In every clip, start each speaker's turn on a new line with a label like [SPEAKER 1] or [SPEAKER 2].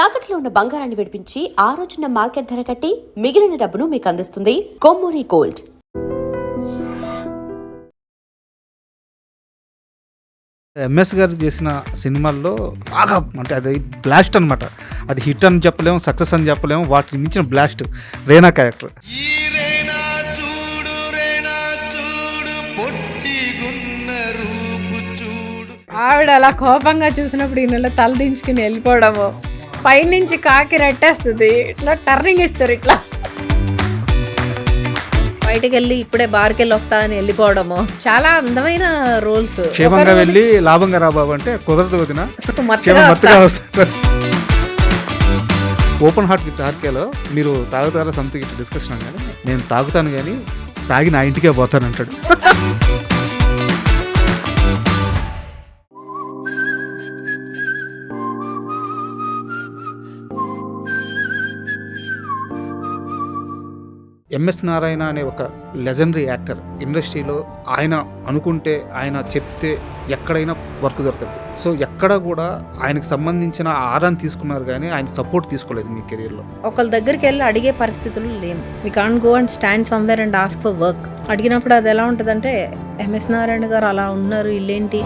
[SPEAKER 1] తాకట్లో ఉన్న బంగారాన్ని విడిపించి ఆ రోజున మార్కెట్ ధర కట్టి మిగిలిన డబ్బును మీకు అందిస్తుంది కొమ్మూరి గోల్డ్.
[SPEAKER 2] ఎంఎస్ గారు చేసిన సినిమాల్లో బాగా అంటే అది బ్లాస్ట్ అనమాట. అది హిట్ అని చెప్పలేము, సక్సెస్ అని చెప్పలేము. వాటిని మించిన బ్లాస్ట్ రేనా క్యారెక్టర్.
[SPEAKER 3] ఆవిడ అలా కోపంగా చూసినప్పుడు ఈయనలో తల దించుకుని వెళ్ళిపోవడము, పైనుంచి కాకి రట్టేస్తుంది, ఇట్లా టర్నింగ్ ఇస్తారు, ఇట్లా బయటకు వెళ్ళి ఇప్పుడే బార్కి వెళ్ళి వస్తా అని వెళ్ళిపోవడము. చాలా అందమైన రోల్స్.
[SPEAKER 2] క్షేమంగా వెళ్ళి లాభంగా రాబాబు అంటే కుదరదు వదిన, ఓపెన్ హార్ట్ విత్ ఆర్కేలో మీరు తాగుతారా సంథింగ్ ఇట్లా డిస్కషన్ కానీ నేను తాగుతాను కానీ తాగి నా ఇంటికే పోతాను అంటాడు. ఎంఎస్ నారాయణ అనే ఒక లెజెండరీ యాక్టర్ ఇండస్ట్రీలో. ఆయన అనుకుంటే, ఆయన చెప్తే ఎక్కడైనా వర్క్ దొరకదు. సో ఎక్కడ కూడా ఆయనకు సంబంధించిన ఆరాన్ని తీసుకున్నారు కానీ ఆయన సపోర్ట్ తీసుకోలేదు మీ కెరీర్లో.
[SPEAKER 3] ఒకళ్ళ దగ్గరికి వెళ్ళి అడిగే పరిస్థితులు లేము. We can't go and stand somewhere and ask for work. అడిగినప్పుడు అది ఎలా ఉంటుందంటే, ఎంఎస్ నారాయణ గారు అలా ఉన్నారు, ఇల్లేంటి.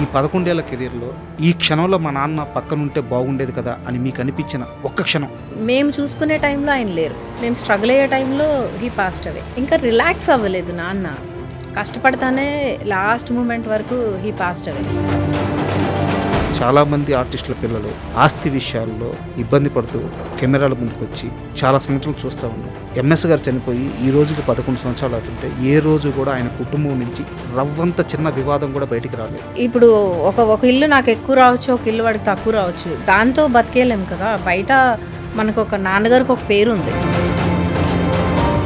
[SPEAKER 2] ఈ 11 ఏళ్ల కెరీర్లో ఈ క్షణంలో మా నాన్న పక్కనుంటే బాగుండేది కదా అని మీకు అనిపించిన ఒక్క క్షణం?
[SPEAKER 3] మేము చూసుకునే టైంలో ఆయన లేరు, మేము స్ట్రగుల్ అయ్యే టైంలో హీ పాస్డ్ అవే. ఇంకా రిలాక్స్ అవ్వలేదు నాన్న, కష్టపడతానే లాస్ట్ మూమెంట్ వరకు హీ పాస్డ్ అవే.
[SPEAKER 2] చాలామంది ఆర్టిస్టుల పిల్లలు ఆస్తి విషయాల్లో ఇబ్బంది పడుతూ కెమెరాల ముందుకు వచ్చి చాలా సంవత్సరాలు చూస్తూ ఉన్నాం. ఎంఎస్ గారు చనిపోయి ఈ రోజుకి 11 సంవత్సరాలు అవుతుంటే ఏ రోజు కూడా ఆయన కుటుంబం నుంచి రవ్వంత చిన్న వివాదం కూడా బయటికి రాలేదు.
[SPEAKER 3] ఇప్పుడు ఒక ఇల్లు నాకు ఎక్కువ రావచ్చు, ఒక ఇల్లు వాడికి తక్కువ రావచ్చు, దాంతో బతికేయలేము కదా. బయట మనకు ఒక నాన్నగారికి ఒక పేరు ఉంది.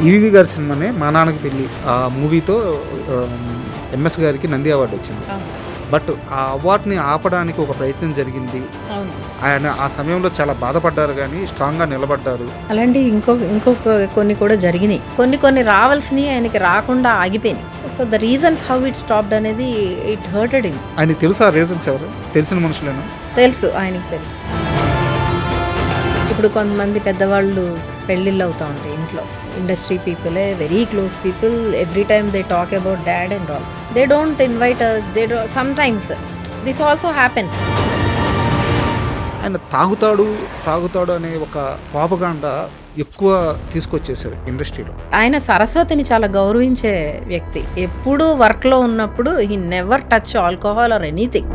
[SPEAKER 2] ఈవీవి గారి సినిమానే మా నాన్నకి పెళ్ళి, ఆ మూవీతో ఎంఎస్ గారికి నంది అవార్డు వచ్చింది. బట్ ఆ అవార్డుని ఆపడానికి ఒక ప్రయత్నం జరిగింది. ఆయన ఆ సమయంలో చాలా బాధపడ్డారు కానీ స్ట్రాంగ్గా నిలబడ్డారు.
[SPEAKER 3] అలాంటి ఇంకొక కొన్ని కూడా జరిగినాయి. కొన్ని రావాల్సినవి ఆయనకి రాకుండా ఆగిపోయినాయి. So the reasons how it stopped అనేది ఇట్ హర్టెడ్ హిమ్.
[SPEAKER 2] ఆయనకి తెలుసు ఆ రీజన్స్ ఎవరు? తెలిసిన మనుషులేనా?
[SPEAKER 3] తెలుసు, ఆయనకి తెలుసు. ఇప్పుడు కొంతమంది పెద్దవాళ్ళు పెళ్ళిళ్ళు అవుతూ ఉంటాయి ఇంట్లో, ఇండస్ట్రీ పీపులే, very close people. Every time they talk about dad and all. They don't invite us. They sometimes this also happens.
[SPEAKER 2] ఆయన తాగుతాడు అనే ఒక ప్రాపగాండా ఎక్కువ తీసుకొచ్చేసారు ఇండస్ట్రీలో.
[SPEAKER 3] ఆయన సరస్వతిని చాలా గౌరవించే వ్యక్తి. ఎప్పుడు వర్క్లో ఉన్నప్పుడు he never touch alcohol or anything.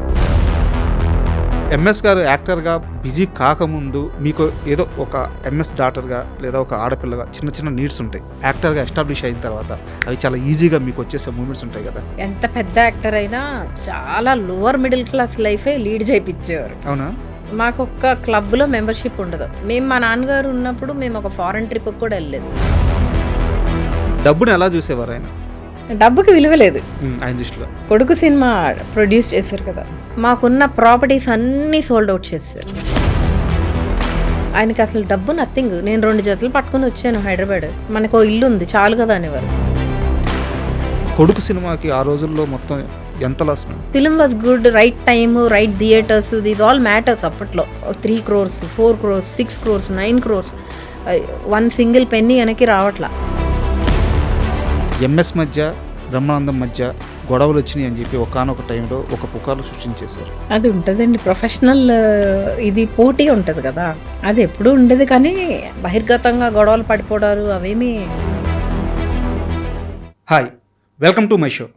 [SPEAKER 2] MS గారు యాక్టర్గా బిజీ కాకముందు మీకు ఏదో ఒక ఎంఎస్ డాటర్గా లేదా ఒక ఆడపిల్లగా చిన్న చిన్న నీడ్స్ ఉంటాయి. యాక్టర్గా ఎస్టాబ్లిష్ అయిన తర్వాత అవి చాలా ఈజీగా మీకు వచ్చేసే మూమెంట్స్ ఉంటాయి కదా.
[SPEAKER 3] ఎంత పెద్ద యాక్టర్ అయినా చాలా లోవర్ మిడిల్ క్లాస్ లైఫే లీడ్ చేయించేవారు.
[SPEAKER 2] అవునా?
[SPEAKER 3] మాకు ఒక్క క్లబ్లో మెంబర్షిప్ ఉండదు. మేము మా నాన్నగారు ఉన్నప్పుడు మేము ఒక ఫారెన్ ట్రిప్ కూడా వెళ్ళలేదు.
[SPEAKER 2] డబ్బుని ఎలా చూసేవారు ఆయన?
[SPEAKER 3] డబ్బుకి విలువ లేదు
[SPEAKER 2] ఆయన దృష్టిలో.
[SPEAKER 3] కొడుకు సినిమా ప్రొడ్యూస్ చేశారు కదా, మాకున్న ప్రాపర్టీస్ అన్నీ సోల్డ్ అవుట్ చేశారు. ఆయనకి అసలు డబ్బు నథింగ్. నేను 2 జతలు పట్టుకుని వచ్చాను హైదరాబాద్, మనకు ఇల్లు ఉంది చాలు కదా అనేవారు.
[SPEAKER 2] కొడుకు సినిమాకి ఆ రోజుల్లో మొత్తం ఎంత loss?
[SPEAKER 3] Film was good, right time, right theatres, these all matters. అప్పట్లో 3 crores, 4 crores, 6 crores, 9 crores, 1 single penny వెనక్కి రావట్లా.
[SPEAKER 2] ఎంఎస్ మధ్య బ్రహ్మానందం మధ్య గొడవలు వచ్చినాయి అని చెప్పి ఒకానొక టైంలో ఒక పుకార్లు సృష్టించేశారు.
[SPEAKER 3] అది ఉంటుందండి, ప్రొఫెషనల్ ఇది పోటీ ఉంటుంది కదా, అది ఎప్పుడు ఉండేది. కానీ బహిర్గతంగా గొడవలు పడిపోవడాలు అవేమి.
[SPEAKER 2] Hi, welcome to my show.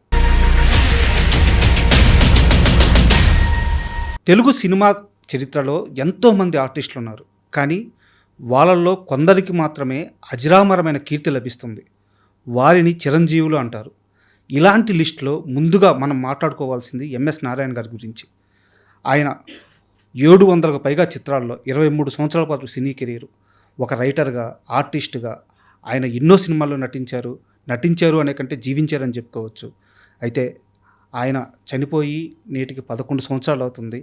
[SPEAKER 2] Telugu cinema చరిత్రలో ఎంతోమంది ఆర్టిస్టులు ఉన్నారు, కానీ వాళ్ళల్లో కొందరికి మాత్రమే అజరామరమైన కీర్తి లభిస్తుంది. వారిని చిరంజీవులు అంటారు. ఇలాంటి లిస్టులో ముందుగా మనం మాట్లాడుకోవాల్సింది ఎంఎస్ నారాయణ గారి గురించి. ఆయన 700కు పైగా చిత్రాల్లో 23 సంవత్సరాల పాటు సినీ కెరీరు. ఒక రైటర్గా, ఆర్టిస్టుగా ఆయన ఎన్నో సినిమాల్లో నటించారు అనే కంటే జీవించారని చెప్పుకోవచ్చు. అయితే ఆయన చనిపోయి నేటికి 11 సంవత్సరాలు అవుతుంది.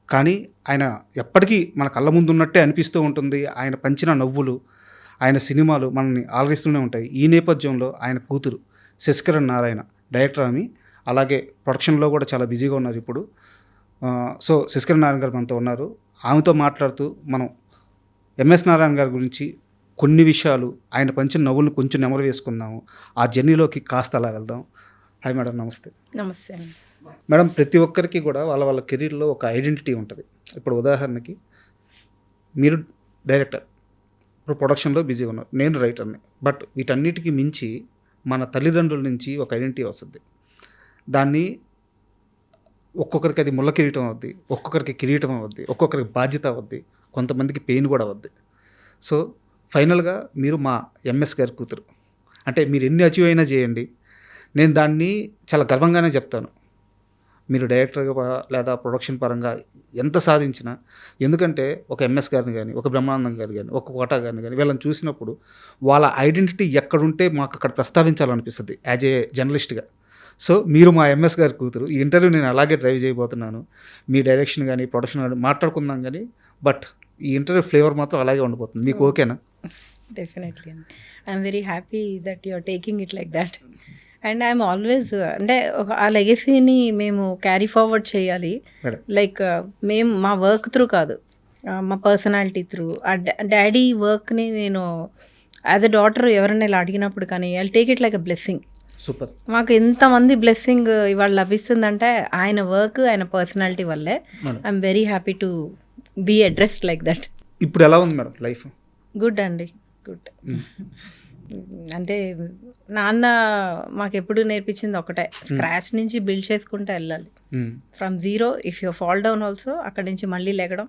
[SPEAKER 2] కానీ ఆయన ఎప్పటికీ మన కళ్ళ ముందు ఉన్నట్టే అనిపిస్తూ ఉంటుంది. ఆయన పంచిన నవ్వులు, ఆయన సినిమాలు మనల్ని ఆలరిస్తూనే ఉంటాయి. ఈ నేపథ్యంలో ఆయన కూతురు శశికరణ్ నారాయణ, డైరెక్టర్ ఆమె, అలాగే ప్రొడక్షన్లో కూడా చాలా బిజీగా ఉన్నారు ఇప్పుడు. సో శశికళ నారాయణ గారు మనతో ఉన్నారు. ఆమెతో మాట్లాడుతూ మనం ఎంఎస్ నారాయణ గారి గురించి కొన్ని విషయాలు, ఆయన పంచిన నవ్వులను కొంచెం నెమరు వేసుకుందాము, ఆ జర్నీలోకి కాస్త అలా వెళ్దాం. హాయ్ మేడం, నమస్తే.
[SPEAKER 3] నమస్తే అండి.
[SPEAKER 2] మేడం, ప్రతి ఒక్కరికి కూడా వాళ్ళ వాళ్ళ కెరీర్లో ఒక ఐడెంటిటీ ఉంటుంది. ఇప్పుడు ఉదాహరణకి మీరు డైరెక్టర్, ఇప్పుడు ప్రొడక్షన్లో బిజీగా ఉన్నారు, నేను రైటర్ని. బట్ వీటన్నిటికీ మించి మన తల్లిదండ్రుల నుంచి ఒక ఐడెంటిటీ వస్తుంది. దాన్ని ఒక్కొక్కరికి అది ముళ్ళ కిరీటం అవుద్ది, ఒక్కొక్కరికి కిరీటం అవుద్ది, ఒక్కొక్కరికి బాధ్యత అవుద్ది, కొంతమందికి పెయిన్ కూడా అవుద్ది. సో ఫైనల్గా మీరు మా ఎంఎస్ గారి కూతురు. అంటే మీరు ఎన్ని అచీవ్ అయినా చేయండి, నేను దాన్ని చాలా గర్వంగానే చెప్తాను. మీరు డైరెక్టర్గా లేదా ప్రొడక్షన్ పరంగా ఎంత సాధించినా, ఎందుకంటే ఒక ఎంఎస్ గారిని కానీ, ఒక బ్రహ్మానందం గారు కానీ, ఒక కోట గారిని కానీ వీళ్ళని చూసినప్పుడు వాళ్ళ ఐడెంటిటీ ఎక్కడుంటే మాకు అక్కడ ప్రస్తావించాలనిపిస్తుంది యాజ్ ఏ జర్నలిస్ట్గా. సో మీరు మా ఎంఎస్ గారి కూతురు. ఈ ఇంటర్వ్యూ నేను అలాగే డ్రైవ్ చేయబోతున్నాను. మీ డైరెక్షన్ కానీ ప్రొడక్షన్ కానీ మాట్లాడుకుందాం కానీ, బట్ ఈ ఇంటర్వ్యూ ఫ్లేవర్ మాత్రం అలాగే ఉండిపోతుంది. మీకు ఓకేనా?
[SPEAKER 3] డెఫినెట్లీ అండి. I'm very happy that you are taking it like that. And I'm always, అంటే ఆ లెగసీని మేము క్యారీ ఫార్వర్డ్ చేయాలి. లైక్ మేము మా వర్క్ త్రూ కాదు, మా పర్సనాలిటీ త్రూ. ఆ డాడీ వర్క్ని నేను యాజ్ ఎ డాటర్ ఎవరైనా ఇలా అడిగినప్పుడు కానీ I take it like a blessing.
[SPEAKER 2] Super.
[SPEAKER 3] మాకు ఎంతమంది బ్లెస్సింగ్ ఇవాళ లభిస్తుందంటే ఆయన వర్క్, ఆయన పర్సనాలిటీ వల్లే. I'm very happy to be addressed like that.
[SPEAKER 2] ఇప్పుడు ఎలా ఉంది మేడం లైఫ్?
[SPEAKER 3] గుడ్ అండి, గుడ్. అంటే నాన్న మాకు ఎప్పుడు నేర్పించింది ఒకటే, స్క్రాచ్ నుంచి బిల్డ్ చేసుకుంటూ వెళ్ళాలి. From zero, if you fall down also అక్కడి నుంచి మళ్ళీ లెగడం,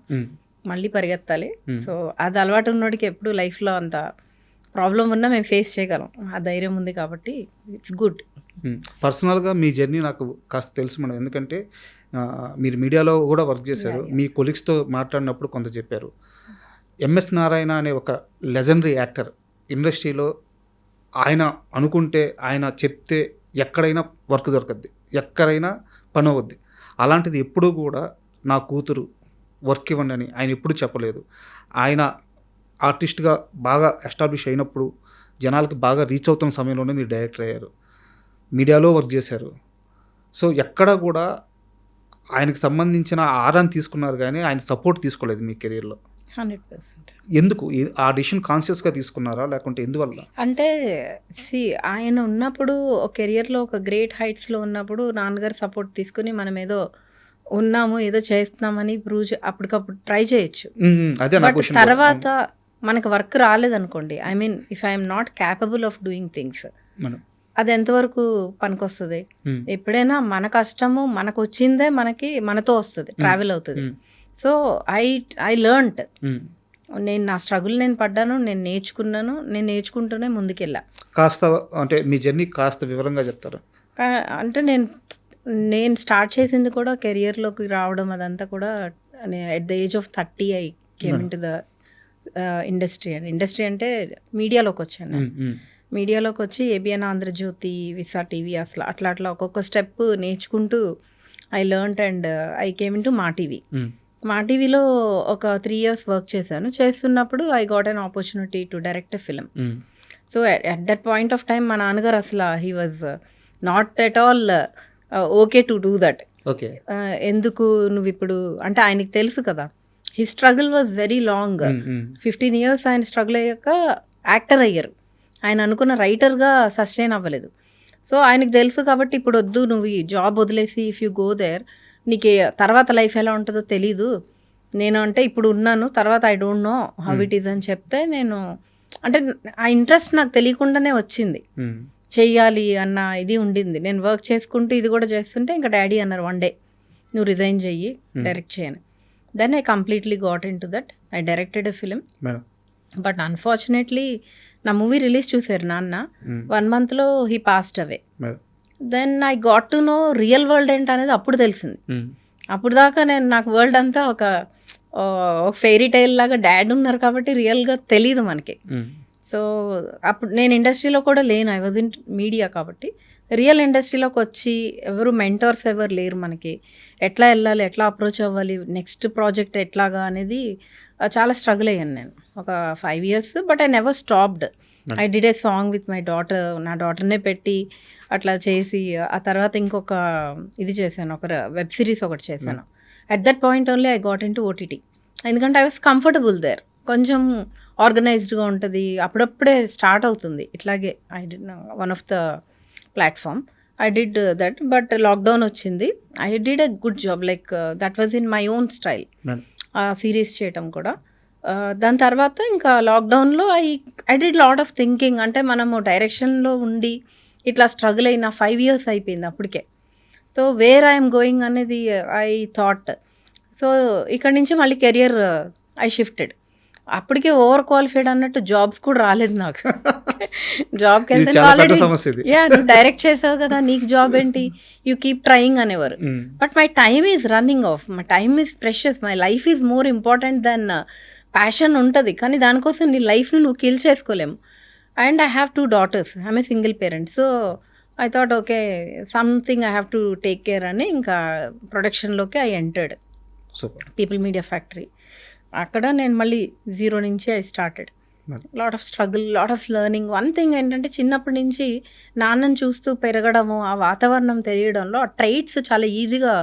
[SPEAKER 3] మళ్ళీ పరిగెత్తాలి. సో అది అలవాటు ఉన్నోడికి ఎప్పుడు లైఫ్లో అంత ప్రాబ్లం ఉన్నా మేము ఫేస్ చేయగలం, ఆ ధైర్యం ఉంది కాబట్టి ఇట్స్ గుడ్.
[SPEAKER 2] పర్సనల్గా మీ జర్నీ నాకు కాస్త తెలుసు మేడం, ఎందుకంటే మీరు మీడియాలో కూడా వర్క్ చేశారు. మీ కొలీగ్స్తో మాట్లాడినప్పుడు కొంత చెప్పారు. ఎంఎస్ నారాయణ అనే ఒక లెజెండరీ యాక్టర్ ఇండస్ట్రీలో, ఆయన అనుకుంటే, ఆయన చెప్తే ఎక్కడైనా వర్క్ దొరకద్ది, ఎక్కడైనా పని అవుద్ది. అలాంటిది ఎప్పుడూ కూడా నా కూతురు వర్క్ ఇవ్వండి అని ఆయన ఎప్పుడూ చెప్పలేదు. ఆయన ఆర్టిస్ట్గా బాగా ఎస్టాబ్లిష్ అయినప్పుడు, జనాలకి బాగా రీచ్ అవుతున్న సమయంలోనే మీరు డైరెక్టర్ అయ్యారు, మీడియాలో వర్క్ చేశారు. సో ఎక్కడ కూడా ఆయనకు సంబంధించిన ఆరాన్ని తీసుకున్నారు కానీ ఆయన సపోర్ట్ తీసుకోలేదు మీ కెరీర్లో.
[SPEAKER 3] 100%.
[SPEAKER 2] ఎందుకు ఆ డిసిషన్ కాన్షియస్గా తీసుకున్నారా, లేకుంటే ఎందువల్ల?
[SPEAKER 3] అంటే ఆయన ఉన్నప్పుడు కెరియర్లో ఒక గ్రేట్ హైట్స్లో ఉన్నప్పుడు నాన్నగారు సపోర్ట్ తీసుకుని మనం ఏదో ఉన్నాము, ఏదో చేస్తున్నామని ప్రూవ్ అప్పటికప్పుడు ట్రై చేయొచ్చు.
[SPEAKER 2] అదే
[SPEAKER 3] బట్ తర్వాత మనకు వర్క్ రాలేదనుకోండి, I mean if I'm not capable of doing things, అది ఎంతవరకు పనికొస్తుంది? ఎప్పుడైనా మన కష్టము మనకు వచ్చిందే మనతో వస్తుంది, ట్రావెల్ అవుతుంది. సో ఐ లెర్న్డ్, నేను నా స్ట్రగుల్ నేను పడ్డాను, నేను నేర్చుకుంటూనే ముందుకెళ్ళా.
[SPEAKER 2] కాస్త అంటే మీ జర్నీ కాస్త వివరంగా చెప్తారా?
[SPEAKER 3] అంటే నేను స్టార్ట్ చేసింది కూడా కెరియర్లోకి రావడం అదంతా కూడా at the age of 30 I came in to the industry అంటే మీడియాలోకి వచ్చాను. మీడియాలోకి వచ్చి ఏబిఎన్ ఆంధ్రజ్యోతి, విసా టీవీ, అట్లా ఒక్కొక్క స్టెప్ నేర్చుకుంటూ I learned and I came in to మా టీవీ. మా టీవీలో ఒక 3 years వర్క్ చేస్తున్నప్పుడు I got an opportunity to direct a film. So at that point of time మా నాన్నగారు అసలు he was not at all okay to do that.
[SPEAKER 2] Okay,
[SPEAKER 3] ఎందుకు నువ్వు ఇప్పుడు, అంటే ఆయనకి తెలుసు కదా, he struggle was very long. 15 years ఆయన స్ట్రగుల్ అయ్యాక యాక్టర్ అయ్యారు. ఆయన అనుకున్న రైటర్గా సస్టైన్ అవ్వలేదు. సో ఆయనకు తెలుసు కాబట్టి ఇప్పుడు వద్దు, నువ్వు ఈ జాబ్ వదిలేసి ఇఫ్ యూ గో దేర్, నీకు తర్వాత లైఫ్ ఎలా ఉంటుందో తెలీదు. నేను అంటే ఇప్పుడు ఉన్నాను, తర్వాత I don't know how it is అని చెప్తే, నేను అంటే ఆ ఇంట్రెస్ట్ నాకు తెలియకుండానే వచ్చింది, చెయ్యాలి అన్న ఇది ఉండింది. నేను వర్క్ చేసుకుంటూ ఇది కూడా చేస్తుంటే ఇంకా డాడీ అన్నారు, వన్ డే నువ్వు రిజైన్ చెయ్యి, డైరెక్ట్ చేయను. Then I completely got in to that. I directed a film. But unfortunately నా మూవీ రిలీజ్ చూసారు నాన్న, 1 monthలో he passed away. Then I got to know real world ఏంటి అనేది అప్పుడు తెలిసింది. అప్పుడు దాకా నాకు వరల్డ్ అంతా ఒక ఫెయిరీ టైల్ లాగా డాడ్ ఉన్నారు కాబట్టి రియల్గా తెలీదు మనకి. సో అప్పుడు నేను ఇండస్ట్రీలో కూడా లేను, ఐ వాజ్ ఇన్ మీడియా కాబట్టి. రియల్ ఇండస్ట్రీలోకి వచ్చి ఎవరు మెంటర్స్ ఎవరు లేరు మనకి, ఎట్లా వెళ్ళాలి, ఎట్లా అప్రోచ్ అవ్వాలి, నెక్స్ట్ ప్రాజెక్ట్ ఎట్లాగా అనేది చాలా స్ట్రగుల్ అయ్యాను నేను ఒక 5 years. But I never stopped. I did a song with my daughter, నా డాటర్నే పెట్టి అట్లా చేసి, ఆ తర్వాత ఇంకొక ఇది చేశాను, ఒక వెబ్ సిరీస్ ఒకటి చేశాను. At that point only I got in to OTT. ఎందుకంటే ఐ వాస్ కంఫర్టబుల్ దేర్, కొంచెం ఆర్గనైజ్డ్గా ఉంటుంది, అప్పుడప్పుడే స్టార్ట్ అవుతుంది. ఇట్లాగే I did one of the platform, I did that. But lockdown వచ్చింది, I did a good job, like that was in my own style ఆ series చేయటం కూడా. దాని తర్వాత ఇంకా లాక్డౌన్లో I did lot of thinking. అంటే మనము డైరెక్షన్లో ఉండి ఇట్లా స్ట్రగుల్ అయిన 5 years అయిపోయింది అప్పటికే. సో వేర్ ఐఎమ్ గోయింగ్ అనేది ఐ థాట్. సో ఇక్కడ నుంచి మళ్ళీ కెరియర్ ఐ షిఫ్టెడ్. అప్పటికే ఓవర్ క్వాలిఫైడ్ అన్నట్టు జాబ్స్ కూడా రాలేదు నాకు. జాబ్కి వెళ్తే యా నువ్వు డైరెక్ట్ చేసావు కదా, నీకు జాబ్ ఏంటి, యూ కీప్ ట్రయింగ్ అనేవారు. But my time is running off, my time is precious, my life is more important then passion ఉంటుంది, కానీ దానికోసం నీ లైఫ్ని నువ్వు కిల్ చేసుకోలేము. And I have 2 daughters, I'm a single parent. So I thought okay something I have to take care అని ఇంకా ప్రొడక్షన్లోకి I entered People Media Factory. అక్కడ నేను మళ్ళీ 0 నుంచి I started. Lot of struggle, lot of learning. One thing ఏంటంటే చిన్నప్పటి నుంచి నాన్నని చూస్తూ పెరగడము, ఆ వాతావరణం తెలియడంలో ఆ ట్రైట్స్ చాలా ఈజీగా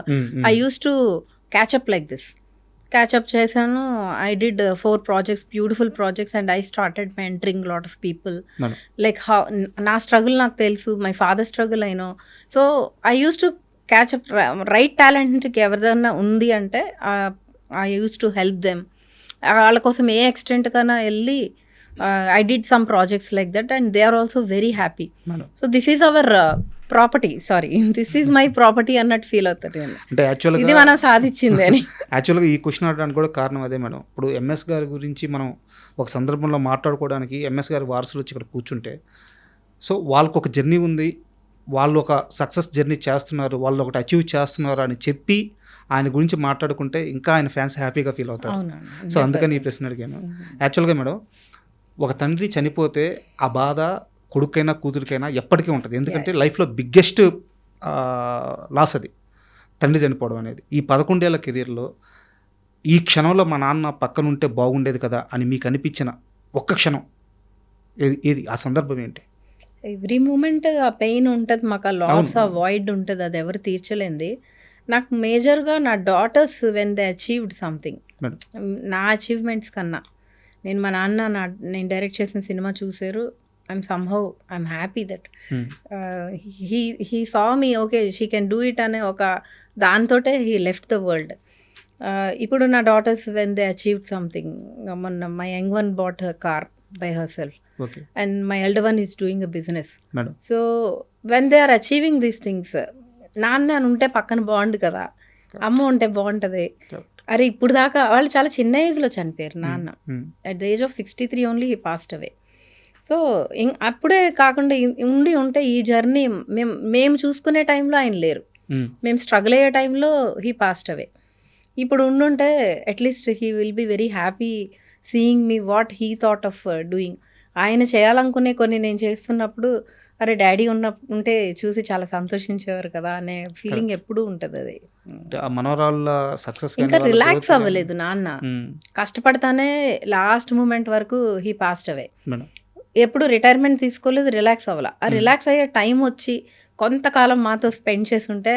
[SPEAKER 3] I use to catch up like this. Catch up చేశాను. I did 4 projects, beautiful projects, and I started mentoring lot of people. Like how నా స్ట్రగుల్ నాకు తెలుసు, మై ఫాదర్ స్ట్రగుల్ అయినో. So I use to catch up. Right టాలెంట్కి ఎవరిదన్నా ఉంది అంటే I use to help them. వాళ్ళ కోసం ఏ ఎక్స్టెంట్ కన్నా వెళ్ళి I did some projects like that, and they are also very happy. So this is our property, sorry this is my property అన్నట్టు feel అవుతారు.
[SPEAKER 2] అంటే యాక్చువల్గా
[SPEAKER 3] ఇది మనం సాధించింది అని.
[SPEAKER 2] యాక్చువల్గా ఈ క్వశ్చన్ అడగడానికి కూడా కారణం అదే మేడం. ఇప్పుడు ఎంఎస్ గారి గురించి మనం ఒక సందర్భంలో మాట్లాడుకోవడానికి ఎంఎస్ గారి వారసులు వచ్చి ఇక్కడ కూర్చుంటే, సో వాళ్ళకు ఒక జర్నీ ఉంది, వాళ్ళు ఒక సక్సెస్ జర్నీ చేస్తున్నారు, వాళ్ళు ఒకటి అచీవ్ చేస్తున్నారు అని చెప్పి ఆయన గురించి మాట్లాడుకుంటే ఇంకా ఆయన ఫ్యాన్స్ హ్యాపీగా ఫీల్ అవుతారు. సో అందుకని ఈ ప్రశ్న అడిగాను. యాక్చువల్గా మేడం, ఒక తండ్రి చనిపోతే ఆ బాధ కొడుకైనా కూతురికైనా ఎప్పటికీ ఉంటుంది. ఎందుకంటే లైఫ్లో బిగ్గెస్ట్ లాస్ అది, తండ్రి చనిపోవడం అనేది. ఈ 11 ఏళ్ల కెరీర్లో ఈ క్షణంలో మా నాన్న పక్కన ఉంటే బాగుండేది కదా అని మీకు అనిపించిన ఒక్క క్షణం ఏది, ఆ సందర్భం ఏంటి?
[SPEAKER 3] ఎవ్రీ మూమెంట్ ఆ పెయిన్ ఉంటుంది మాకు, ఆ లాస్, ఆ వాయిడ్ ఉంటుంది, అది ఎవరు తీర్చలేంది. నాకు మేజర్గా నా daughters when they achieved something, నా అచీవ్మెంట్స్ కన్నా నేను మా నాన్న నేను డైరెక్ట్ చేసిన సినిమా చూసారు. I'm happy that he saw me okay she can do it అనే ఒక దాంతోటే హీ లెఫ్ట్ ద వరల్డ్. ఇప్పుడు నా daughters when they achieved something, మొన్న my young one bought her car by herself, and my elder one is doing a business. So when they are achieving these things, నాన్న ఉంటే పక్కన బాగుండు కదా, అమ్మ ఉంటే బాగుంటుంది. అరే ఇప్పుడు దాకా వాళ్ళు చాలా చిన్న ఏజ్లో చనిపోయారు నాన్న. At the age of 63 only he passed away. So అప్పుడే కాకుండా ఉంటే ఈ జర్నీ మేము చూసుకునే టైంలో ఆయన లేరు, మేము స్ట్రగుల్ అయ్యే టైంలో హీ పాస్డ్ అవే. ఇప్పుడు ఉండుంటే at least he will be very happy seeing me what he thought of doing. ఆయన చేయాలనుకునే కొన్ని నేను చేస్తున్నప్పుడు అరే డాడీ ఉంటే చూసి చాలా సంతోషించేవారు కదా అనే ఫీలింగ్ ఎప్పుడూ ఉంటుంది. అది
[SPEAKER 2] మనోరాళ్ళ సక్సెస్
[SPEAKER 3] ఇంకా రిలాక్స్ అవ్వలేదు నాన్న, కష్టపడతానే లాస్ట్ మూమెంట్ వరకు హీ పాస్డ్ అవే. ఎప్పుడు రిటైర్మెంట్ తీసుకోలేదు, రిలాక్స్ అవ్వాల. ఆ రిలాక్స్ అయ్యే టైం వచ్చి కొంతకాలం మాతో స్పెండ్ చేసుంటే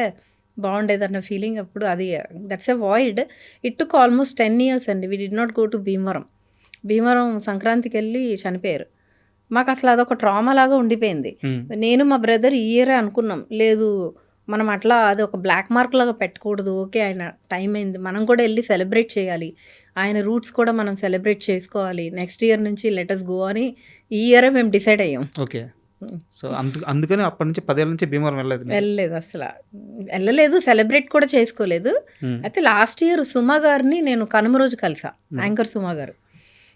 [SPEAKER 3] బాగుండేదన్న ఫీలింగ్ ఎప్పుడు. అది that's a void. It took almost 10 years అండి. We did not go to Bhimavaram సంక్రాంతికి వెళ్ళి చనిపోయారు. మాకు అసలు అదొక ట్రామా లాగా ఉండిపోయింది. నేను మా బ్రదర్ ఈ ఇయరే అనుకున్నాం, లేదు మనం అట్లా అది ఒక బ్లాక్ మార్క్ లాగా పెట్టకూడదు, ఓకే ఆయన టైం అయింది, మనం కూడా వెళ్ళి సెలబ్రేట్ చేయాలి, ఆయన రూట్స్ కూడా మనం సెలబ్రేట్ చేసుకోవాలి, నెక్స్ట్ ఇయర్ నుంచి లెటస్ గో అని ఈ ఇయరే మేము డిసైడ్ అయ్యాం.
[SPEAKER 2] ఓకే. సో అందుకని అప్పటి నుంచి 10 ఏళ్ళ నుంచి భీమవరం
[SPEAKER 3] వెళ్ళలేదు, అసలు వెళ్ళలేదు, సెలబ్రేట్ కూడా చేసుకోలేదు. అయితే లాస్ట్ ఇయర్ సుమా గారిని నేను కనుమ రోజు కలిసా, యాంకర్ సుమా గారు.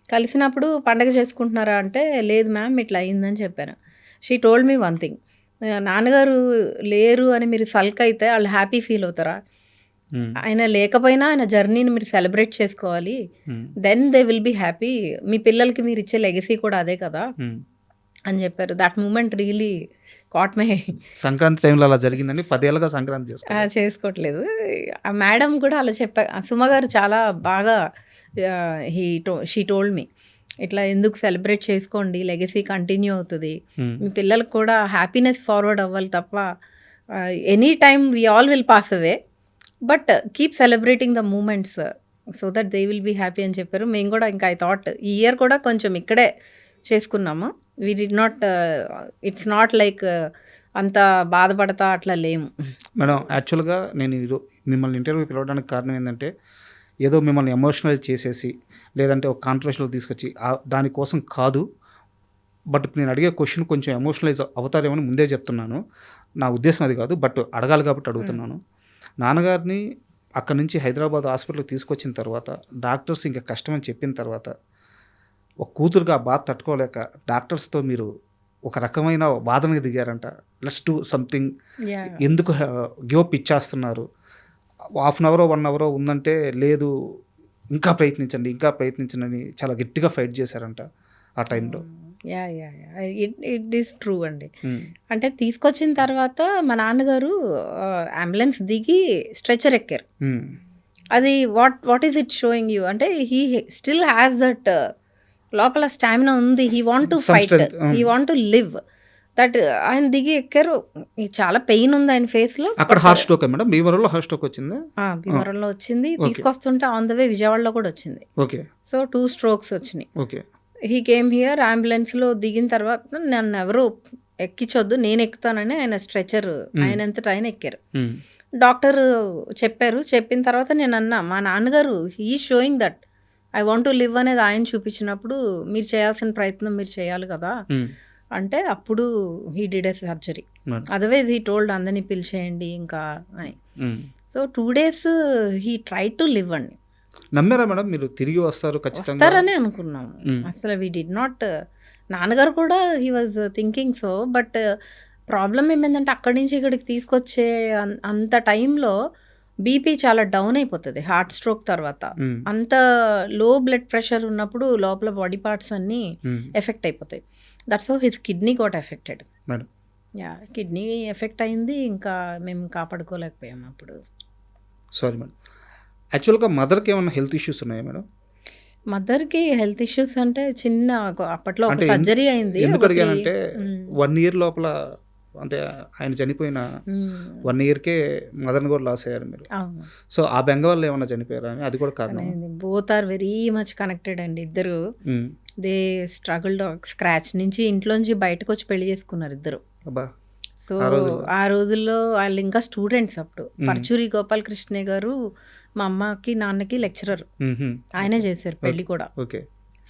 [SPEAKER 3] కలిసినప్పుడు పండగ చేసుకుంటున్నారా అంటే లేదు మ్యామ్ ఇట్లా అయిందని చెప్పాను. She told me one thing, నాన్నగారు లేరు అని మీరు సల్క్ అయితే వాళ్ళు హ్యాపీ ఫీల్ అవుతారా, ఆయన లేకపోయినా ఆయన జర్నీని మీరు సెలబ్రేట్ చేసుకోవాలి, then they will be happy, మీ పిల్లలకి మీరు ఇచ్చే లెగసీ కూడా అదే కదా అని చెప్పారు. That moment really caught my.
[SPEAKER 2] Sankranti టైంలో అలా జరిగిందని 10 ఏళ్ళుగా సంక్రాంతి
[SPEAKER 3] చేసుకోవట్లేదు. ఆ మేడం కూడా అలా సుమ గారు చాలా బాగా షీ టోల్డ్ మీ ఇట్లా ఎందుకు సెలబ్రేట్ చేసుకోండి, లెగసీ కంటిన్యూ అవుతుంది, మీ పిల్లలకు కూడా హ్యాపీనెస్ ఫార్వర్డ్ అవ్వాలి తప్ప any time we all will pass away, but keep celebrating the moments so that they will be happy అని చెప్పారు. మేము కూడా ఇంకా ఐ థాట్ ఈ ఇయర్ కూడా కొంచెం ఇక్కడే చేసుకున్నాము. We did not it's not like అంత బాధపడతా అట్లా లేము.
[SPEAKER 2] మేడం యాక్చువల్గా నేను మిమ్మల్ని ఇంటర్వ్యూ పిలవడానికి కారణం ఏంటంటే ఏదో మిమ్మల్ని ఎమోషనలైజ్ చేసేసి లేదంటే ఒక కాంట్రవర్షియల్ తీసుకొచ్చి దానికోసం కాదు. బట్ ఇప్పుడు నేను అడిగే క్వశ్చన్ కొంచెం ఎమోషనలైజ్ అవుతారేమో అని ముందే చెప్తున్నాను. నా ఉద్దేశం అది కాదు, బట్ అడగాలి కాబట్టి అడుగుతున్నాను. నాన్నగారిని అక్కడి నుంచి హైదరాబాద్ హాస్పిటల్కి తీసుకొచ్చిన తర్వాత డాక్టర్స్ ఇంకా కష్టమని చెప్పిన తర్వాత ఒక కూతురుగా ఆ బాధ తట్టుకోలేక డాక్టర్స్తో మీరు ఒక రకమైన వాదనకి దిగారంట. లెట్స్ డూ సంథింగ్, ఎందుకు గివప్ ఇచ్చేస్తున్నారు, హాఫ్ అన్ అవరో 1 అవరో ఉందంటే లేదు ఇంకా ప్రయత్నించండి అని చాలా గట్టిగా ఫైట్ చేశారంట ఆ టైంలో.
[SPEAKER 3] ఇట్ ఈస్ ట్రూ అండి. అంటే తీసుకొచ్చిన తర్వాత మా నాన్నగారు అంబులెన్స్ దిగి స్ట్రెచర్ ఎక్కారు. అది what is it showing you అంటే హీ స్టిల్ హ్యాస్ దట్ లోపల స్టామినా ఉంది. He want to fight, he want to live. That ఆయన దిగి ఎక్కారు. చాలా పెయిన్ ఉంది ఆయన ఫేస్ లో.
[SPEAKER 2] అక్కడ హార్ట్ స్ట్రోక్ మేడం, భీమవరంలో హార్ట్ స్ట్రోక్ వచ్చింది.
[SPEAKER 3] భీమవరంలో వచ్చింది. తీసుకొస్తుంటే ఆన్ ద వే విజయవాడలో కూడా వచ్చింది.
[SPEAKER 2] ఓకే.
[SPEAKER 3] సో 2 strokes వచ్చినాయి.
[SPEAKER 2] ఓకే.
[SPEAKER 3] He came here. అంబులెన్స్లో దిగిన తర్వాత నన్ను ఎవరు ఎక్కించొద్దు, నేను ఎక్కుతానని ఆయన స్ట్రెచర్ ఆయన అంతటా ఆయన ఎక్కారు. డాక్టర్ చెప్పారు. చెప్పిన తర్వాత నేను అన్నా, మా నాన్నగారు he showing that I want to live అనేది ఆయన చూపించినప్పుడు మీరు చేయాల్సిన ప్రయత్నం మీరు చేయాలి కదా అంటే అప్పుడు he did a surgery. Otherwise he told అందరినీ పిలిచేయండి ఇంకా అని. So 2 days he try to live అండి.
[SPEAKER 2] నమ్మారా మేడం మీరు తిరిగి వస్తారని
[SPEAKER 3] అనుకున్నాము. అసలు వీ డిడ్ నాట్. నాన్నగారు కూడా he was thinking so. But problem ఏమైందంటే అక్కడి నుంచి ఇక్కడికి తీసుకొచ్చే అంత టైంలో బీపీ చాలా డౌన్ అయిపోతుంది హార్ట్ స్ట్రోక్ తర్వాత. అంత లో బ్లడ్ ప్రెషర్ ఉన్నప్పుడు లోపల బాడీ పార్ట్స్ అన్నీ ఎఫెక్ట్ అయిపోతాయి. That's how his kidney got affected. Kidney effect అయింది. ఇంకా మేము కాపాడుకోలేకపోయాము అప్పుడు.
[SPEAKER 2] Sorry madam. యాక్చువల్గా మదర్కి ఏమైనా హెల్త్ ఇష్యూస్ ఉన్నాయా మేడం?
[SPEAKER 3] మదర్కి హెల్త్ ఇష్యూస్ అంటే చిన్న అప్పట్లో ఒక సర్జరీ అయింది.
[SPEAKER 2] ఎందుకు అడిగానంటే 1 year లోపల అంటే ఆయన చనిపోయిన 1 yearకే మదర్ని కూడా లాస్ అయ్యారు మీరు. సో ఆ బెంగ వల్ల ఏమైనా చనిపోయారా అని, అది కూడా కారణం.
[SPEAKER 3] Both are very much connected అండి ఇద్దరు. దే స్ట్రగుల్డ్ స్క్రాచ్ నుంచి ఇంట్లోంచి బయటకు వచ్చి పెళ్లి చేసుకున్నారు ఇద్దరు. సో ఆ రోజుల్లో వాళ్ళు ఇంకా స్టూడెంట్స్ అప్పుడు. పర్చూరి గోపాలకృష్ణ గారు మా అమ్మకి నాన్నకి లెక్చరర్, ఆయనే చేశారు పెళ్లి కూడా.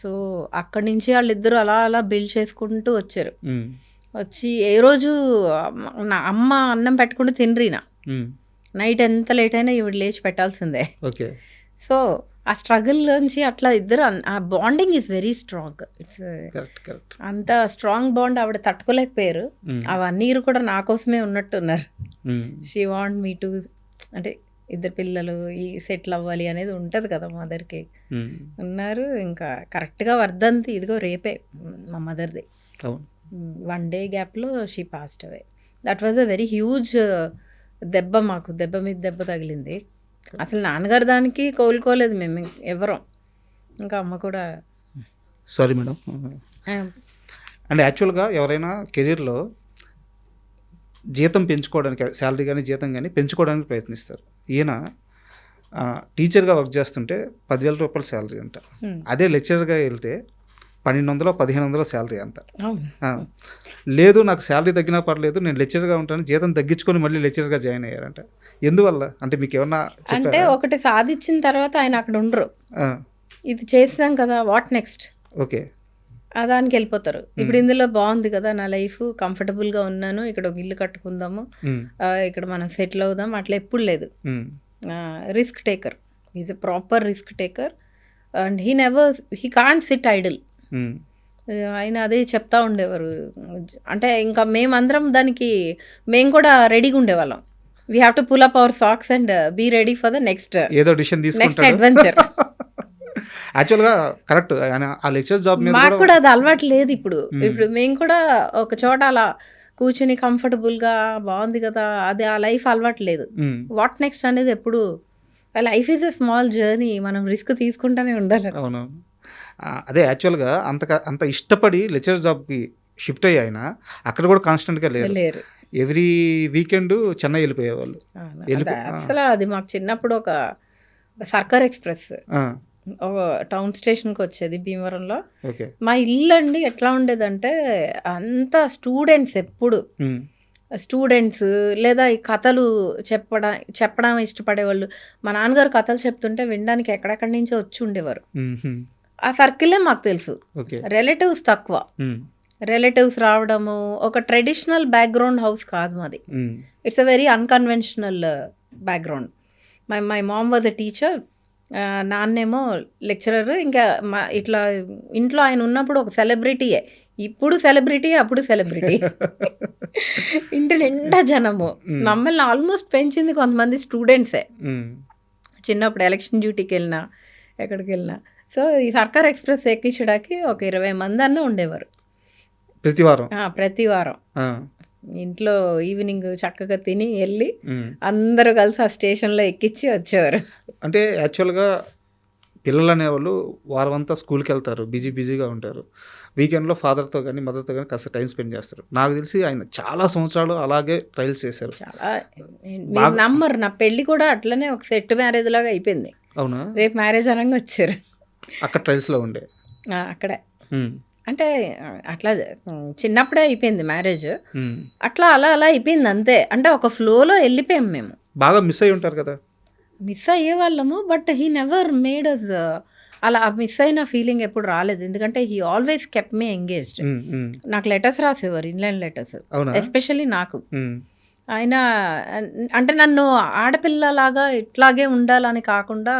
[SPEAKER 3] సో అక్కడి నుంచి వాళ్ళిద్దరు అలా అలా బిల్డ్ చేసుకుంటూ వచ్చారు. వచ్చి ఏ రోజు నా అమ్మ అన్నం పెట్టుకుంటూ తినరీనా, నైట్ ఎంత లేట్ అయినా ఇవి లేచి పెట్టాల్సిందే. సో ఆ స్ట్రగుల్ నుంచి అట్లా ఇద్దరు ఆ bonding is very strong. It's అంత స్ట్రాంగ్ బాండ్ ఆవిడ తట్టుకోలేకపోయారు. అవన్నీ కూడా నా కోసమే ఉన్నట్టున్నారు. షీ వాంట్ మీ టు అంటే ఇద్దరు పిల్లలు ఈ సెటిల్ అవ్వాలి అనేది ఉంటుంది కదా మదర్కి. ఉన్నారు. ఇంకా కరెక్ట్గా వర్ధంతి ఇదిగో రేపే మా మదర్ది. 1 day గ్యాప్లో she passed away. That was a very huge దెబ్బ. మాకు దెబ్బ మీద దెబ్బ తగిలింది. అసలు నాన్నగారు దానికి కోలుకోలేదు మేము ఎవరం. ఇంకా అమ్మ కూడా.
[SPEAKER 2] Sorry madam. అండ్ యాక్చువల్గా ఎవరైనా కెరీర్లో జీతం పెంచుకోవడానికి, శాలరీ కానీ జీతం కానీ పెంచుకోవడానికి ప్రయత్నిస్తారు. ఈయన టీచర్గా వర్క్ చేస్తుంటే 10,000 రూపాయల శాలరీ అంట. అదే లెక్చరర్గా వెళ్తే 1,200-1,500 శాలరీ అంట. లేదు నాకు శాలరీ తగ్గినా పర్లేదు, నేను లెక్చరర్గా ఉంటాను, జీతం తగ్గించుకొని మళ్ళీ లెక్చరర్గా జాయిన్ అయ్యారంట. ఎందువల్ల అంటే మీకు ఏమన్నా
[SPEAKER 3] అంటే ఒకటి సాధించిన తర్వాత ఆయన అక్కడ ఉండరు. ఇది చేసాం కదా, వాట్ నెక్స్ట్,
[SPEAKER 2] ఓకే
[SPEAKER 3] దానికి వెళ్ళిపోతారు. ఇప్పుడు ఇందులో బాగుంది కదా నా లైఫ్, కంఫర్టబుల్గా ఉన్నాను, ఇక్కడ ఒక ఇల్లు కట్టుకుందాము, ఇక్కడ మనం సెటిల్ అవుదాం, అట్లా ఎప్పుడు లేదు. Risk taker, is a proper risk taker and he can't sit idle. ఆయన అదే చెప్తా ఉండేవారు. అంటే ఇంకా మేమందరం దానికి మేము కూడా రెడీగా ఉండేవాళ్ళం. We have to pull up our socks and be ready for the next adventure.
[SPEAKER 2] యాక్చువల్గా కరెక్ట్. ఆ లెక్చర్ జాబ్ మీద
[SPEAKER 3] మాకు కూడా అది అలవాటు లేదు. ఇప్పుడు మేము కూడా ఒక చోట అలా కూర్చుని కంఫర్టబుల్గా బాగుంది కదా, అది ఆ లైఫ్ అలవాటు లేదు. వాట్ నెక్స్ట్ అనేది ఎప్పుడు, life is a small journey, మనం రిస్క్ తీసుకుంటూనే ఉండాలి.
[SPEAKER 2] అవునవును. అదే యాక్చువల్గా అంత ఇష్టపడి లెక్చర్ జాబ్కి షిఫ్ట్ అయ్యి ఆయన అక్కడ కూడా కాన్స్టెంట్గా లేరు. ఎవ్రీ వీకెండ్ చెన్నై వెళ్ళిపోయేవాళ్ళు.
[SPEAKER 3] అసలు అది మాకు చిన్నప్పుడు ఒక సర్కార్ ఎక్స్ప్రెస్
[SPEAKER 2] ఆ,
[SPEAKER 3] ఒక టౌన్ స్టేషన్కి వచ్చేది భీమవరంలో.
[SPEAKER 2] ఓకే.
[SPEAKER 3] మా ఇల్లు అండి ఎట్లా ఉండేదంటే అంతా స్టూడెంట్స్, ఎప్పుడు
[SPEAKER 2] ఉమ్,
[SPEAKER 3] స్టూడెంట్స్ లేదా ఈ కథలు చెప్పడం ఇష్టపడేవాళ్ళు. మా నాన్నగారు కథలు చెప్తుంటే వినడానికి ఎక్కడెక్కడి నుంచో వచ్చి ఉండేవారు.
[SPEAKER 2] ఉమ్,
[SPEAKER 3] ఆ సర్కిలే మాకు తెలుసు.
[SPEAKER 2] ఓకే.
[SPEAKER 3] రిలేటివ్స్ తక్కువ.
[SPEAKER 2] ఉమ్,
[SPEAKER 3] రిలేటివ్స్ రావడము, ఒక ట్రెడిషనల్ బ్యాక్గ్రౌండ్ హౌస్ కాదు మాది.
[SPEAKER 2] Um,
[SPEAKER 3] it's a very unconventional background. My mom was a teacher, నాన్నేమో లెక్చరర్. ఇంకా ఇట్లా ఇంట్లో ఆయన ఉన్నప్పుడు ఒక సెలబ్రిటీయే. ఇప్పుడు సెలబ్రిటీ, అప్పుడు సెలబ్రిటీ. ఇంటి నిండా జనము. మమ్మల్ని ఆల్మోస్ట్ పెంచింది కొంతమంది స్టూడెంట్సే.
[SPEAKER 2] ఉమ్,
[SPEAKER 3] చిన్నప్పుడు ఎలక్షన్ డ్యూటీకి వెళ్ళినా, ఎక్కడికి వెళ్ళినా. సో ఈ సర్కార్ ఎక్స్ప్రెస్ ఎక్కించడానికి ఒక 20 మంది అన్న ఉండేవారు
[SPEAKER 2] ప్రతి వారం.
[SPEAKER 3] ప్రతి వారం.
[SPEAKER 2] ఆ,
[SPEAKER 3] ఇంట్లో ఈవినింగ్ చక్కగా తిని వెళ్ళి
[SPEAKER 2] ఉమ్.
[SPEAKER 3] అందరూ కలిసి ఆ స్టేషన్లో ఎక్కించి వచ్చేవారు.
[SPEAKER 2] అంటే యాక్చువల్గా పిల్లలు అనేవాళ్ళు వారం అంతా స్కూల్కి వెళ్తారు, బిజీగా ఉంటారు. వీకెండ్లో ఫాదర్తో కానీ మదర్తో కానీ కాస్త టైం స్పెండ్ చేస్తారు. నాకు తెలిసి ఆయన చాలా సంవత్సరాలు అలాగే ట్రయల్స్ చేశారు.
[SPEAKER 3] చాలా మీరు నమ్మరు, నా పెళ్ళి కూడా అట్లనే ఒక సెట్ మ్యారేజ్ లాగా అయిపోయింది.
[SPEAKER 2] అవునా?
[SPEAKER 3] రేపు మ్యారేజ్ అనగా వచ్చారు.
[SPEAKER 2] అక్కడ ట్రయల్స్లో ఉండే.
[SPEAKER 3] అక్కడే
[SPEAKER 2] ఉమ్,
[SPEAKER 3] అంటే అట్లా చిన్నప్పుడే అయిపోయింది మ్యారేజ్.
[SPEAKER 2] ఉమ్.
[SPEAKER 3] అట్లా అలా అయిపోయింది అంతే. అంటే ఒక ఫ్లోలో వెళ్ళిపోయాం మేము.
[SPEAKER 2] బాగా మిస్ అయి ఉంటారు కదా?
[SPEAKER 3] మిస్ అయ్యేవాళ్ళము, but he never made us అలా మిస్ అయిన ఫీలింగ్ ఎప్పుడు రాలేదు. ఎందుకంటే he always kept me engaged.
[SPEAKER 2] Um, um.
[SPEAKER 3] నాకు లెటర్స్ రాసేవారు, ఇన్లైన్ లెటర్స్.
[SPEAKER 2] అవునా?
[SPEAKER 3] ఎస్పెషల్లీ నాకు.
[SPEAKER 2] ఉమ్,
[SPEAKER 3] ఆయన అంటే నన్ను ఆడపిల్లలాగా ఇట్లాగే ఉండాలని కాకుండా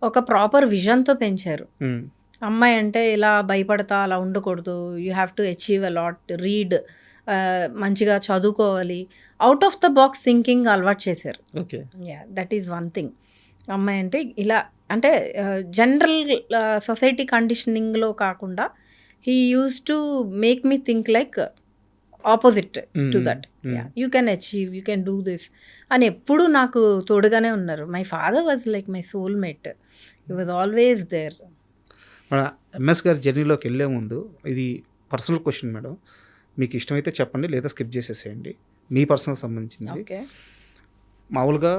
[SPEAKER 3] ఒక ప్రాపర్ విజన్తో పెంచారు.
[SPEAKER 2] ఉమ్,
[SPEAKER 3] అమ్మాయి అంటే ఇలా భయపడతా అలా ఉండకూడదు, you have to achieve a lot, read, మంచిగా చదువుకోవాలి, out of the box thinking అలవాటు చేశారు.
[SPEAKER 2] Okay.
[SPEAKER 3] That is one thing. అమ్మాయి అంటే ఇలా అంటే జనరల్ సొసైటీ కండిషనింగ్లో కాకుండా he use to make me think like opposite to that. You can achieve, you can do this అని ఎప్పుడు నాకు తోడుగానే ఉన్నారు. My father was like my soulmate. He was always there.
[SPEAKER 2] మన ఎంఎస్ గారి జర్నీలోకి వెళ్ళే ముందు ఇది పర్సనల్ క్వశ్చన్ మేడం, మీకు ఇష్టమైతే చెప్పండి లేదా స్కిప్ చేసేసేయండి. మీ పర్సనల్ సంబంధించింది.
[SPEAKER 3] ఓకే.
[SPEAKER 2] మామూలుగా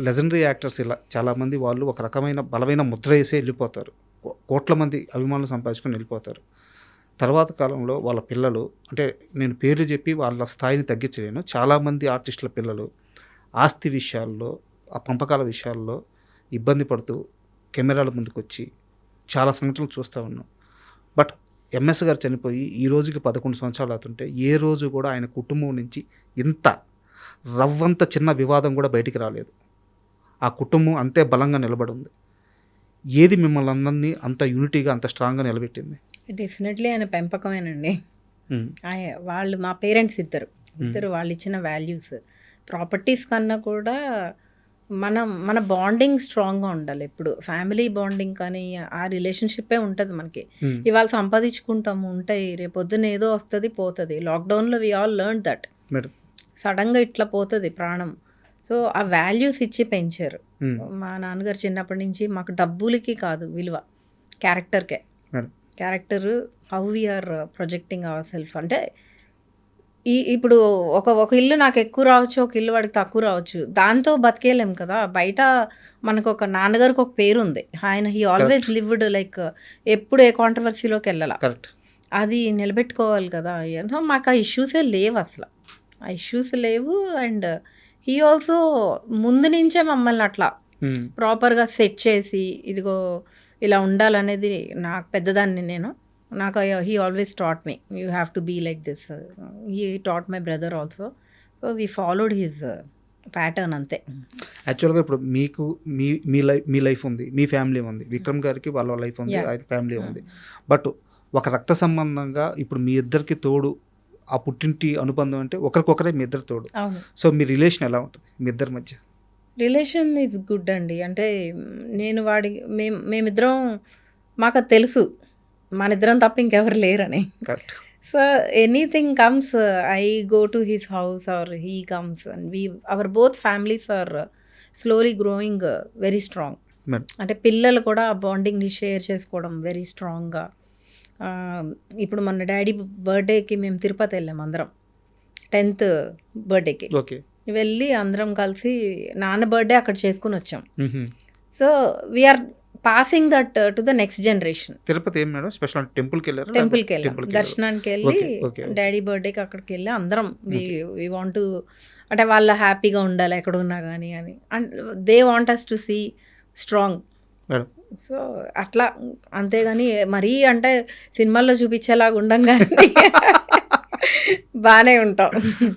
[SPEAKER 2] లెజెండరీ యాక్టర్స్ ఇలా చాలామంది వాళ్ళు ఒక రకమైన బలమైన ముద్ర వేసే వెళ్ళిపోతారు, కోట్ల మంది అభిమానులు సంపాదించుకొని వెళ్ళిపోతారు. తర్వాత కాలంలో వాళ్ళ పిల్లలు, అంటే నేను పేర్లు చెప్పి వాళ్ళ స్థాయిని తగ్గించలేను, చాలామంది ఆర్టిస్టుల పిల్లలు ఆస్తి విషయాల్లో, ఆ పంపకాల విషయాల్లో ఇబ్బంది పడుతూ కెమెరాల ముందుకు వచ్చి చాలా సంఘటనలు చూస్తూ ఉన్నాం. బట్ ఎంఎస్ గారు చనిపోయి ఈ రోజుకి 11 సంవత్సరాలు అవుతుంటే ఏ రోజు కూడా ఆయన కుటుంబం నుంచి ఇంత రవ్వంత చిన్న వివాదం కూడా బయటికి రాలేదు. ఆ కుటుంబం అంతే బలంగా నిలబడి ఉంది. ఏది మిమ్మల్ని అందరినీ అంత యూనిటీగా అంత స్ట్రాంగ్గా నిలబెట్టింది?
[SPEAKER 3] డెఫినెట్లీ ఆయన పెంపకమేనండి. వాళ్ళు మా పేరెంట్స్ ఇద్దరు వాళ్ళు ఇచ్చిన వాల్యూస్, ప్రాపర్టీస్ కన్నా కూడా మన బాండింగ్ స్ట్రాంగ్గా ఉండాలి. ఎప్పుడు ఫ్యామిలీ బాండింగ్ కానీ ఆ రిలేషన్షిప్పే ఉంటుంది మనకి. ఇవాళ సంపాదించుకుంటాము, ఉంటాయి, రేపొద్దున ఏదో వస్తుంది పోతుంది. లాక్డౌన్లో వి ఆల్ లెర్న్ దట్. సడన్గా ఇట్లా పోతుంది ప్రాణం. సో ఆ వాల్యూస్ ఇచ్చి పెంచారు. మా నాన్నగారు చిన్నప్పటి నుంచి మాకు డబ్బులకి కాదు విలువ, క్యారెక్టర్కే. Character, how we are projecting our self. అంటే ఇప్పుడు ఒక ఇల్లు నాకు ఎక్కువ రావచ్చు, ఒక ఇల్లు వాడికి తక్కువ రావచ్చు, దాంతో బతికేయలేం కదా. బయట మనకు ఒక నాన్నగారికి ఒక పేరు ఉంది, ఆయన హీ ఆల్వేస్ లివ్డ్ లైక్ ఎప్పుడు ఏ కాంట్రవర్సీలోకి వెళ్ళాల, అది నిలబెట్టుకోవాలి కదా. మాకు ఆ ఇష్యూసే లేవు అసలు, ఆ ఇష్యూస్ లేవు. అండ్ హీ ఆల్సో ముందు నుంచే మమ్మల్ని అట్లా ప్రాపర్గా సెట్ చేసి ఇదిగో ఇలా ఉండాలనేది. నాకు పెద్దదాన్ని నాకు he always taught me you have to be like this. He taught my brother also. So we followed his pattern అంతే.
[SPEAKER 2] యాక్చువల్గా ఇప్పుడు మీకు మీ లైఫ్ ఉంది, మీ ఫ్యామిలీ ఉంది, విక్రమ్ గారికి వాళ్ళ లైఫ్ ఉంది, ఆయన ఫ్యామిలీ ఉంది. బట్ ఒక రక్త సంబంధంగా ఇప్పుడు మీ ఇద్దరికి తోడు ఆ పుట్టింటి అనుబంధం అంటే ఒకరికొకరే మీ ఇద్దరు తోడు. సో మీ రిలేషన్ ఎలా ఉంటుంది మీ ఇద్దరి మధ్య?
[SPEAKER 3] రిలేషన్ ఈజ్ గుడ్ అండి. అంటే నేను మేమిద్దరం, మాకు అది తెలుసు మన ఇద్దరం తప్ప ఇంకెవరు లేరని.
[SPEAKER 2] Correct.
[SPEAKER 3] So anything comes, I go to his house or he comes and our both families are slowly growing very strong. అంటే పిల్లలు కూడా బాండింగ్ని షేర్ చేసుకోవడం వెరీ స్ట్రాంగ్గా. ఇప్పుడు మన డాడీ బర్త్డేకి మేము తిరుపతి వెళ్ళాం అందరం. 10th బర్త్డేకి
[SPEAKER 2] ఓకే.
[SPEAKER 3] వెళ్ళి అందరం కలిసి నాన్న బర్త్డే అక్కడ చేసుకుని వచ్చాం. So we're passing that to the next generation.
[SPEAKER 2] Tirupati ఏం మేడం స్పెషల్ టెంపుల్కి వెళ్ళారు?
[SPEAKER 3] టెంపుల్కి వెళ్ళాం, దర్శనానికి వెళ్ళి
[SPEAKER 2] ఓకే.
[SPEAKER 3] డాడీ బర్త్డేకి అక్కడికి వెళ్ళి అందరం వి వాంట్ టు, అంటే వాళ్ళ హ్యాపీగా ఉండాలి ఎక్కడ ఉన్నా కానీ అని, and they want us to see strong.
[SPEAKER 2] Madam
[SPEAKER 3] so అట్లా, అంతేగాని మరీ అంటే సినిమాల్లో చూపించేలాగా ఉండం కానీ బాగానే ఉంటాం.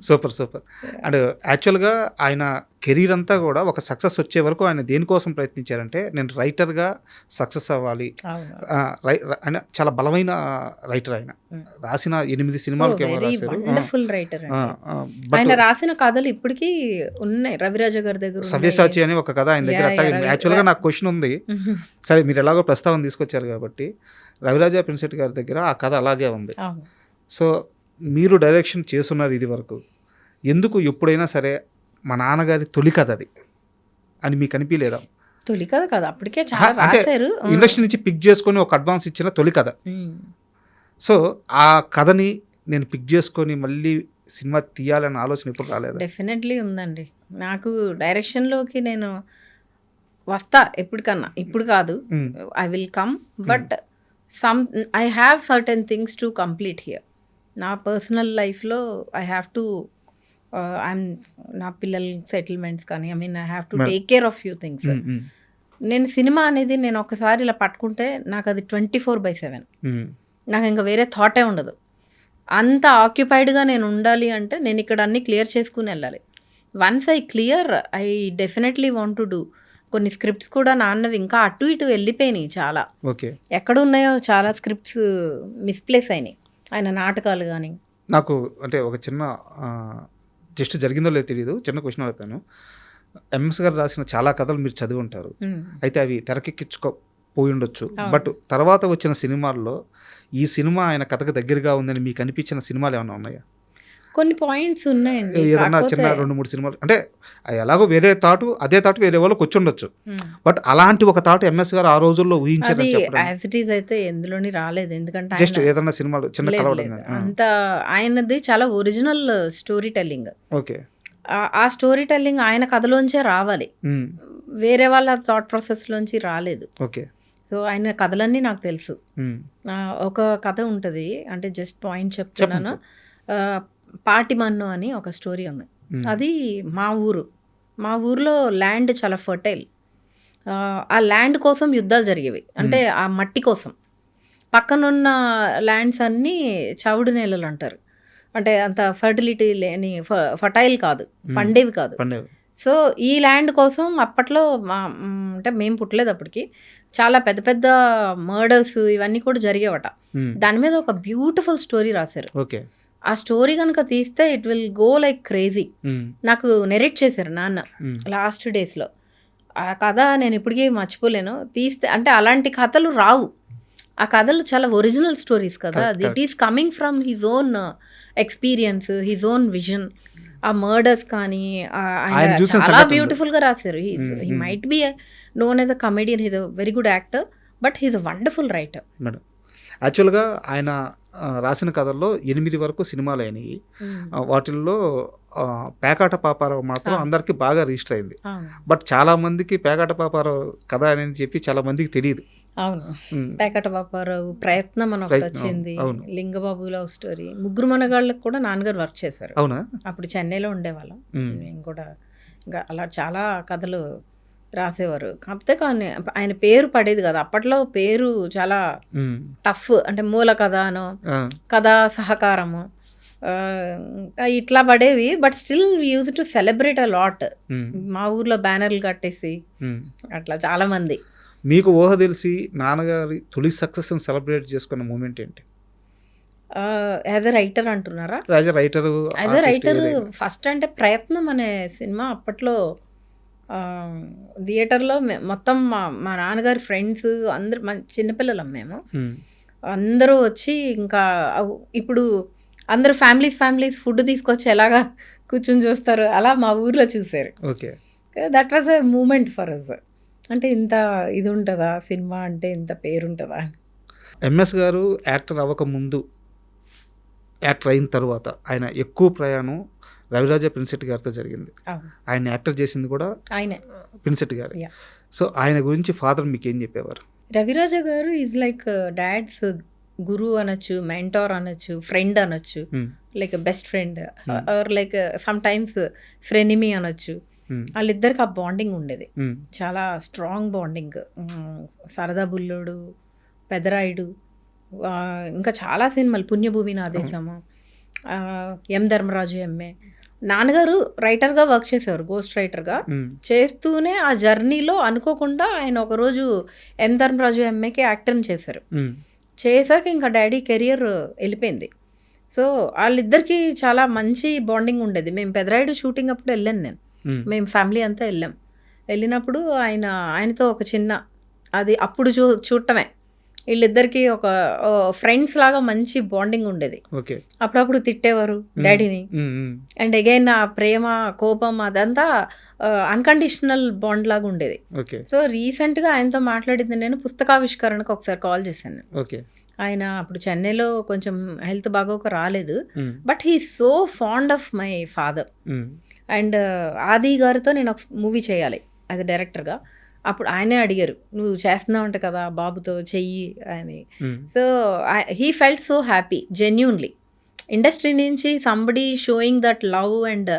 [SPEAKER 2] Super super. అండ్ యాక్చువల్గా ఆయన కెరీర్ అంతా కూడా ఒక సక్సెస్ వచ్చే వరకు ఆయన దేనికోసం ప్రయత్నించారంటే, నేను రైటర్గా సక్సెస్ అవ్వాలి. ఆయన చాలా బలమైన రైటర్. ఆయన రాసిన 8 సినిమాలకి ఏమో రాశారు.
[SPEAKER 3] Wonderful writer. ఆయన రాసిన కథలు ఇప్పటికీ ఉన్నాయి రవిరాజ గారి దగ్గర.
[SPEAKER 2] సవ్యసాచి అని ఒక కథ ఆయన దగ్గర. యాక్చువల్గా నాకు క్వశ్చన్ ఉంది, సరే మీరు ఎలాగో ప్రస్తావన తీసుకొచ్చారు కాబట్టి, రవిరాజ పిన్సెట్ గారి దగ్గర ఆ కథ అలాగే ఉంది. సో మీరు డైరెక్షన్ చేస్తున్నారు ఇది వరకు, ఎందుకు ఎప్పుడైనా సరే మా నాన్నగారి తొలి కథ అది అని మీకు అనిపించలేదా?
[SPEAKER 3] తొలి కథ కదా, అప్పటికే చాలా రాశారు.
[SPEAKER 2] ఇండస్ట్రీ నుంచి పిక్ చేసుకొని ఒక అడ్వాన్స్ ఇచ్చిన తొలి కథ. సో ఆ కథని నేను పిక్ చేసుకొని మళ్ళీ సినిమా తీయాలన్న ఆలోచన ఇప్పుడు రాలేదు?
[SPEAKER 3] డెఫినెట్లీ ఉందండి. నాకు డైరెక్షన్లోకి నేను వస్తా ఎప్పటికన్నా, ఇప్పుడు కాదు, I will come, but I have certain things to complete here. నా పర్సనల్ లైఫ్లో ఐ హ్యావ్ టు, నా పిల్లల సెటిల్మెంట్స్ కానీ, I mean I have to take care of few things. నేను సినిమా అనేది నేను ఒకసారి ఇలా పట్టుకుంటే నాకు అది 24/7, నాకు ఇంకా వేరే థాటే ఉండదు. అంత ఆక్యుపైడ్గా నేను ఉండాలి అంటే నేను ఇక్కడ అన్నీ క్లియర్ చేసుకుని వెళ్ళాలి. Once I clear, I definitely want to do. కొన్ని స్క్రిప్ట్స్ కూడా నాన్నవి ఇంకా అటు ఇటు వెళ్ళిపోయినాయి చాలా.
[SPEAKER 2] ఓకే.
[SPEAKER 3] ఎక్కడ ఉన్నాయో చాలా స్క్రిప్ట్స్ మిస్ప్లేస్ అయినాయి, ఆయన నాటకాలు కానీ.
[SPEAKER 2] నాకు అంటే ఒక చిన్న జస్ట్ జరిగిందో లేదో తెలియదు, చిన్న క్వశ్చన్ అడుగుతాను. ఎంఎస్ గారు రాసిన చాలా కథలు మీరు చదివి ఉంటారు, అయితే అవి తెరకెక్కించుకోపోయి ఉండొచ్చు. బట్ తర్వాత వచ్చిన సినిమాల్లో ఈ సినిమా ఆయన కథకు దగ్గరగా ఉందని మీకు అనిపించిన సినిమాలు ఏమైనా ఉన్నాయా?
[SPEAKER 3] కొన్ని పాయింట్స్ ఉన్నాయండి.
[SPEAKER 2] ఏదన్నా చిన్న 2-3 సినిమాలు, అంటే ఎలాగో వేరే థాటు, అదే థాటు వేరే వాళ్ళకి వచ్చి ఉండొచ్చు, బట్ అలాంటి ఒక థాట్ ఎంఎస్ గారు ఆ రోజుల్లో ఊహించారు
[SPEAKER 3] యాజ్ ఇట్ ఈజ్ అయితే ఎందులోని రాలేదు. ఎందుకంటే
[SPEAKER 2] జస్ట్ ఏదన్నా సినిమాలు చిన్న
[SPEAKER 3] అంత ఆయనది చాలా ఒరిజినల్ స్టోరీ టెల్లింగ్.
[SPEAKER 2] ఓకే.
[SPEAKER 3] ఆ స్టోరీ టెల్లింగ్ ఆయన కథలోంచే రావాలి, వేరే వాళ్ళ థాట్ ప్రాసెస్లోంచి రాలేదు.
[SPEAKER 2] ఓకే.
[SPEAKER 3] సో ఆయన కథలన్నీ నాకు తెలుసు. ఒక కథ ఉంటుంది, అంటే జస్ట్ పాయింట్ చెప్తున్నాను. పాటిమన్ను అని ఒక స్టోరీ ఉంది. అది మా ఊర్లో ల్యాండ్ చాలా ఫర్టైల్. ఆ ల్యాండ్ కోసం యుద్ధాలు జరిగేవి, అంటే ఆ మట్టి కోసం. పక్కనున్న ల్యాండ్స్ అన్నీ చవుడు నేలలు అంటారు, అంటే అంత ఫర్టిలిటీ లేని, ఫర్టైల్ కాదు, పండేవి కాదు. సో ఈ ల్యాండ్ కోసం అప్పట్లో అంటే మేము పుట్టలేదు అప్పటికి, చాలా పెద్ద పెద్ద మర్డర్స్ ఇవన్నీ కూడా జరిగేవట. దాని మీద ఒక బ్యూటిఫుల్ స్టోరీ రాశారు.
[SPEAKER 2] ఓకే.
[SPEAKER 3] ఆ స్టోరీ కనుక తీస్తే it will go like crazy. నాకు నెరేట్ చేశారు నాన్న లాస్ట్ డేస్లో. ఆ కథ నేను ఇప్పటికీ మర్చిపోలేను. తీస్తే అంటే అలాంటి కథలు రావు, ఆ కథలు చాలా ఒరిజినల్ స్టోరీస్ కదా. It is coming from his own experience, his own vision. ఆ మర్డర్స్ కానీ చాలా బ్యూటిఫుల్ గా రాశారు. He might be known as a comedian, he's a very good actor, but he's a wonderful writer.
[SPEAKER 2] Madam యాక్చువల్గా ఆయన రాసిన కథల్లో 8 వరకు సినిమాలు అయినాయి. వాటిల్లో పేకాట పాపారావు మాత్రం అందరికి బాగా రిజిస్టర్ అయింది. బట్ చాలా మందికి పేకాట పాపారావు కథ అని చెప్పి చాలా మందికి తెలియదు.
[SPEAKER 3] అవును, పేకాట పాపారావు, ప్రయత్నం అని ఒకటి వచ్చింది, లింగబాబు లవ్ స్టోరీ, ముగ్గురు మనగాళ్ళకి కూడా నాన్నగారు వర్క్ చేశారు.
[SPEAKER 2] అవునా?
[SPEAKER 3] అప్పుడు చెన్నైలో ఉండేవాళ్ళం మేము కూడా. ఇంకా అలా చాలా కథలు రాసేవారు. కాకపోతే కానీ ఆయన పేరు పడేది కదా అప్పట్లో. పేరు చాలా టఫ్, అంటే మూల కథ అనో, కథా సహకారము, ఇట్లా పడేవి. But still we use to celebrate a lot. మా ఊర్లో బ్యానర్లు కట్టేసి అట్లా చాలా మంది.
[SPEAKER 2] మీకు ఊహ తెలిసి నాన్నగారి తొలి సక్సెస్ సెలబ్రేట్ చేసుకున్న మూమెంట్ ఏంటి?
[SPEAKER 3] యాజ్ ఎ రైటర్ అంటున్నారా?
[SPEAKER 2] యాజ్ ఎ రైటర్
[SPEAKER 3] ఫస్ట్ అంటే ప్రయత్నం అనే సినిమా అప్పట్లో థియేటర్లో మొత్తం మా నాన్నగారి ఫ్రెండ్స్ అందరు, చిన్నపిల్లలం మేము, అందరూ వచ్చి ఇంకా ఇప్పుడు అందరూ ఫ్యామిలీస్ ఫుడ్ తీసుకొచ్చి ఎలాగా కూర్చొని చూస్తారు, అలా మా ఊర్లో చూసారు.
[SPEAKER 2] Okay.
[SPEAKER 3] That was a moment for us. అంటే ఇంత ఇది ఉంటుందా సినిమా అంటే, ఇంత పేరు ఉంటుందా.
[SPEAKER 2] ఎంఎస్ గారు యాక్టర్ అవ్వక ముందు యాక్టర్ అయిన తర్వాత ఆయన ఎక్కువ ప్రయాణం రవిరాజ పినిశెట్టి గారితో జరిగింది. ఆయన యాక్టర్ చేసింది కూడా
[SPEAKER 3] ఆయనే,
[SPEAKER 2] పినిశెట్టి గారు.
[SPEAKER 3] Yeah.
[SPEAKER 2] సో ఆయన గురించి ఫాదర్ మీకు ఏం చెప్పేవారు?
[SPEAKER 3] రవిరాజ గారు ఈజ్ లైక్ డాడ్స్ గురు అనొచ్చు, మెంటార్ అనొచ్చు, ఫ్రెండ్ అనొచ్చు, like best friend or like sometimes frenemy అనొచ్చు. వాళ్ళిద్దరికి ఆ బాండింగ్ ఉండేది, చాలా స్ట్రాంగ్ బాండింగ్. సరదా బుల్లోడు, పెదరాయుడు, ఇంకా చాలా సినిమాలు, పుణ్యభూమి నా దేశము, ఎం ధర్మరాజు ఎంఏ. నాన్నగారు రైటర్గా వర్క్ చేసేవారు, గోస్ట్ రైటర్గా చేస్తూనే ఆ జర్నీలో అనుకోకుండా ఆయన ఒకరోజు ఎం ధర్మరాజు ఎంఏకి యాక్టర్ని చేశారు. చేశాక ఇంకా డాడీ కెరియర్ వెళ్ళిపోయింది. సో వాళ్ళిద్దరికి చాలా మంచి బాండింగ్ ఉండేది. మేము పెదరాయుడు షూటింగ్ అప్పుడు వెళ్ళాను నేను, మేము ఫ్యామిలీ అంతా వెళ్ళినప్పుడు ఆయనతో ఒక చిన్న అది అప్పుడు చూడటమే, వీళ్ళిద్దరికి ఒక ఫ్రెండ్స్ లాగా మంచి బాండింగ్ ఉండేది. అప్పుడప్పుడు తిట్టేవారు డాడీని. అండ్ అగైన్ ఆ ప్రేమ, కోపం అదంతా అన్కండిషనల్ బాండ్ లాగా ఉండేది. సో రీసెంట్గా ఆయనతో మాట్లాడింది నేను పుస్తకావిష్కరణకు ఒకసారి కాల్ చేశాను. ఆయన అప్పుడు చెన్నైలో కొంచెం హెల్త్ బాగోక రాలేదు, but he so fond of my father. And ఆది గారితో నేను ఒక మూవీ చేయాలి అది డైరెక్టర్గా. అప్పుడు ఆయనే అడిగారు, నువ్వు చేస్తున్నావంట కదా బాబుతో చెయ్యి అని. So he felt so happy genuinely. Industry నుంచి somebody showing that love and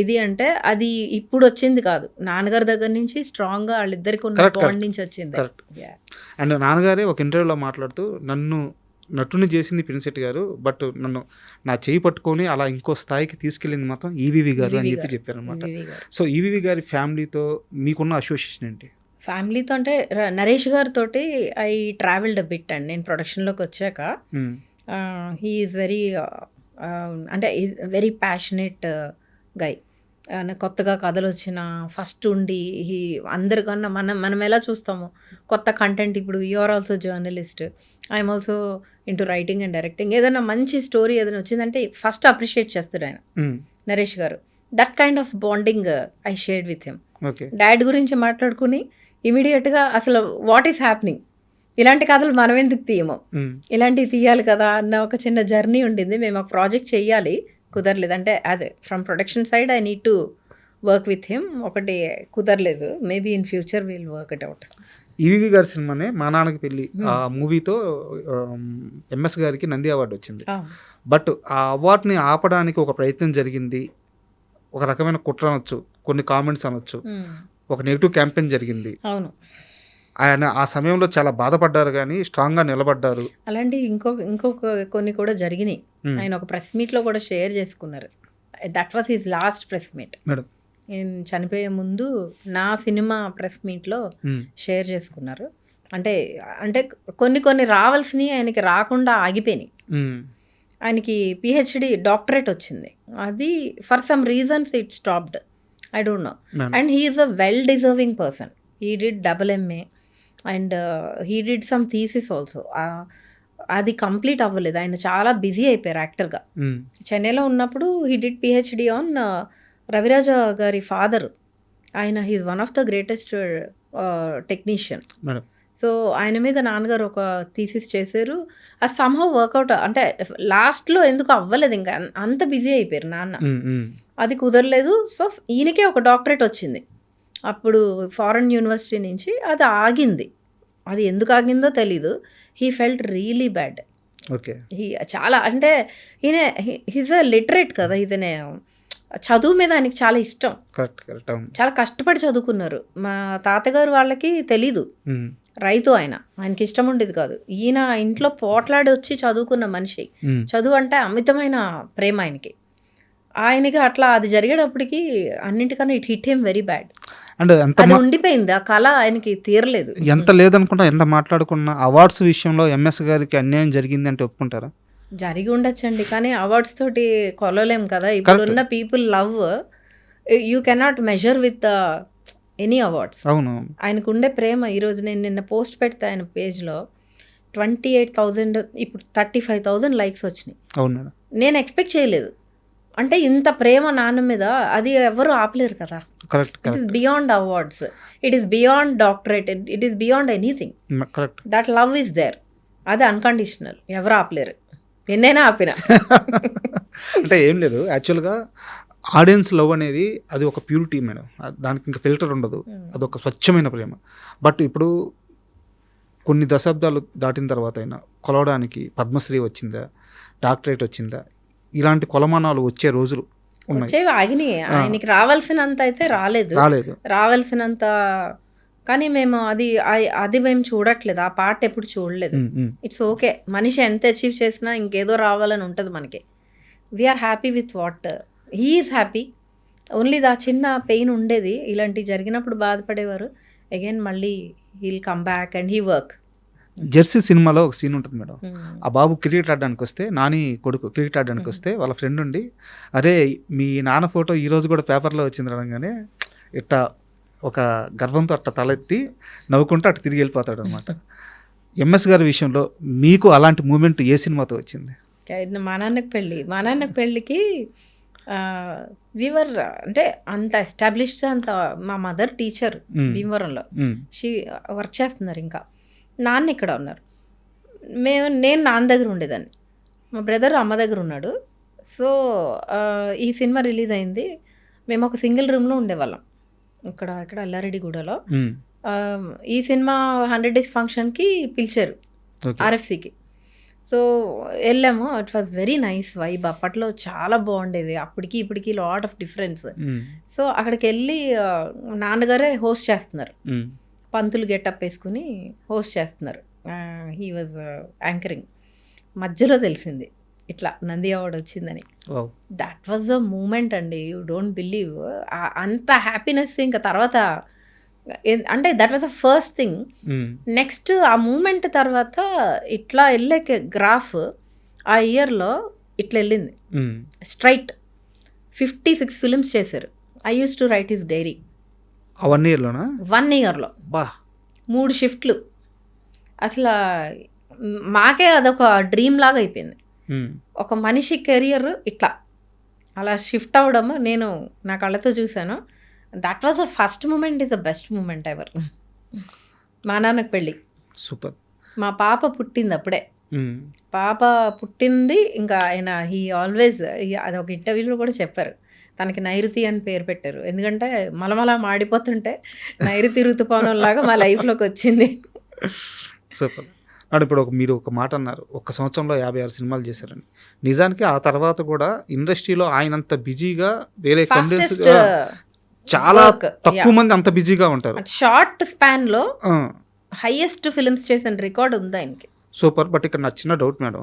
[SPEAKER 3] ఇది అంటే అది ఇప్పుడు వచ్చింది కాదు, నాన్నగారి దగ్గర నుంచి స్ట్రాంగ్గా వాళ్ళిద్దరికి ఉన్న బాండ్ నుంచి వచ్చింది.
[SPEAKER 2] అండ్ నాన్నగారే ఒక ఇంటర్వ్యూలో మాట్లాడుతూ, నన్ను నటుని చేసింది పినిశెట్టి గారు, బట్ నన్ను నా చేయి పట్టుకొని అలా ఇంకో స్థాయికి తీసుకెళ్ళింది మాత్రం ఈవీవి గారు అని చెప్పి చెప్పారు అనమాట. సో ఈవీవి గారి ఫ్యామిలీతో మీకున్న అసోసియేషన్ ఏంటి?
[SPEAKER 3] ఫ్యామిలీతో అంటే నరేష్ గారితో ఐ ట్రావెల్డ్ అ బిట్ అండి. నేను ప్రొడక్షన్లోకి వచ్చాక హీ ఈజ్ వెరీ అంటే వెరీ ప్యాషనేట్ గై. కొత్తగా కథలు వచ్చిన ఫస్ట్ ఉండి అందరికన్నా మనం ఎలా చూస్తాము కొత్త కంటెంట్. ఇప్పుడు you're also journalist, I'm also into writing and directing. ఏదైనా మంచి స్టోరీ ఏదైనా వచ్చిందంటే ఫస్ట్ అప్రిషియేట్ చేస్తాడు ఆయన, నరేష్ గారు. That kind of bonding I shared with him. Dad గురించి మాట్లాడుకుని ఇమీడియట్గా అసలు వాట్ ఈస్ హ్యాపెనింగ్, ఇలాంటి కథలు మనం ఎందుకు తీయము, ఇలాంటివి తీయాలి కదా అన్న ఒక చిన్న జర్నీ ఉండింది. మేము ఒక ప్రాజెక్ట్ చెయ్యాలి, కుదరలేదు. అంటే అదే from production side I need to work with him. ఒకటి కుదరలేదు, maybe in future will work it out.
[SPEAKER 2] EVV గారి సినిమానే మా నాన్నకి పెళ్ళి, ఆ మూవీతో ఎంఎస్ గారికి నంది అవార్డు వచ్చింది. బట్ ఆ అవార్డుని ఆపడానికి ఒక ప్రయత్నం జరిగింది, ఒక రకమైన కుట్ర అనొచ్చు, కొన్ని కామెంట్స్ అనొచ్చు, ఒక నెగిటివ్ క్యాంపెయిన్ జరిగింది.
[SPEAKER 3] అవును,
[SPEAKER 2] ఆయన ఆ సమయంలో చాలా బాధపడ్డారు కానీ స్ట్రాంగ్గా నిలబడ్డారు.
[SPEAKER 3] అలాంటి ఇంకొక కొన్ని కూడా జరిగినాయి. ఆయన ఒక ప్రెస్ మీట్లో కూడా షేర్ చేసుకున్నారు. That was his last press meet.
[SPEAKER 2] Madam,
[SPEAKER 3] నేను చనిపోయే ముందు నా సినిమా ప్రెస్ మీట్లో షేర్ చేసుకున్నారు. అంటే కొన్ని రావాల్సినవి ఆయనకి రాకుండా ఆగిపోయినాయి. ఆయనకి పిహెచ్డి డాక్టరేట్ వచ్చింది, అది for some reasons it stopped, I don't know. And he is a well deserving person. He did AA and he did some thesis also. అది కంప్లీట్ అవ్వలేదు, ఆయన చాలా బిజీ అయిపోయారు యాక్టర్గా. చెన్నైలో ఉన్నప్పుడు he did PhD on Raviraja గారి ఫాదర్. ఆయన he's one of the greatest technician. So ఆయన మీద నాన్నగారు ఒక థీసిస్ చేశారు, అది సమ్హౌ వర్కౌట్. అంటే లాస్ట్లో ఎందుకు అవ్వలేదు, ఇంకా అంత బిజీ అయిపోయారు నాన్న, అది కుదరలేదు. సో ఈయనకే ఒక డాక్టరేట్ వచ్చింది అప్పుడు ఫారెన్ యూనివర్సిటీ నుంచి, అది ఆగింది. అది ఎందుకు ఆగిందో తెలీదు. He felt really bad. చాలా అంటే హీజ్ అ లిటరేట్ కదా, ఇతనే చదువు మీద ఆయనకి చాలా ఇష్టం, చాలా కష్టపడి చదువుకున్నారు. మా తాతగారు వాళ్ళకి తెలీదు, రైతు ఆయనకి ఇష్టం ఉండేది కాదు. ఈయన ఇంట్లో పోట్లాడి వచ్చి చదువుకున్న మనిషి, చదువు అంటే అమితమైన ప్రేమ ఆయనకి అట్లా అది జరిగేటప్పటికి అన్నింటికన్నా it hit him very bad.
[SPEAKER 2] అంటే
[SPEAKER 3] అది ఉండిపోయింది, ఆ కళ ఆయనకి తీరలేదు.
[SPEAKER 2] ఎంత లేదనుకుంటా, ఎంత మాట్లాడుకున్నా అవార్డ్స్ విషయంలో ఎంఎస్ గారికి అన్యాయం జరిగింది అంటే ఒప్పుకుంటారా?
[SPEAKER 3] జరిగి ఉండొచ్చండి, కానీ అవార్డ్స్ తోటి కొలలేం కదా. ఇప్పుడున్న people love you cannot measure with any awards.
[SPEAKER 2] అవును,
[SPEAKER 3] ఆయనకు ఉండే ప్రేమ. ఈరోజు నేను నిన్న పోస్ట్ పెడితే ఆయన పేజ్లో 28,000, ఇప్పుడు 35,000 లైక్స్ వచ్చినాయి.
[SPEAKER 2] అవును మేడం,
[SPEAKER 3] నేను ఎక్స్పెక్ట్ చేయలేదు. అంటే ఇంత ప్రేమ నాన్న మీద, అది ఎవరు ఆపలేరు కదా. It is beyond awards, it is beyond doctorate, it is beyond anything. That love is there, అది అన్కండిషనల్, ఎవరు ఆపలేరు. ఎన్నైనా ఆపిన.
[SPEAKER 2] అంటే ఏం లేదు, యాక్చువల్గా ఆడియన్స్ లవ్ అనేది అది ఒక ప్యూరిటీ మేడం, దానికి ఇంకా ఫిల్టర్ ఉండదు, అదొక స్వచ్ఛమైన ప్రేమ. బట్ ఇప్పుడు కొన్ని దశాబ్దాలు దాటిన తర్వాత అయినా కొలవడానికి పద్మశ్రీ వచ్చిందా, డాక్టరేట్ వచ్చిందా, ఇలాంటి కొలమానాలు వచ్చే రోజులు ఉన్నాయి.
[SPEAKER 3] వచ్చేవి ఆగినాయి. ఆయనకి రావాల్సినంత అయితే రాలేదు. రావాల్సినంత, కానీ మేము అది మేము చూడట్లేదు, ఆ పార్ట్ ఎప్పుడు చూడలేదు. ఇట్స్ ఓకే, మనిషి ఎంత అచీవ్ చేసినా ఇంకేదో రావాలని ఉంటుంది మనకి. We are happy with what he is happy. Only దా చిన్న పెయిన్ ఉండేది, ఇలాంటివి జరిగినప్పుడు బాధపడేవారు. అగైన్ మళ్ళీ heal come back and he work.
[SPEAKER 2] Jersey సినిమాలో ఒక సీన్ ఉంటుంది మేడం, ఆ బాబు క్రికెట్ ఆడడానికి వస్తే, నాని కొడుకు క్రికెట్ ఆడడానికి వస్తే వాళ్ళ ఫ్రెండ్ ఉండి, అరే మీ నాన్న ఫోటో ఈరోజు కూడా పేపర్లో వచ్చింది అనగానే ఇట్లా ఒక గర్వంతో అట్లా తలెత్తి నవ్వుకుంటూ అటు తిరిగి వెళ్ళిపోతాడు అనమాట. ఎంఎస్ గారి విషయంలో మీకు అలాంటి మూమెంట్ ఏ సినిమాతో వచ్చింది?
[SPEAKER 3] మా నాన్నకి పెళ్ళికి వీవర్ అంటే అంత ఎస్టాబ్లిష్డ్, అంత మా మదర్ టీచర్ భీమవరంలో, షీ వర్క్ చేస్తున్నారు. ఇంకా నాన్న ఇక్కడ ఉన్నారు. నేను నాన్న దగ్గర ఉండేదాన్ని, మా బ్రదర్ అమ్మ దగ్గర ఉన్నాడు. సో ఈ సినిమా రిలీజ్ అయింది, మేము ఒక సింగిల్ రూమ్లో ఉండేవాళ్ళం ఇక్కడ ఎల్లారెడ్డిగూడలో. ఈ సినిమా 100 days ఫంక్షన్కి పిలిచారు ఆర్ఎఫ్సికి. సో వెళ్ళాము. It was very nice vibe. అప్పట్లో చాలా బాగుండేవి, అప్పటికి ఇప్పటికి లాట్ ఆఫ్ డిఫరెన్స్. సో అక్కడికి వెళ్ళి నాన్నగారే హోస్ట్ చేస్తున్నారు, పంతులు గెటప్ వేసుకుని హోస్ట్ చేస్తున్నారు. He was anchoring. మధ్యలో తెలిసింది ఇట్లా నంది అవార్డు వచ్చిందని. దట్ వాజ్ అ మూమెంట్ అండి, యూ డోంట్ బిలీవ్. అంత హ్యాపీనెస్ ఇంకా తర్వాత అంటే that was the first thing. Next ఆ మూమెంట్ తర్వాత ఇట్లా వెళ్ళే గ్రాఫ్ ఆ ఇయర్లో ఇట్లా వెళ్ళింది స్ట్రైట్. 56 ఫిలిమ్స్ చేశారు. I use to write his diary.
[SPEAKER 2] 1 yearలోనా?
[SPEAKER 3] 1 yearలో 3 షిఫ్ట్లు. అసలు మాకే అదొక డ్రీమ్ లాగా అయిపోయింది. ఒక మనిషి కెరియర్ ఇట్లా అలా షిఫ్ట్ అవ్వడం నేను నా కళ్ళతో చూశాను. That was the first moment, is the best moment ever. మా నాన్నకి పెళ్ళి,
[SPEAKER 2] సూపర్.
[SPEAKER 3] మా పాప పుట్టింది అప్పుడే. పాప పుట్టింది ఇంకా ఆయన హీ ఆల్వేస్, అది ఒక ఇంటర్వ్యూలో కూడా చెప్పారు, తనకి నైరుతి అని పేరు పెట్టారు. ఎందుకంటే మలమలా మాడిపోతుంటే నైరుతి ఋతుపవనంలాగా మా లైఫ్లోకి వచ్చింది.
[SPEAKER 2] సూపర్. ఇప్పుడు మీరు ఒక మాట అన్నారు, 1 సంవత్సరంలో 56 సినిమాలు చేశారని. నిజానికి ఆ తర్వాత కూడా ఇండస్ట్రీలో ఆయనంత బిజీగా వేరే చాలా తక్కువ మంది అంత బిజీగా ఉంటారు.
[SPEAKER 3] షార్ట్ స్పాన్ లో హైయెస్ట్ ఫిల్మ్స్ చేసిన రికార్డ్ ఉంది ఆయనకి.
[SPEAKER 2] సూపర్. బట్ ఇక్కడ నా చిన్న డౌట్ మేడం,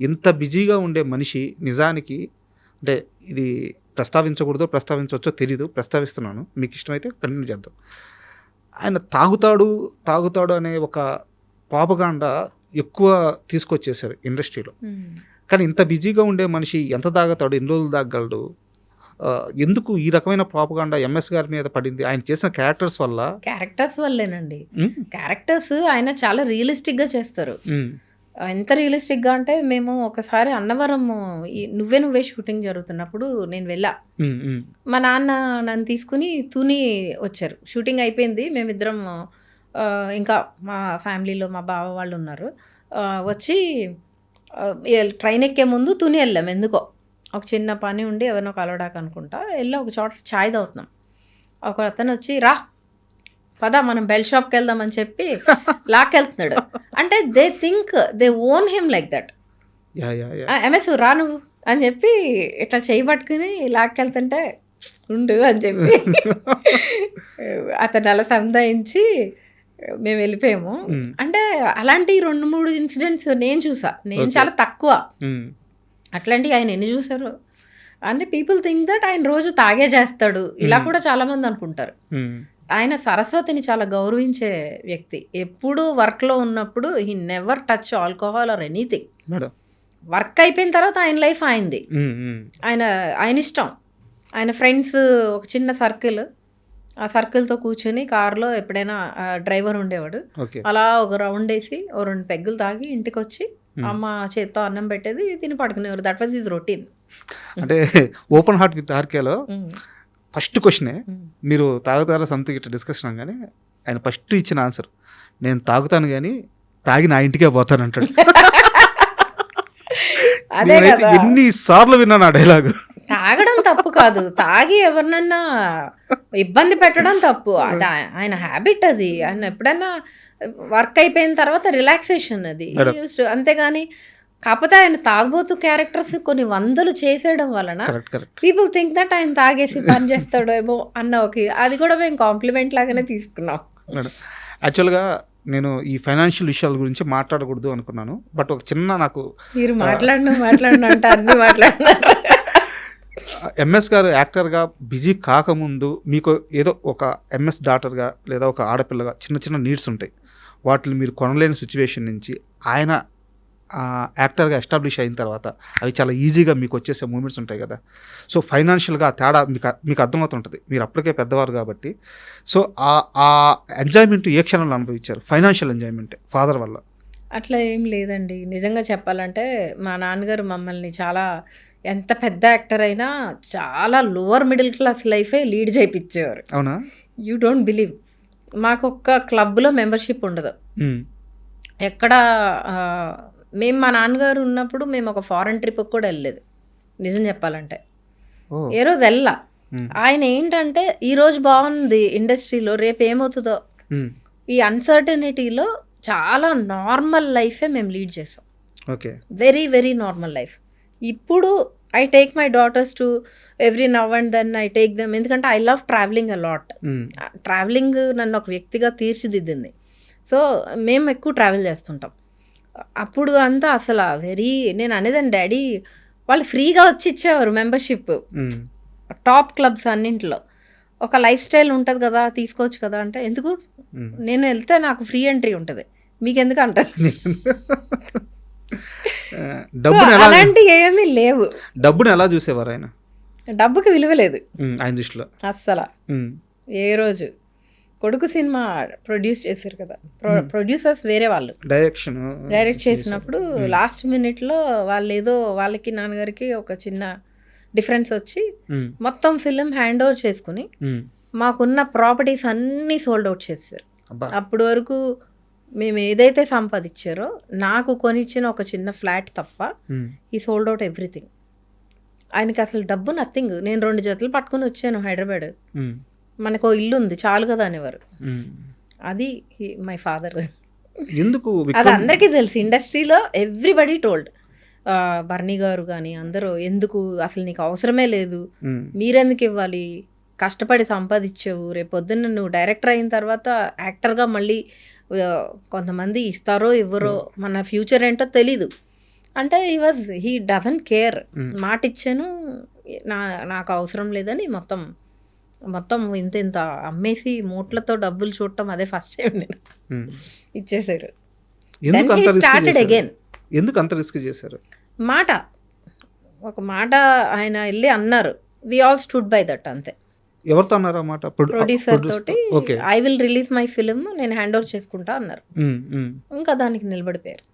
[SPEAKER 2] ఇంత బిజీగా ఉండే మనిషి నిజానికి, అంటే ఇది ప్రస్తావించకూడదో ప్రస్తావించవచ్చో తెలీదు, ప్రస్తావిస్తున్నాను, మీకు ఇష్టమైతే కంటిన్యూ చేద్దాం. ఆయన తాగుతాడు అనే ఒక ప్రాపగాండా ఎక్కువ తీసుకొచ్చేసారు ఇండస్ట్రీలో. కానీ ఇంత బిజీగా ఉండే మనిషి ఎంత తాగుతాడు, ఎన్ని రోజులు తాగలడు? ఎందుకు ఈ రకమైన ప్రాపగాండా ఎంఎస్ గారి మీద పడింది? ఆయన చేసిన క్యారెక్టర్స్ వల్లేనండి.
[SPEAKER 3] క్యారెక్టర్స్ ఆయన చాలా రియలిస్టిక్గా చేస్తారు. ఎంత రియలిస్టిక్గా అంటే, మేము ఒకసారి అన్నవరం నువ్వే షూటింగ్ జరుగుతున్నప్పుడు నేను వెళ్ళా. మా నాన్న నన్ను తీసుకుని తుని వచ్చారు. షూటింగ్ అయిపోయింది, మేమిద్దరం ఇంకా మా ఫ్యామిలీలో మా బావ వాళ్ళు ఉన్నారు. వచ్చి ట్రైన్ ఎక్కే ముందు తుని వెళ్ళాం. ఎందుకో ఒక చిన్న పని ఉండి ఎవరినో కలవడానికి అనుకుంటా వెళ్ళి ఒక చోట ఛాయ్ తాగుతున్నాం. ఒక అతను వచ్చి, రా పదా మనం బెల్ షాప్కి వెళ్దామని చెప్పి లాక్కెళ్తున్నాడు. అంటే they think they own him like that. MS రా నువ్వు అని చెప్పి ఇట్లా చేయి పట్టుకుని లాక్కెళ్తుంటే ఉండు అని చెప్పి అతను అలా సంధాయించి మేము వెళ్ళిపోయాము. అంటే అలాంటి 2-3 ఇన్సిడెంట్స్ నేను చూసా. నేను చాలా తక్కువ అట్లాంటివి, ఆయన ఎన్ని చూసారు. అంటే పీపుల్ థింక్ దట్ ఆయన రోజు తాగే చేస్తాడు, ఇలా కూడా చాలా మంది అనుకుంటారు. ఆయన సరస్వతిని చాలా గౌరవించే వ్యక్తి. ఎప్పుడు వర్క్లో ఉన్నప్పుడు he never touch alcohol or anything. Work అయిపోయిన తర్వాత ఆయన లైఫ్ ఆయనది, ఆయన ఇష్టం. ఆయన ఫ్రెండ్స్ ఒక చిన్న సర్కిల్, ఆ సర్కిల్తో కూర్చొని కార్లో ఎప్పుడైనా డ్రైవర్ ఉండేవాడు, అలా ఒక రౌండ్ వేసి 2 పెగ్గులు తాగి ఇంటికి వచ్చి అమ్మ చేత్తో అన్నం పెట్టేది, తిని పడుకునేవారు. That was his routine.
[SPEAKER 2] అంటే ఓపెన్ హార్ట్ విత్ ఆర్కేలో ఫస్ట్ క్వశ్చనే, మీరు తాగుతారా సంథింగ్ ఇట్లా డిస్కషన్ కానీ ఆయన ఫస్ట్ ఇచ్చిన ఆన్సర్, నేను తాగుతాను కానీ తాగి నా ఇంటికే పోతాను అంటాడు.
[SPEAKER 3] అదే
[SPEAKER 2] నేనైతే
[SPEAKER 3] కదా.
[SPEAKER 2] ఎన్నిసార్లు విన్నాను ఆ డైలాగు.
[SPEAKER 3] తాగడం తప్పు కాదు, తాగి ఎవరినన్నా ఇబ్బంది పెట్టడం తప్పు. అది ఆయన హ్యాబిట్, అది ఆయన ఎప్పుడన్నా వర్క్ అయిపోయిన తర్వాత రిలాక్సేషన్ అది. అంతేగాని కాకపోతే ఆయన తాగబోతు క్యారెక్టర్స్ కొన్ని వందలు చేసేయడం వలన
[SPEAKER 2] correct correct.
[SPEAKER 3] People think that ఆయన తాగేసి పని చేస్తాడేమో అన్న అది కూడా మేము కాంప్లిమెంట్ లాగానే తీసుకున్నాం.
[SPEAKER 2] యాక్చువల్గా నేను ఈ ఫైనాన్షియల్ విషయాల గురించి మాట్లాడకూడదు అనుకున్నాను, బట్ ఒక చిన్న నాకు
[SPEAKER 3] మీరు మాట్లాడిన అంటే అన్ని మాట్లాడినారు.
[SPEAKER 2] ఎంఎస్ గారు యాక్టర్గా బిజీ కాకముందు మీకు ఏదో ఒక ఎంఎస్ డాటర్గా లేదా ఒక ఆడపిల్లగా చిన్న చిన్న నీడ్స్ ఉంటాయి, వాటిని మీరు కొనలేని సిచ్యువేషన్ నుంచి ఆయన యాక్టర్గా ఎస్టాబ్లిష్ అయిన తర్వాత అవి చాలా ఈజీగా మీకు వచ్చేసే మూమెంట్స్ ఉంటాయి కదా. సో ఫైనాన్షియల్గా తేడా మీకు అర్థమవుతుంటుంది, మీరు అప్పటికే పెద్దవారు కాబట్టి. సో ఆ ఎంజాయ్మెంట్ ఏ క్షణంలో అనుభవించారు? ఫైనాన్షియల్ ఎంజాయ్మెంట్ ఫాదర్ వల్ల?
[SPEAKER 3] అట్లా ఏం లేదండి, నిజంగా చెప్పాలంటే మా నాన్నగారు మమ్మల్ని చాలా, ఎంత పెద్ద యాక్టర్ అయినా చాలా లోవర్ మిడిల్ క్లాస్ లైఫే లీడ్ చేయించేవారు.
[SPEAKER 2] అవునా?
[SPEAKER 3] యూ డోంట్ బిలీవ్, మాకు ఒక్క క్లబ్లో మెంబర్షిప్ ఉండదు ఎక్కడ. మేము మా నాన్నగారు ఉన్నప్పుడు మేము ఒక ఫారెన్ ట్రిప్కి కూడా వెళ్ళలేదు నిజం చెప్పాలంటే. ఏ రోజు వెళ్ళా. ఆయన ఏంటంటే ఈరోజు బాగుంది ఇండస్ట్రీలో, రేపు ఏమవుతుందో ఈ అన్సర్టనిటీలో చాలా నార్మల్ లైఫే మేము లీడ్ చేసాం.
[SPEAKER 2] Okay,
[SPEAKER 3] very very normal life. ఇప్పుడు I take my daughters to every now and then I take them, ఎందుకంటే I love travelling a lot. Travelling నన్ను ఒక వ్యక్తిగా తీర్చిదిద్దింది. సో మేము ఎక్కువ ట్రావెల్ చేస్తుంటాం. అప్పుడు అంతా అసలు నేను అనేదాన్ని, డాడీ వాళ్ళు ఫ్రీగా వచ్చి ఇచ్చేవారు మెంబర్షిప్ టాప్ క్లబ్స్ అన్నింటిలో. ఒక లైఫ్ స్టైల్ ఉంటుంది కదా, తీసుకోవచ్చు కదా అంటే, ఎందుకు నేను వెళ్తే నాకు ఫ్రీ ఎంట్రీ ఉంటుంది, మీకెందుకు అంటారు. అలాంటి ఏమీ లేవు.
[SPEAKER 2] డబ్బుని ఎలా చూసేవారు ఆయన?
[SPEAKER 3] డబ్బుకి విలువ లేదు
[SPEAKER 2] ఆయన దృష్టిలో
[SPEAKER 3] అస్సలు. ఏ రోజు కొడుకు సినిమా ప్రొడ్యూస్ చేశారు కదా, ప్రొడ్యూసర్స్ వేరే వాళ్ళు డైరెక్ట్ చేసినప్పుడు లాస్ట్ మినిట్లో వాళ్ళు ఏదో వాళ్ళకి నాన్నగారికి ఒక చిన్న డిఫరెన్స్ వచ్చి మొత్తం ఫిలిం హ్యాండ్ ఓవర్ చేసుకుని మాకున్న ప్రాపర్టీస్ అన్నీ సోల్డ్ అవుట్ చేశారు. అప్పటి వరకు మేము ఏదైతే సంపాదించారో, నాకు కొనిచ్చిన ఒక చిన్న ఫ్లాట్ తప్ప ఈ సోల్డ్ అవుట్ ఎవ్రీథింగ్. ఆయనకి అసలు డబ్బు నథింగ్. నేను 2 జతలు పట్టుకుని వచ్చాను హైదరాబాద్, మనకు ఇల్లు ఉంది చాలు కదా అనేవారు. అది మై ఫాదర్.
[SPEAKER 2] ఎందుకు
[SPEAKER 3] అది అందరికీ తెలుసు ఇండస్ట్రీలో, ఎవ్రీబడి టోల్డ్. బర్నీ గారు కానీ అందరూ, ఎందుకు అసలు నీకు అవసరమే లేదు, మీరెందుకు ఇవ్వాలి, కష్టపడి సంపాదించావు, రేపు పొద్దున్న నువ్వు డైరెక్టర్ అయిన తర్వాత యాక్టర్గా మళ్ళీ కొంతమంది ఇస్తారో ఇవ్వరో, మన ఫ్యూచర్ ఏంటో తెలీదు అంటే హీ డజంట్ కేర్. మాట ఇచ్చాను, నాకు అవసరం లేదని మొత్తం ఇంత అమ్మేసి మూట్లతో డబ్బులు చూడటం అదే ఫస్ట్ టైం నేను ఇచ్చేసారు. Started again.
[SPEAKER 2] ఎందుకు అంత రిస్క్ చేశారు?
[SPEAKER 3] ఒక మాట ఆయన వెళ్ళి అన్నారు, we all stood by that. అంతే.
[SPEAKER 2] ఎవరితో అన్నారు ఆ మాట?
[SPEAKER 3] ప్రొడ్యూసర్ తోటి, I will release my film, నేను హ్యాండ్ ఓవర్ చేసుకుంటా అన్నారు. ఇంకా దానికి నిలబడిపోయారు.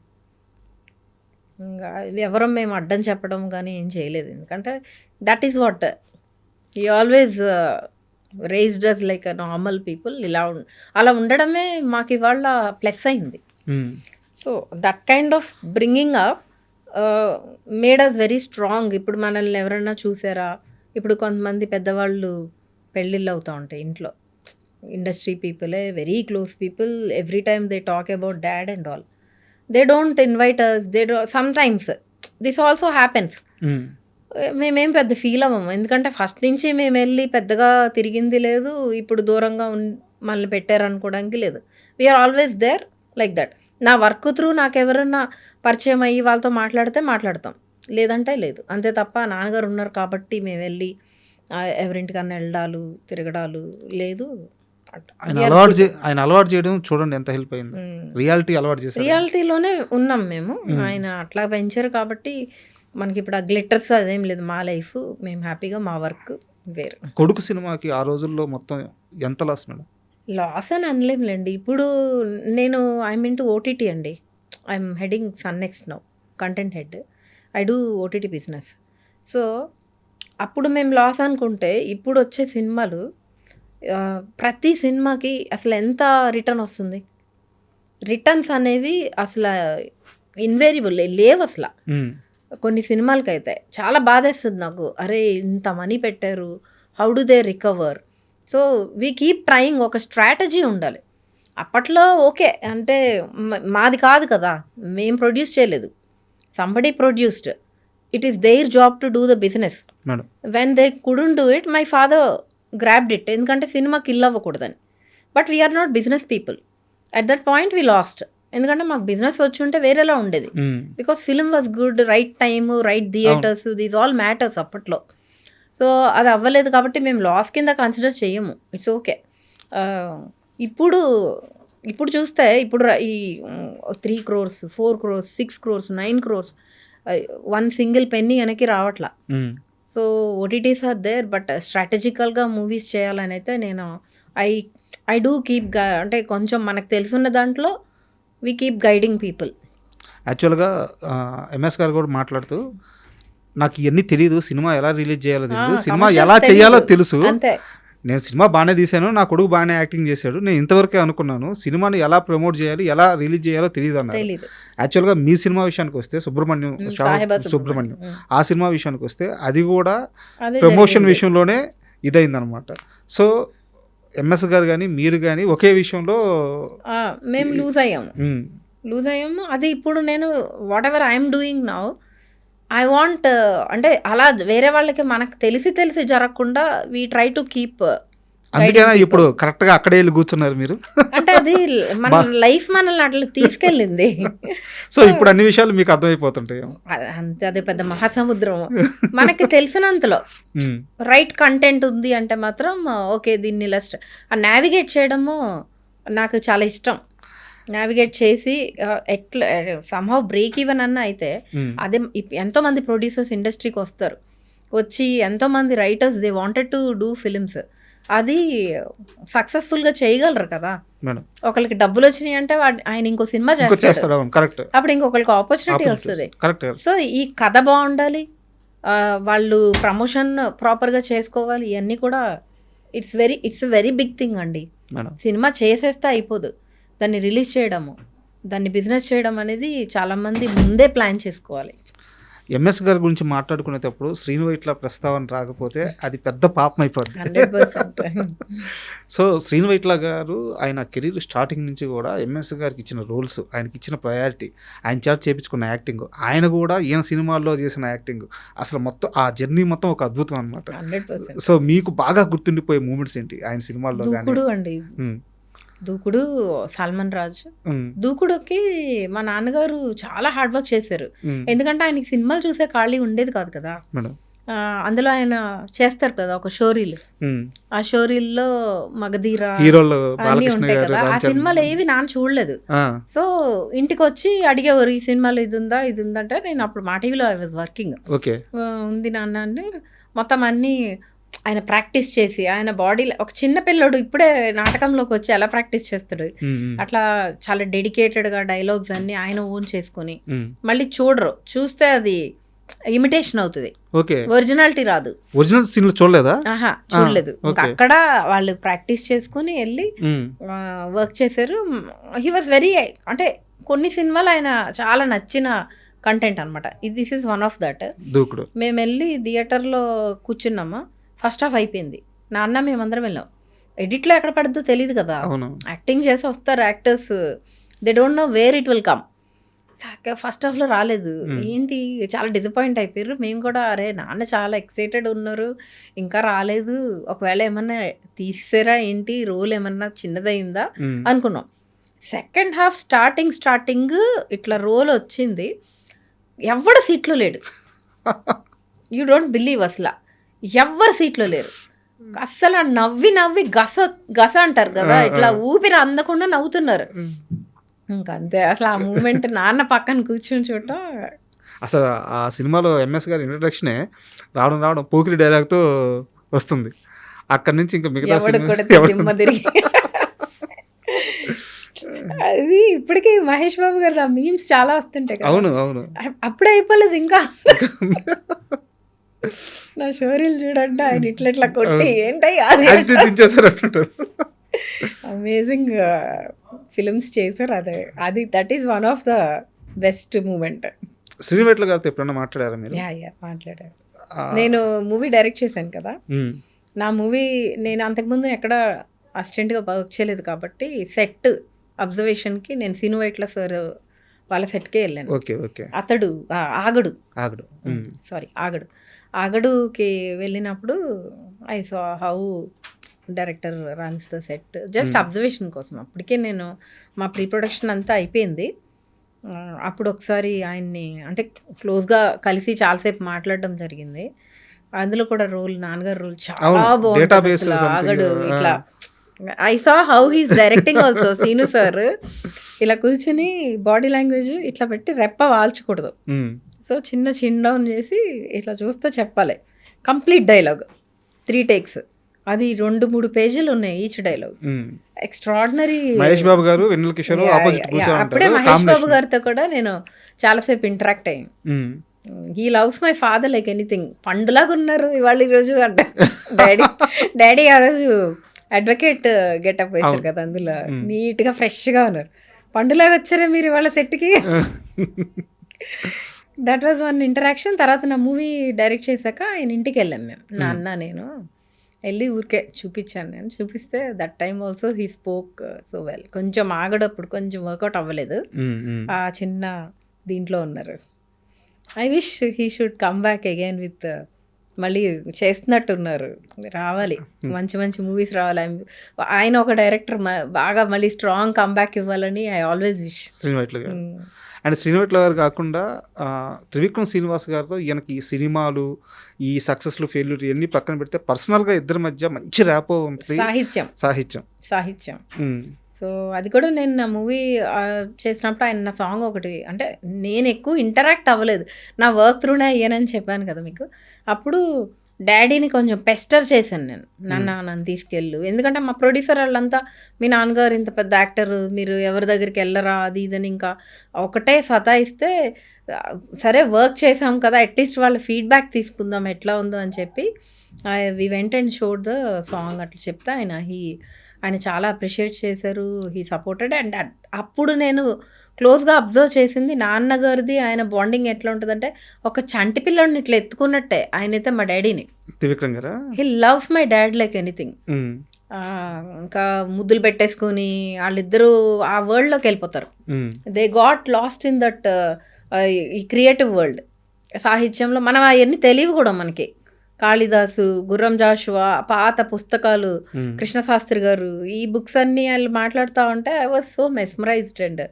[SPEAKER 3] ఇంకా ఎవరో మేము అడ్డం చెప్పడం కానీ ఏం చేయలేదు, ఎందుకంటే that is what he always raised us like a normal people. అలా ఉండడమే మాకు ఇవాళ ప్లస్ అయింది. So that kind of bringing up made us very strong. ఇప్పుడు మనల్ని ఎవరైనా చూసారా, ఇప్పుడు కొంతమంది పెద్దవాళ్ళు పెళ్ళిళ్ళు అవుతూ ఉంటాయి ఇంట్లో, ఇండస్ట్రీ పీపులే, very close people, every time they talk about dad and all. They don't invite us, sometimes this also happens. మేమేం పెద్ద ఫీల్ అవ్వము, ఎందుకంటే ఫస్ట్ నుంచి మేము వెళ్ళి పెద్దగా తిరిగింది లేదు, ఇప్పుడు దూరంగా మనల్ని పెట్టారనుకోవడానికి లేదు. We are always there like that. నా వర్క్ త్రూ నాకు ఎవరన్నా పరిచయం అయ్యి వాళ్ళతో మాట్లాడతాం, లేదంటే లేదు, అంతే తప్ప నాన్నగారు ఉన్నారు కాబట్టి మేము వెళ్ళి ఎవరింటికన్నా వెళ్ళడాలు తిరగడాలు లేదు.
[SPEAKER 2] ఆయన అలవాటు చేయడం చూడండి ఎంత హెల్ప్ అయింది. రియాలిటీలోనే
[SPEAKER 3] ఉన్నాం మేము, ఆయన అట్లా పెంచారు కాబట్టి మనకి ఇప్పుడు ఆ గ్లిటర్స్ అదేం లేదు. మా లైఫ్ మేము హ్యాపీగా, మా వర్క్ వేరు.
[SPEAKER 2] కొడుకు సినిమాకి ఆ రోజుల్లో మొత్తం ఎంత లాస్ మేడం?
[SPEAKER 3] లాస్ అని అనలేంలేండి. ఇప్పుడు నేను ఐఎమ్ ఇంటూ ఓటీటీ అండి, I'm heading Sun NXT now, content head. I do OTT business. So అప్పుడు మేము లాస్ అనుకుంటే, ఇప్పుడు వచ్చే సినిమాలు ప్రతి సినిమాకి అసలు ఎంత రిటర్న్ వస్తుంది, రిటర్న్స్ అనేవి అసలు ఇన్వేరియబుల్ లేవు అసలు. కొన్ని సినిమాలకైతే చాలా బాధేస్తుంది నాకు. అరే ఇంత మనీ పెట్టారు, how do they recover? So we keep trying. ఒక స్ట్రాటజీ ఉండాలి. అప్పట్లో ఓకే అంటే మాది కాదు కదా, మేము ప్రొడ్యూస్ చేయలేదు, somebody produced. It is their job to do the business.
[SPEAKER 2] Madam
[SPEAKER 3] when they couldn't do it, my father grabbed it. ఎందుకంటే సినిమా కిల్ అవ్వకూడదని. But we are not business people. At that point we lost. ఎందుకంటే మాకు business వచ్చి ఉంటే వేరేలా ఉండేది. Because film was good, right time, right theatres, these all matters అప్పట్లో. సో అది అవ్వలేదు కాబట్టి మేము లాస్ కింద కన్సిడర్ చేయము. It's okay. ఇప్పుడు చూస్తే ఇప్పుడు ఈ 3 crores, 4 crores, 6 crores, 9 crores one single penny వెనక్కి రావట్లా. So OTTs are there, but స్ట్రాటజికల్గా మూవీస్ చేయాలని అయితే నేను ఐ డూ కీప్ అంటే కొంచెం మనకు తెలుసున్న దాంట్లో వీ కీప్ గైడింగ్ పీపుల్.
[SPEAKER 2] యాక్చువల్గా ఎంఎస్ గారు కూడా మాట్లాడుతూ, నాకు ఇవన్నీ తెలియదు, సినిమా ఎలా రిలీజ్ చేయాలో తెలియదు, సినిమా ఎలా చేయాలో తెలుసు,
[SPEAKER 3] అంతే.
[SPEAKER 2] నేను సినిమా బాగానే తీశాను, నా కొడుకు బాగానే యాక్టింగ్ చేశాడు, నేను ఇంతవరకే అనుకున్నాను, సినిమాని ఎలా ప్రమోట్ చేయాలి, ఎలా రిలీజ్ చేయాలో తెలియదు అన్నారు. యాక్చువల్గా మీ సినిమా విషయానికి వస్తే సుబ్రహ్మణ్యం ఆ సినిమా విషయానికి వస్తే అది కూడా ప్రమోషన్ విషయంలోనే ఇదైందనమాట. సో ఎంఎస్ గారు కానీ మీరు కానీ ఒకే విషయంలో
[SPEAKER 3] మేము లూజ్ అయ్యాము. అది ఇప్పుడు నేను what ever I'm doing now, I want అంటే అలా వేరే వాళ్ళకి మనకు తెలిసి జరగకుండా వీ ట్రై టు కీప్.
[SPEAKER 2] అందుకేనా ఇప్పుడు కరెక్ట్గా అక్కడే వెళ్ళి కూర్చున్నారు మీరు?
[SPEAKER 3] అంటే అది మన లైఫ్ మనల్ని అట్లా తీసుకెళ్ళింది.
[SPEAKER 2] సో ఇప్పుడు అన్ని విషయాలు మీకు అర్థమైపోతుంటాయి.
[SPEAKER 3] అంతే, అదే పెద్ద మహాసముద్రం. మనకి తెలిసినంతలో రైట్ కంటెంట్ ఉంది అంటే మాత్రం ఓకే, దీన్ని నావిగేట్ చేయడము నాకు చాలా ఇష్టం. నావిగేట్ చేసి ఎట్లా సమ్హౌ బ్రేక్ ఈవెన్ అన్న అయితే అదే. ఎంతోమంది ప్రొడ్యూసర్స్ ఇండస్ట్రీకి వస్తారు, వచ్చి ఎంతోమంది writers they wanted to do films, అది సక్సెస్ఫుల్గా చేయగలరు కదా. ఒకరికి డబ్బులు వచ్చినాయి అంటే ఆయన ఇంకో సినిమా చేస్తాడు, అప్పుడు ఇంకొకరికి ఆపర్చునిటీ వస్తుంది. సో ఈ కథ బాగుండాలి, వాళ్ళు ప్రమోషన్ ప్రాపర్గా చేసుకోవాలి, ఇవన్నీ కూడా ఇట్స్ వెరీ బిగ్ థింగ్ అండి. సినిమా చేసేస్తే అయిపోదు, దాన్ని రిలీజ్ చేయడము, దాన్ని బిజినెస్ చేయడం అనేది చాలామంది ముందే ప్లాన్ చేసుకోవాలి.
[SPEAKER 2] ఎంఎస్ గారి గురించి మాట్లాడుకునేటప్పుడు శ్రీను వైట్ల ప్రస్తావన రాకపోతే అది పెద్ద పాపం అయిపోద్ది. సో శ్రీను వైట్ల గారు ఆయన కెరీర్ స్టార్టింగ్ నుంచి కూడా ఎంఎస్ గారికి ఇచ్చిన రోల్స్, ఆయనకి ఇచ్చిన ప్రయారిటీ, ఆయన చేత చేపించుకున్న యాక్టింగ్, ఆయన కూడా ఈయన సినిమాల్లో చేసిన యాక్టింగ్, అసలు మొత్తం ఆ జర్నీ మొత్తం ఒక అద్భుతం అనమాట. సో మీకు బాగా గుర్తుండిపోయే మూమెంట్స్ ఏంటి ఆయన సినిమాల్లో?
[SPEAKER 3] దూకుడు, సల్మాన్ రాజ్. దూకుడుకి మా నాన్నగారు చాలా హార్డ్ వర్క్ చేశారు. ఎందుకంటే ఆయనకి సినిమాలు చూసే ఖాళీ ఉండేది కాదు కదా. అందులో ఆయన చేస్తారు కదా ఒక షోరీలు, ఆ షోరీల్లో మగధీర అన్నీ ఉంటాయి కదా. ఆ సినిమాలు ఏవి నాన్న చూడలేదు. సో ఇంటికి వచ్చి అడిగేవారు, ఈ సినిమాలో ఇది ఉందా అంటే నేను అప్పుడు మా టీవీలో ఐ వాజ్ వర్కింగ్, ఉంది నాన్న అంటే మొత్తం అన్నీ ఆయన ప్రాక్టీస్ చేసి, ఆయన బాడీ ఒక చిన్న పిల్లడు ఇప్పుడే నాటకంలోకి వచ్చి ఎలా ప్రాక్టీస్ చేస్తాడు అట్లా చాలా డెడికేటెడ్గా డైలాగ్స్ అన్ని ఆయన ఓన్ చేసుకుని మళ్ళీ చూస్తే అది ఇమిటేషన్ అవుతుంది, ఒరిజినాలిటీ రాదు.
[SPEAKER 2] ఒరిజినల్ సీన్లు చూడలేదా?
[SPEAKER 3] చూడలేదు. అక్కడ వాళ్ళు ప్రాక్టీస్ చేసుకుని వెళ్ళి వర్క్ చేశారు. హీ వాజ్ వెరీ, అంటే కొన్ని సినిమాలు ఆయన చాలా నచ్చిన కంటెంట్ అనమాట. This is one of that. మేము వెళ్ళి థియేటర్లో కూర్చున్నామా, ఫస్ట్ హాఫ్ అయిపోయింది, నాన్న మేమందరం వెళ్ళాం. ఎడిట్లో ఎక్కడ పడుతుందో తెలియదు కదా, యాక్టింగ్ చేసి వస్తారు actors, they don't know where it will come. First హాఫ్లో రాలేదు, ఏంటి చాలా డిసప్పాయింట్ అయిపోయారు. మేము కూడా అరే నాన్న చాలా ఎక్సైటెడ్ ఉన్నారు, ఇంకా రాలేదు, ఒకవేళ ఏమన్నా తీసారా ఏంటి, రోల్ ఏమన్నా చిన్నదైందా అనుకున్నాం. సెకండ్ హాఫ్ స్టార్టింగ్ ఇట్లా రోల్ వచ్చింది, ఎవడు సీట్లో లేడు. యూ డోంట్ బిలీవ్, అసలు ఎవ్వరు సీట్లో లేరు. అస్సలు నవ్వి గస అంటారు కదా, ఇట్లా ఊపిరి అందకుండా నవ్వుతున్నారు. ఇంకా అంతే. అసలు ఆ మూమెంట్ నాన్న పక్కన కూర్చొని చూడటం.
[SPEAKER 2] అసలు ఆ సినిమాలో ఎంఎస్ గారి ఇంట్రడక్షనే రావడం పోకిరి డైలాగ్తో వస్తుంది. అక్కడి నుంచి ఇంకా మిగతా
[SPEAKER 3] అది ఇప్పటికీ మహేష్ బాబు గారు ఆ మీమ్స్ చాలా వస్తుంటాయి.
[SPEAKER 2] అవును,
[SPEAKER 3] అప్పుడే అయిపోలేదు ఇంకా. నా షోరీలు చూడండి, ఆయన ఇట్లా కొట్టి ఏంటో అమేజింగ్ ఫిల్మ్స్ చేశారు. అది that is one of the best moment.
[SPEAKER 2] Sreenu Vaitla గారితో ఎప్పుడన్నా మాట్లాడారా మీరు?
[SPEAKER 3] యా మాట్లాడారు.
[SPEAKER 2] ఆ,
[SPEAKER 3] నేను మూవీ డైరెక్ట్ చేశాను కదా,
[SPEAKER 2] ఉమ్,
[SPEAKER 3] నా మూవీ నేను అంతకుముందు ఎక్కడ అసిస్టెంట్గా వర్క్ చేయలేదు కాబట్టి సెట్ అబ్జర్వేషన్కి నేను సీనువైట్ల సార్ వాళ్ళ సెట్కే వెళ్ళాను.
[SPEAKER 2] Okay okay.
[SPEAKER 3] అతడు ఆగడు
[SPEAKER 2] ఆగడు.
[SPEAKER 3] సారీ ఆగడుకి వెళ్ళినప్పుడు I saw how director runs the set just observation కోసం. అప్పటికే నేను మా ప్రీ ప్రొడక్షన్ అంతా అయిపోయింది. అప్పుడు ఒకసారి ఆయన్ని అంటే క్లోజ్గా కలిసి చాలాసేపు మాట్లాడడం జరిగింది. అందులో కూడా రోల్ నాన్నగారు రోల్ చాలా
[SPEAKER 2] అవును,
[SPEAKER 3] బాగుంటుంది
[SPEAKER 2] database
[SPEAKER 3] అసలు.
[SPEAKER 2] something,
[SPEAKER 3] ఆగడు ఇట్లా I saw how he's directing also. Seenu sir ఇలా కూర్చుని బాడీ లాంగ్వేజ్ ఇట్లా పెట్టి రెప్ప వాల్చకూడదు, సో చిన్న చిన్ డౌన్ చేసి ఇట్లా చూస్తే చెప్పాలి కంప్లీట్ డైలాగ్ 3 takes. అది 2-3 పేజీలు ఉన్నాయి each dialogue. Extraordinary.
[SPEAKER 2] Mahesh Babu గారు వెన్నెల కిషోర్ ఆపోజిట్
[SPEAKER 3] అప్పుడే మహేష్ బాబు గారితో కూడా నేను చాలాసేపు ఇంటరాక్ట్ అయ్యాను. He loves my father like anything. పండులాగా ఉన్నారు ఇవాళ ఈరోజు అంటే డాడీ ఆ రోజు అడ్వకేట్ గెటప్ వేశారు కదా, అందులో నీట్గా ఫ్రెష్గా ఉన్నారు. పండులాగా వచ్చారా మీరు ఇవాళ సెట్కి? That was one interaction. తర్వాత నా మూవీ డైరెక్ట్ చేశాక ఆయన ఇంటికి వెళ్ళాం మేము, నాన్న నేను వెళ్ళి ఊరికే చూపించాను. నేను చూపిస్తే that time also he spoke so well. కొంచెం ఆగడప్పుడు కొంచెం వర్కౌట్ అవ్వలేదు, ఆ చిన్న దీంట్లో ఉన్నారు. I wish he should come back again with మళ్ళీ చేస్తున్నట్టున్నారు. రావాలి, మంచి మంచి మూవీస్ రావాలి. ఆయన ఒక డైరెక్టర్ బాగా మళ్ళీ స్ట్రాంగ్ కమ్బ్యాక్ ఇవ్వాలని ఐ ఆల్వేస్ విష్.
[SPEAKER 2] శ్రీనివైట్ల గారు అండ్ శ్రీనివైట్ల గారు కాకుండా త్రివిక్రమ్ శ్రీనివాస్ గారితో ఈయనకి ఈ సినిమాలు, ఈ సక్సెస్లు, ఫెయిల్యూర్ ఇవన్నీ పక్కన పెడితే పర్సనల్గా ఇద్దరి మధ్య మంచి ర్యాపో ఉంటుంది. సాహిత్యం.
[SPEAKER 3] సో అది కూడా నేను నా మూవీ చేసినప్పుడు ఆయన నా సాంగ్ ఒకటి, అంటే నేను ఎక్కువ ఇంటరాక్ట్ అవ్వలేదు, నా వర్క్ త్రూనే అయ్యానని చెప్పాను కదా మీకు. అప్పుడు డాడీని కొంచెం పెస్టర్ చేశాను నేను, నన్ను తీసుకెళ్ళు, ఎందుకంటే మా ప్రొడ్యూసర్ వాళ్ళంతా మీ నాన్నగారు ఇంత పెద్ద యాక్టర్, మీరు ఎవరి దగ్గరికి వెళ్ళరా అది ఇదని ఇంకా ఒకటే సతాయిస్తే, సరే వర్క్ చేసాం కదా అట్లీస్ట్ వాళ్ళ ఫీడ్బ్యాక్ తీసుకుందాం ఎట్లా ఉందో అని చెప్పి we went and showed the song. అట్లా చెప్తే ఆయన చాలా అప్రిషియేట్ చేశారు, హీ సపోర్టెడ్. అండ్ అప్పుడు నేను క్లోజ్గా అబ్జర్వ్ చేసింది నాన్నగారిది ఆయన బాండింగ్ ఎట్లా ఉంటుందంటే ఒక చంటి పిల్లోడిని ఇట్లా ఎత్తుకున్నట్టే ఆయనైతే మా డాడీని.
[SPEAKER 2] త్రివిక్రమ్ గారా?
[SPEAKER 3] He loves my dad like anything. ఇంకా ముద్దులు పెట్టేసుకుని వాళ్ళిద్దరూ ఆ వరల్డ్లోకి వెళ్ళిపోతారు. They got last in that ఈ క్రియేటివ్ వరల్డ్. సాహిత్యంలో మనం అవన్నీ తెలియవు కూడా మనకి. కాళిదాసు, గుర్రం జాషువా, పాత పుస్తకాలు, కృష్ణశాస్త్రి గారు, ఈ బుక్స్ అన్నీ వాళ్ళు మాట్లాడుతూ ఉంటే I was so mesmerised. And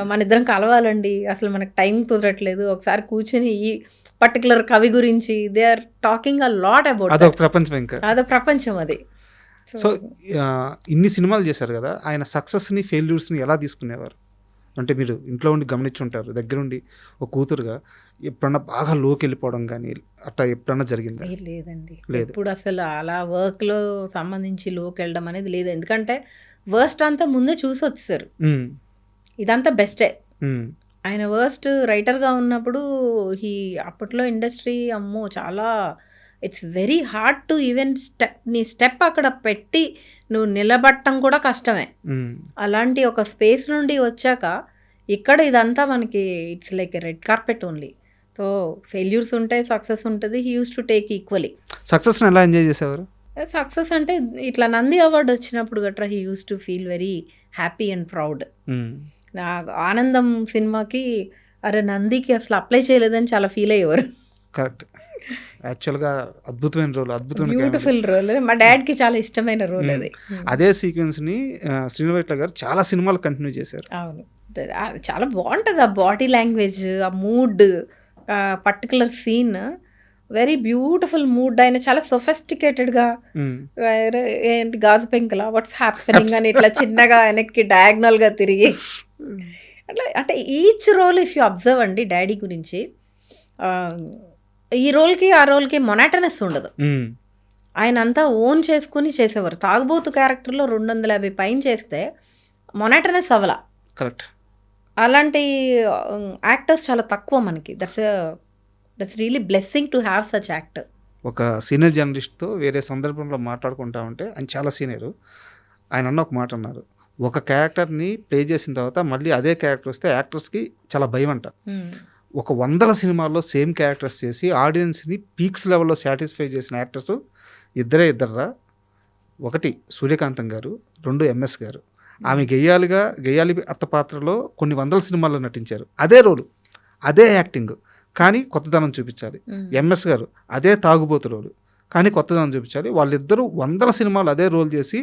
[SPEAKER 3] మన ఇద్దరం కలవాలండి, అసలు మనకు టైం కుదరట్లేదు, ఒకసారి కూర్చొని ఈ పర్టికులర్ కవి గురించి they are talking a lot about.
[SPEAKER 2] అదొక ప్రపంచం, ఇంకా
[SPEAKER 3] అదో ప్రపంచం అది.
[SPEAKER 2] సో ఇన్ని సినిమాలు చేశారు కదా, ఆయన సక్సెస్ని ఫెయిల్యూర్స్ని ఎలా తీసుకునేవారు? అంటే మీరు ఇంట్లో ఉండి గమనించుంటారు, దగ్గరుండి ఒక కూతురుగా ఎప్పుడన్నా బాగా లోకి వెళ్ళిపోవడం కానీ అట్లా ఎప్పుడన్నా జరిగిందా?
[SPEAKER 3] లేదండి, ఇప్పుడు అసలు అలా వర్క్లో సంబంధించి లోకి వెళ్ళడం అనేది లేదు. ఎందుకంటే వర్స్ట్ అంతా ముందే చూసి వచ్చేసారు, ఇదంతా బెస్టే. ఆయన వర్స్ట్ రైటర్గా ఉన్నప్పుడు అప్పట్లో ఇండస్ట్రీ అమ్మో చాలా it's very hard to even నీ స్టెప్ అక్కడ పెట్టి నువ్వు నిలబట్టడం కూడా కష్టమే. అలాంటి ఒక స్పేస్ నుండి వచ్చాక ఇక్కడ ఇదంతా మనకి it's like red carpet only. So failures ఉంటాయి, సక్సెస్ ఉంటుంది. He use to take equally.
[SPEAKER 2] సక్సెస్ని ఎలా ఎంజాయ్ చేసేవారు?
[SPEAKER 3] సక్సెస్ అంటే ఇట్లా నంది అవార్డు వచ్చినప్పుడు గట్రా he use to feel very happy and proud. నా ఆనందం సినిమాకి అరే నందికి అసలు అప్లై చేయలేదని చాలా ఫీల్ అయ్యేవారు.
[SPEAKER 2] కరెక్ట్, యాక్చువల్గా అద్భుతమైన రోల్, అద్భుతమైన
[SPEAKER 3] బ్యూటిఫుల్ రోల్. మా డాడ్కి చాలా ఇష్టమైన రోల్ అది.
[SPEAKER 2] అదే సీక్వెన్స్ని శ్రీనివైట్ల గారు చాలా సినిమాలు కంటిన్యూ చేశారు.
[SPEAKER 3] అవును, చాలా బాగుంటుంది ఆ బాడీ లాంగ్వేజ్, ఆ mood, particular scene very beautiful mood. ఆయన చాలా సొఫెస్టికేటెడ్గా ఏంటి గాజు పెంకులా వాట్స్ హ్యాపెనింగ్ అని ఇట్లా చిన్నగా వెనక్కి డయాగ్నల్గా తిరిగి అట్లా. అంటే each role if you observe అండి డాడీ గురించి, ఈ రోల్కి ఆ రోల్కి మొనాటనెస్ ఉండదు. ఆయన అంతా ఓన్ చేసుకుని చేసేవారు. తాగుబోతు క్యారెక్టర్లో 250 పైన చేస్తే మొనాటనెస్ అవ్వలా.
[SPEAKER 2] కరెక్ట్.
[SPEAKER 3] అలాంటి యాక్టర్స్ చాలా తక్కువ మనకి. That's really blessing to have such actor.
[SPEAKER 2] ఒక సీనియర్ జర్నలిస్ట్తో వేరే సందర్భంలో మాట్లాడుకుంటా ఉంటే, ఆయన చాలా సీనియరు, ఆయన అన్న ఒక మాట అన్నారు, ఒక క్యారెక్టర్ని ప్లే చేసిన తర్వాత మళ్ళీ అదే క్యారెక్టర్ వస్తే యాక్టర్స్కి చాలా భయం అంట. ఒక 100 సినిమాల్లో సేమ్ క్యారెక్టర్స్ చేసి ఆడియన్స్ని పీక్స్ లెవెల్లో సాటిస్ఫై చేసిన యాక్టర్స్ ఇద్దరా, ఒకటి సూర్యకాంతం గారు, 2 ఎంఎస్ గారు. ఆమె గెయ్యాలి అత్త పాత్రలో కొన్ని 100 సినిమాల్లో నటించారు. అదే రోలు, అదే యాక్టింగ్, కానీ కొత్తదనం చూపించాలి. ఎంఎస్ గారు అదే తాగుబోతు రోలు, కానీ కొత్తదనం చూపించాలి. వాళ్ళిద్దరూ 100 సినిమాలు అదే రోల్ చేసి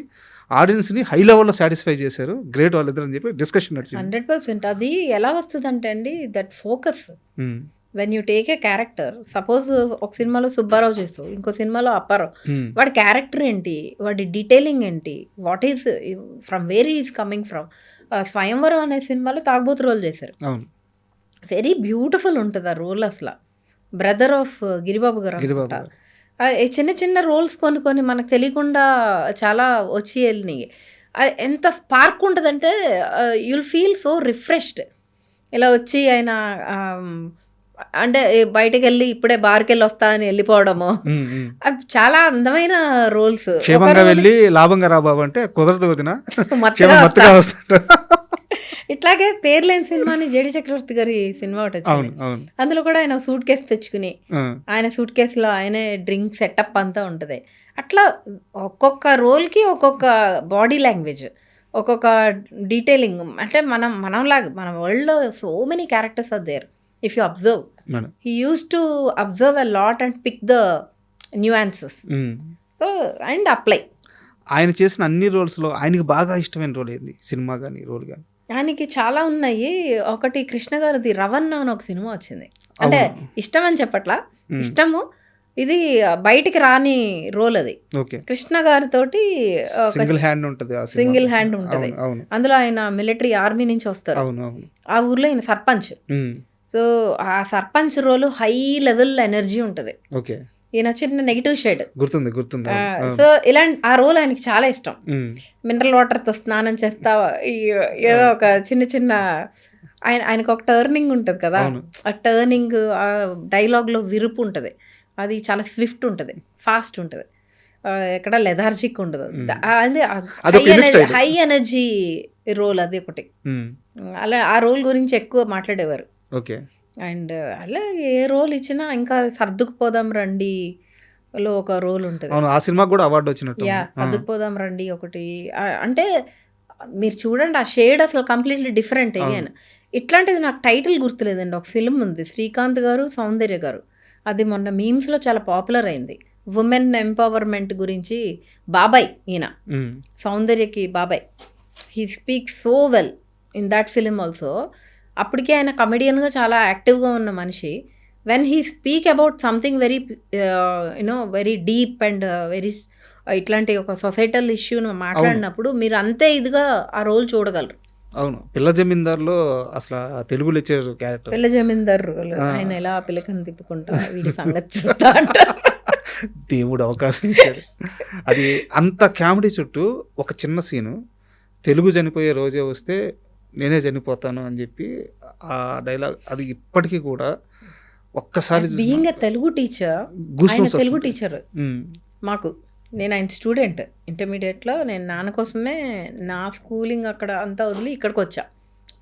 [SPEAKER 2] ఆడియన్స్ని హై లెవెల్లో సాటిస్ఫై చేశారు. గ్రేట్ వాళ్ళిద్దరు అని చెప్పి డిస్కషన్ నడిచింది.
[SPEAKER 3] 100%. అది ఎలా వస్తుందంటే అండి, that focus when you take a character. Suppose ఒక సినిమాలో సుబ్బారావు చేస్తావు, ఇంకో సినిమాలో అప్పారావు. వాడి క్యారెక్టర్ ఏంటి, వాడి డీటెయిలింగ్ ఏంటి, what is from where is coming from. స్వయంవరం అనే సినిమాలో తాగుబోతు రోల్ చేశారు.
[SPEAKER 2] అవును,
[SPEAKER 3] వెరీ బ్యూటిఫుల్ ఉంటుంది ఆ రోల్. అసలు బ్రదర్ ఆఫ్ గిరిబాబు గారు అనుకుంటా. చిన్న చిన్న రోల్స్ కొన్ని మనకు తెలియకుండా చాలా వచ్చి వెళ్ళినాయి. ఎంత స్పార్క్ ఉంటుందంటే యుల్ ఫీల్ సో రిఫ్రెష్డ్. ఇలా వచ్చి ఆయన అంటే బయటకు వెళ్ళి ఇప్పుడే బార్కి వెళ్ళి వస్తా అని వెళ్ళిపోవడము, అవి చాలా అందమైన రోల్స్.
[SPEAKER 2] క్షేమంగా వెళ్ళి లాభంగా రాబాబు అంటే కుదరదు వదిన, మత్తుగా వస్తుంటా.
[SPEAKER 3] ఇట్లాగే పేర్లేని సినిమాని జేడి చక్రవర్తి గారి సినిమా ఒకటి వచ్చింది. అందులో కూడా ఆయన సూట్ కేసు తెచ్చుకుని ఆయన సూట్ కేసులో ఆయనే డ్రింక్ సెటప్ అంతా ఉంటుంది. అట్లా ఒక్కొక్క రోల్కి ఒక్కొక్క బాడీ లాంగ్వేజ్, ఒక్కొక్క డీటెయిలింగ్. అంటే మనలాగా మన వరల్డ్లో so many characters are there. If you observe, he use to observe a lot and pick the nuances and apply.
[SPEAKER 2] ఆయన చేసిన అన్ని రోల్స్లో ఆయనకి బాగా ఇష్టమైన రోల్ ఏంది, సినిమా కానీ రోల్ కానీ?
[SPEAKER 3] ఆయనకి చాలా ఉన్నాయి. ఒకటి కృష్ణ గారిది రవణ అని ఒక సినిమా వచ్చింది. అంటే ఇష్టం అని చెప్పట్లా, ఇష్టము. ఇది బయటికి రాని రోల్ అది. కృష్ణ గారితోటి
[SPEAKER 2] సింగిల్ హ్యాండ్ ఉంటుంది.
[SPEAKER 3] అందులో ఆయన మిలిటరీ ఆర్మీ నుంచి వస్తారు. ఆ ఊర్లో ఆయన సర్పంచ్. సో ఆ sarpanch role high level energy ఉంటుంది. ఈయన చిన్న నెగిటివ్ షేడ్
[SPEAKER 2] గుర్తుంది.
[SPEAKER 3] సో ఇలాంటి ఆ రోల్ ఆయనకి చాలా ఇష్టం. మినరల్ వాటర్తో స్నానం చేస్తా, ఏదో ఒక చిన్న ఆయనకు ఒక టర్నింగ్ ఉంటుంది కదా, ఆ టర్నింగ్ ఆ డైలాగ్లో విరుపు ఉంటుంది. అది చాలా స్విఫ్ట్ ఉంటుంది, ఫాస్ట్ ఉంటుంది, ఎక్కడ లెథార్జిక్ ఉండదు. అది హై ఎనర్జీ రోల్. అది ఒకటి. అలా ఆ రోల్ గురించి ఎక్కువ మాట్లాడేవారు. అండ్ అలా ఏ రోల్ ఇచ్చినా, ఇంకా సర్దుకుపోదాం రండి లో ఒక రోల్ ఉంటుంది.
[SPEAKER 2] ఆ సినిమా కూడా అవార్డు వచ్చినట్టు.
[SPEAKER 3] సర్దుకుపోదాం రండి ఒకటి. అంటే మీరు చూడండి, ఆ షేడ్ అసలు కంప్లీట్లీ డిఫరెంట్. అగైన్ ఇట్లాంటిది నాకు టైటిల్ గుర్తులేదండి. ఒక ఫిల్మ్ ఉంది, శ్రీకాంత్ గారు, సౌందర్య గారు. అది మొన్న మీమ్స్లో చాలా పాపులర్ అయింది. ఉమెన్ ఎంపవర్మెంట్ గురించి. బాబాయ్ ఈయన, సౌందర్యకి బాబాయ్. He speaks so well in that film also. అప్పటికే ఆయన కమెడియన్గా చాలా యాక్టివ్గా ఉన్న మనిషి. When he speak about something very very deep and very ఇట్లాంటి ఒక సొసైటల్ ఇష్యూను మాట్లాడినప్పుడు మీరు అంతే ఇదిగా ఆ రోల్ చూడగలరు.
[SPEAKER 2] అవును, పిల్ల జమీందార్లో అసలు తెలుగులో ఇచ్చారు క్యారెక్టర్.
[SPEAKER 3] పిల్ల జమీందార్ ఆయన ఎలా పిల్లకని తిప్పుకుంటా వీడి సంగతి చూస్తా అంట.
[SPEAKER 2] దేవుడు అవకాశం ఇచ్చాడు. అది అంత కామెడీ చుట్టూ ఒక చిన్న సీను, తెలుగు చనిపోయే రోజే వస్తే నేనే చనిపోతాను అని చెప్పి ఆ డైలాగ్, అది ఇప్పటికీ కూడా ఒక్కసారి
[SPEAKER 3] బీయింగ్ ఎ తెలుగు టీచర్, ఆయన తెలుగు టీచర్ మాకు. నేను ఆయన స్టూడెంట్ ఇంటర్మీడియట్లో. నేను నాన్న కోసమే నా స్కూలింగ్ అక్కడ అంతా వదిలి ఇక్కడికి వచ్చా.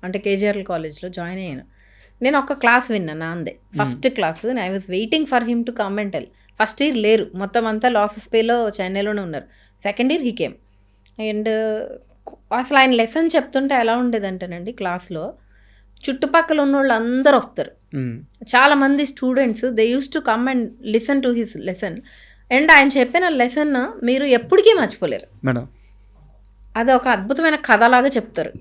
[SPEAKER 3] అంటే కేజీఆర్ కాలేజ్లో జాయిన్ అయ్యాను. నేను ఒక క్లాస్ విన్నా నాందే, first class. I was waiting for him to come and tell. First year లేరు, మొత్తం అంతా లాస్ ఆఫ్ పేలో చెన్నైలోనే ఉన్నారు. Second year he came. And అసలు ఆయన లెసన్ చెప్తుంటే ఎలా ఉండేదంటేనండి, క్లాస్లో చుట్టుపక్కల ఉన్న వాళ్ళు అందరూ వస్తారు. చాలామంది students they use to come and listen to his lesson. And ఆయన చెప్పిన లెసన్ మీరు ఎప్పటికీ మర్చిపోలేరు
[SPEAKER 2] మేడం.
[SPEAKER 3] అది ఒక అద్భుతమైన కథలాగా చెప్తారు.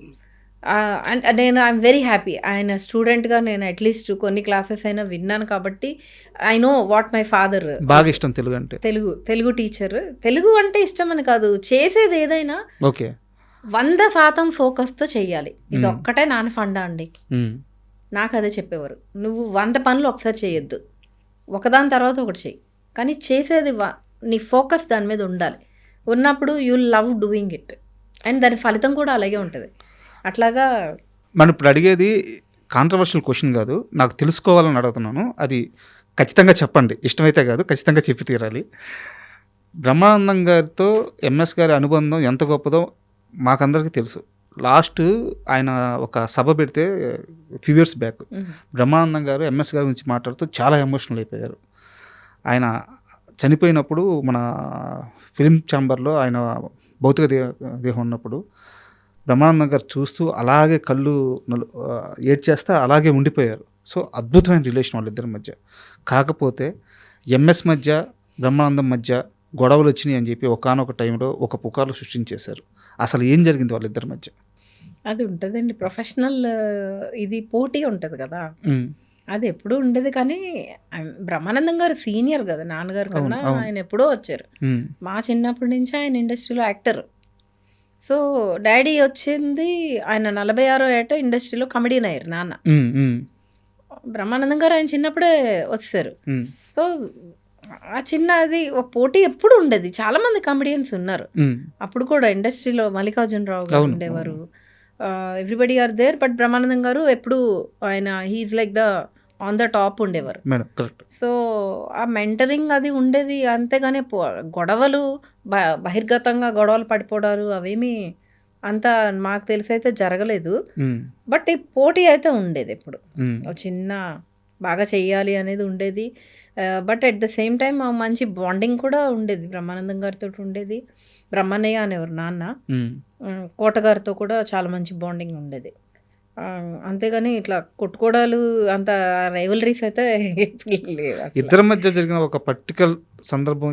[SPEAKER 3] అండ్ నేను ఐఎమ్ వెరీ హ్యాపీ. ఆయన స్టూడెంట్గా నేను అట్లీస్ట్ కొన్ని క్లాసెస్ అయినా విన్నాను కాబట్టి I know what my father.
[SPEAKER 2] బాగా ఇష్టం తెలుగు అంటే.
[SPEAKER 3] తెలుగు టీచర్. తెలుగు అంటే ఇష్టం అని కాదు, చేసేది ఏదైనా 100% ఫోకస్తో చెయ్యాలి. ఇది ఒక్కటే నాన్న ఫండా అండి. నాకు అదే చెప్పేవారు, నువ్వు 100 పనులు ఒకసారి చేయొద్దు, ఒకదాని తర్వాత ఒకటి చెయ్యి, కానీ చేసేది నీ ఫోకస్ దాని మీద ఉండాలి. ఉన్నప్పుడు you love doing it and దాని ఫలితం కూడా అలాగే ఉంటుంది. అట్లాగా
[SPEAKER 2] మనం ఇప్పుడు అడిగేది కాంట్రవర్షియల్ క్వశ్చన్ కాదు, నాకు తెలుసుకోవాలని అడుగుతున్నాను. అది ఖచ్చితంగా చెప్పండి, ఇష్టమైతే కాదు, ఖచ్చితంగా చెప్పి తీరాలి. బ్రహ్మానందం గారితో ఎంఎస్ గారి అనుబంధం ఎంత గొప్పదో మాకందరికీ తెలుసు. లాస్ట్ ఆయన ఒక సభ పెడితే ఫ్యూ ఇయర్స్ బ్యాక్ బ్రహ్మానందం గారు ఎంఎస్ గారి గురించి మాట్లాడుతూ చాలా ఎమోషనల్ అయిపోయారు. ఆయన చనిపోయినప్పుడు మన ఫిలిం ఛాంబర్లో ఆయన భౌతిక దేహం ఉన్నప్పుడు బ్రహ్మానందం గారు చూస్తూ అలాగే కళ్ళు ఏడ్చేస్తే అలాగే ఉండిపోయారు. సో అద్భుతమైన రిలేషన్ వాళ్ళిద్దరి మధ్య. కాకపోతే ఎంఎస్ మధ్య బ్రహ్మానందం మధ్య గొడవలు వచ్చినాయి అని చెప్పి ఒకానొక టైంలో ఒక పుకార్లు సృష్టించేశారు. అసలు ఏం జరిగింది వాళ్ళిద్దరి మధ్య?
[SPEAKER 3] అది ఉంటుందండి, ప్రొఫెషనల్ ఇది పోటీ ఉంటుంది కదా, అది ఎప్పుడు ఉండేది. కానీ బ్రహ్మానందం గారు సీనియర్ కదా నాన్నగారు కన్నా, ఆయన ఎప్పుడో వచ్చారు. మా చిన్నప్పటి నుంచి ఆయన ఇండస్ట్రీలో యాక్టర్. సో డాడీ వచ్చింది ఆయన 46వ ఏట ఇండస్ట్రీలో కమెడియన్ అయ్యారు నాన్న. బ్రహ్మానందం గారు ఆయన చిన్నప్పుడే వచ్చేసారు. సో ఆ చిన్నది ఒక పోటీ ఎప్పుడు ఉండేది. చాలా మంది కమెడియన్స్ ఉన్నారు అప్పుడు కూడా ఇండస్ట్రీలో. మల్లికార్జునరావు గారు ఉండేవారు, everybody are there. But Brahmanandam గారు ఎప్పుడు ఆయన he is like the on the top ఉండేవారు. సో ఆ మెంటరింగ్ అది ఉండేది. అంతేగాని గొడవలు బహిర్గతంగా గొడవలు పడిపోవడాలు అవేమీ అంత మాకు తెలిసి అయితే జరగలేదు. బట్ ఈ పోటీ అయితే ఉండేది ఎప్పుడు. చిన్న బాగా చెయ్యాలి అనేది ఉండేది. But at the same time మంచి బాండింగ్ కూడా ఉండేది. బ్రహ్మానందం గారితో ఉండేది. బ్రహ్మన్నయ్య అనేవారు నాన్న. కోట గారితో కూడా చాలా మంచి బాండింగ్ ఉండేది. అంతేగాని ఇట్లా కొట్టుకోవడాలు అంత రైవలరీస్ అయితే లేవు.
[SPEAKER 2] ఇద్దరి మధ్య జరిగిన ఒక పర్టికులర్ సందర్భం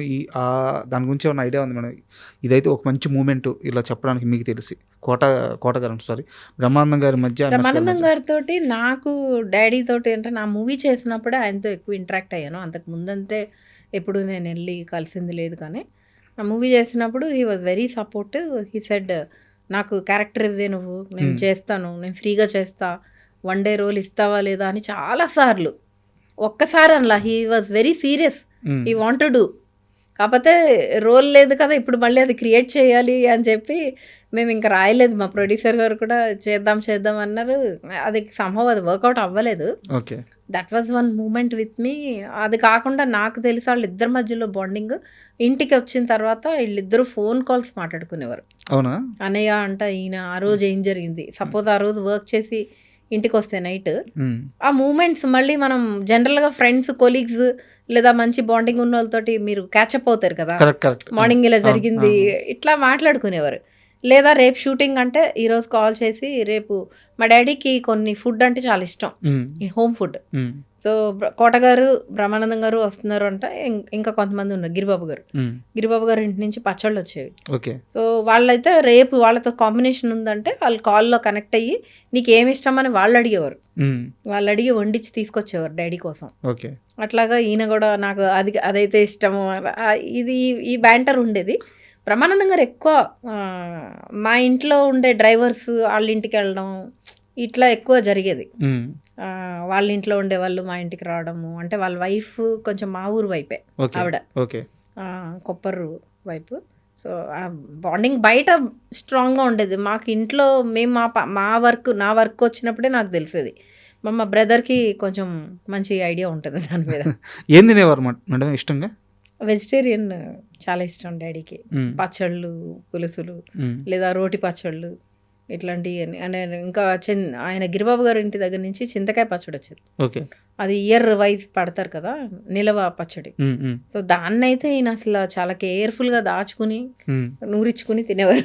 [SPEAKER 2] దాని గురించి ఏమైనా ఐడియా ఉంది మేడం? ఇదైతే ఒక మంచి మూమెంట్ ఇలా చెప్పడానికి మీకు తెలిసి. కోట గారు సారీ బ్రహ్మానందం గారి మధ్య.
[SPEAKER 3] బ్రహ్మానందం గారితో నాకు డాడీ తోటి అంటే నా మూవీ చేసినప్పుడే ఆయనతో ఎక్కువ ఇంటరాక్ట్ అయ్యాను. అంతకు ముందంటే ఎప్పుడు నేను వెళ్ళి కలిసింది లేదు. కానీ నా మూవీ చేసినప్పుడు he was very supportive. He said నాకు క్యారెక్టర్ ఇవ్వే నువ్వు, నేను చేస్తాను, నేను ఫ్రీగా చేస్తా, 1 day రోల్ ఇస్తావా లేదా అని చాలాసార్లు. ఒక్కసారి అనలా, he was very serious, he want to do. కాకపోతే రోల్ లేదు కదా ఇప్పుడు మళ్ళీ అది క్రియేట్ చేయాలి అని చెప్పి మేము ఇంకా రాయలేదు. మా ప్రొడ్యూసర్ గారు కూడా చేద్దాం అన్నారు. అది సంభవం అది వర్కౌట్ అవ్వలేదు.
[SPEAKER 2] Okay,
[SPEAKER 3] that was one moment with me. అది కాకుండా నాకు తెలిసి వాళ్ళిద్దరి మధ్యలో బాండింగ్ ఇంటికి వచ్చిన తర్వాత వీళ్ళిద్దరూ ఫోన్ కాల్స్ మాట్లాడుకునేవారు.
[SPEAKER 2] అవునా?
[SPEAKER 3] అన్నయ్య అంట ఈయన ఆ రోజు ఏం జరిగింది, సపోజ్ ఆ రోజు వర్క్ చేసి ఇంటికి వస్తే నైట్ ఆ మూమెంట్స్ మళ్ళీ మనం జనరల్గా ఫ్రెండ్స్ కొలీగ్స్ లేదా మంచి బాండింగ్ ఉన్న వాళ్ళతోటి మీరు క్యాచప్ అవుతారు కదా, మార్నింగ్ ఇలా జరిగింది ఇట్లా మాట్లాడుకునేవారు. లేదా రేపు షూటింగ్ అంటే ఈరోజు కాల్ చేసి రేపు మా డాడీకి కొన్ని ఫుడ్ అంటే చాలా ఇష్టం, ఈ హోమ్ ఫుడ్. సో కోటగారు బ్రహ్మానందం గారు వస్తున్నారు అంటే ఇంకా కొంతమంది ఉన్నారు, గిరిబాబు గారు ఇంటి నుంచి పచ్చళ్ళు వచ్చేవి. సో వాళ్ళైతే రేపు వాళ్ళతో కాంబినేషన్ ఉందంటే వాళ్ళు కాల్లో కనెక్ట్ అయ్యి నీకు ఏమి ఇష్టం అని వాళ్ళు అడిగేవారు. వాళ్ళు అడిగి వండించి తీసుకొచ్చేవారు డాడీ కోసం. అట్లాగా ఈయన కూడా నాకు అదైతే ఇష్టము, ఇది ఈ బ్యాంటర్ ఉండేది. బ్రహ్మానందం గారు ఎక్కువ మా ఇంట్లో ఉండే డ్రైవర్స్ వాళ్ళ ఇంటికి వెళ్ళడం ఇట్లా ఎక్కువ జరిగేది. వాళ్ళ ఇంట్లో ఉండే వాళ్ళు మా ఇంటికి రావడము, అంటే వాళ్ళ వైఫ్ కొంచెం మా ఊరు వైపే ఆవిడ, కొప్పరు వైపు. సో ఆ బాండింగ్ బయట స్ట్రాంగ్గా ఉండేది. మాకు ఇంట్లో మేము నా వర్క్ వచ్చినప్పుడే నాకు తెలిసేది. మా బ్రదర్కి కొంచెం మంచి ఐడియా ఉంటుంది దాని మీద.
[SPEAKER 2] ఏం తినేవారు మేడం ఇష్టంగా?
[SPEAKER 3] వెజిటేరియన్ చాలా ఇష్టం డాడీకి. పచ్చళ్ళు, పులుసులు లేదా రోటి పచ్చళ్ళు ఇట్లాంటివి. అంటే ఇంకా ఆయన గిరిబాబు గారు ఇంటి దగ్గర నుంచి చింతకాయ పచ్చడి వచ్చేది. అది ఇయర్ వైజ్ పడతారు కదా, నిలవ పచ్చడి. సో దాన్ని అయితే ఈయన అసలు చాలా కేర్ఫుల్గా దాచుకుని నూరించుకుని తినేవారు.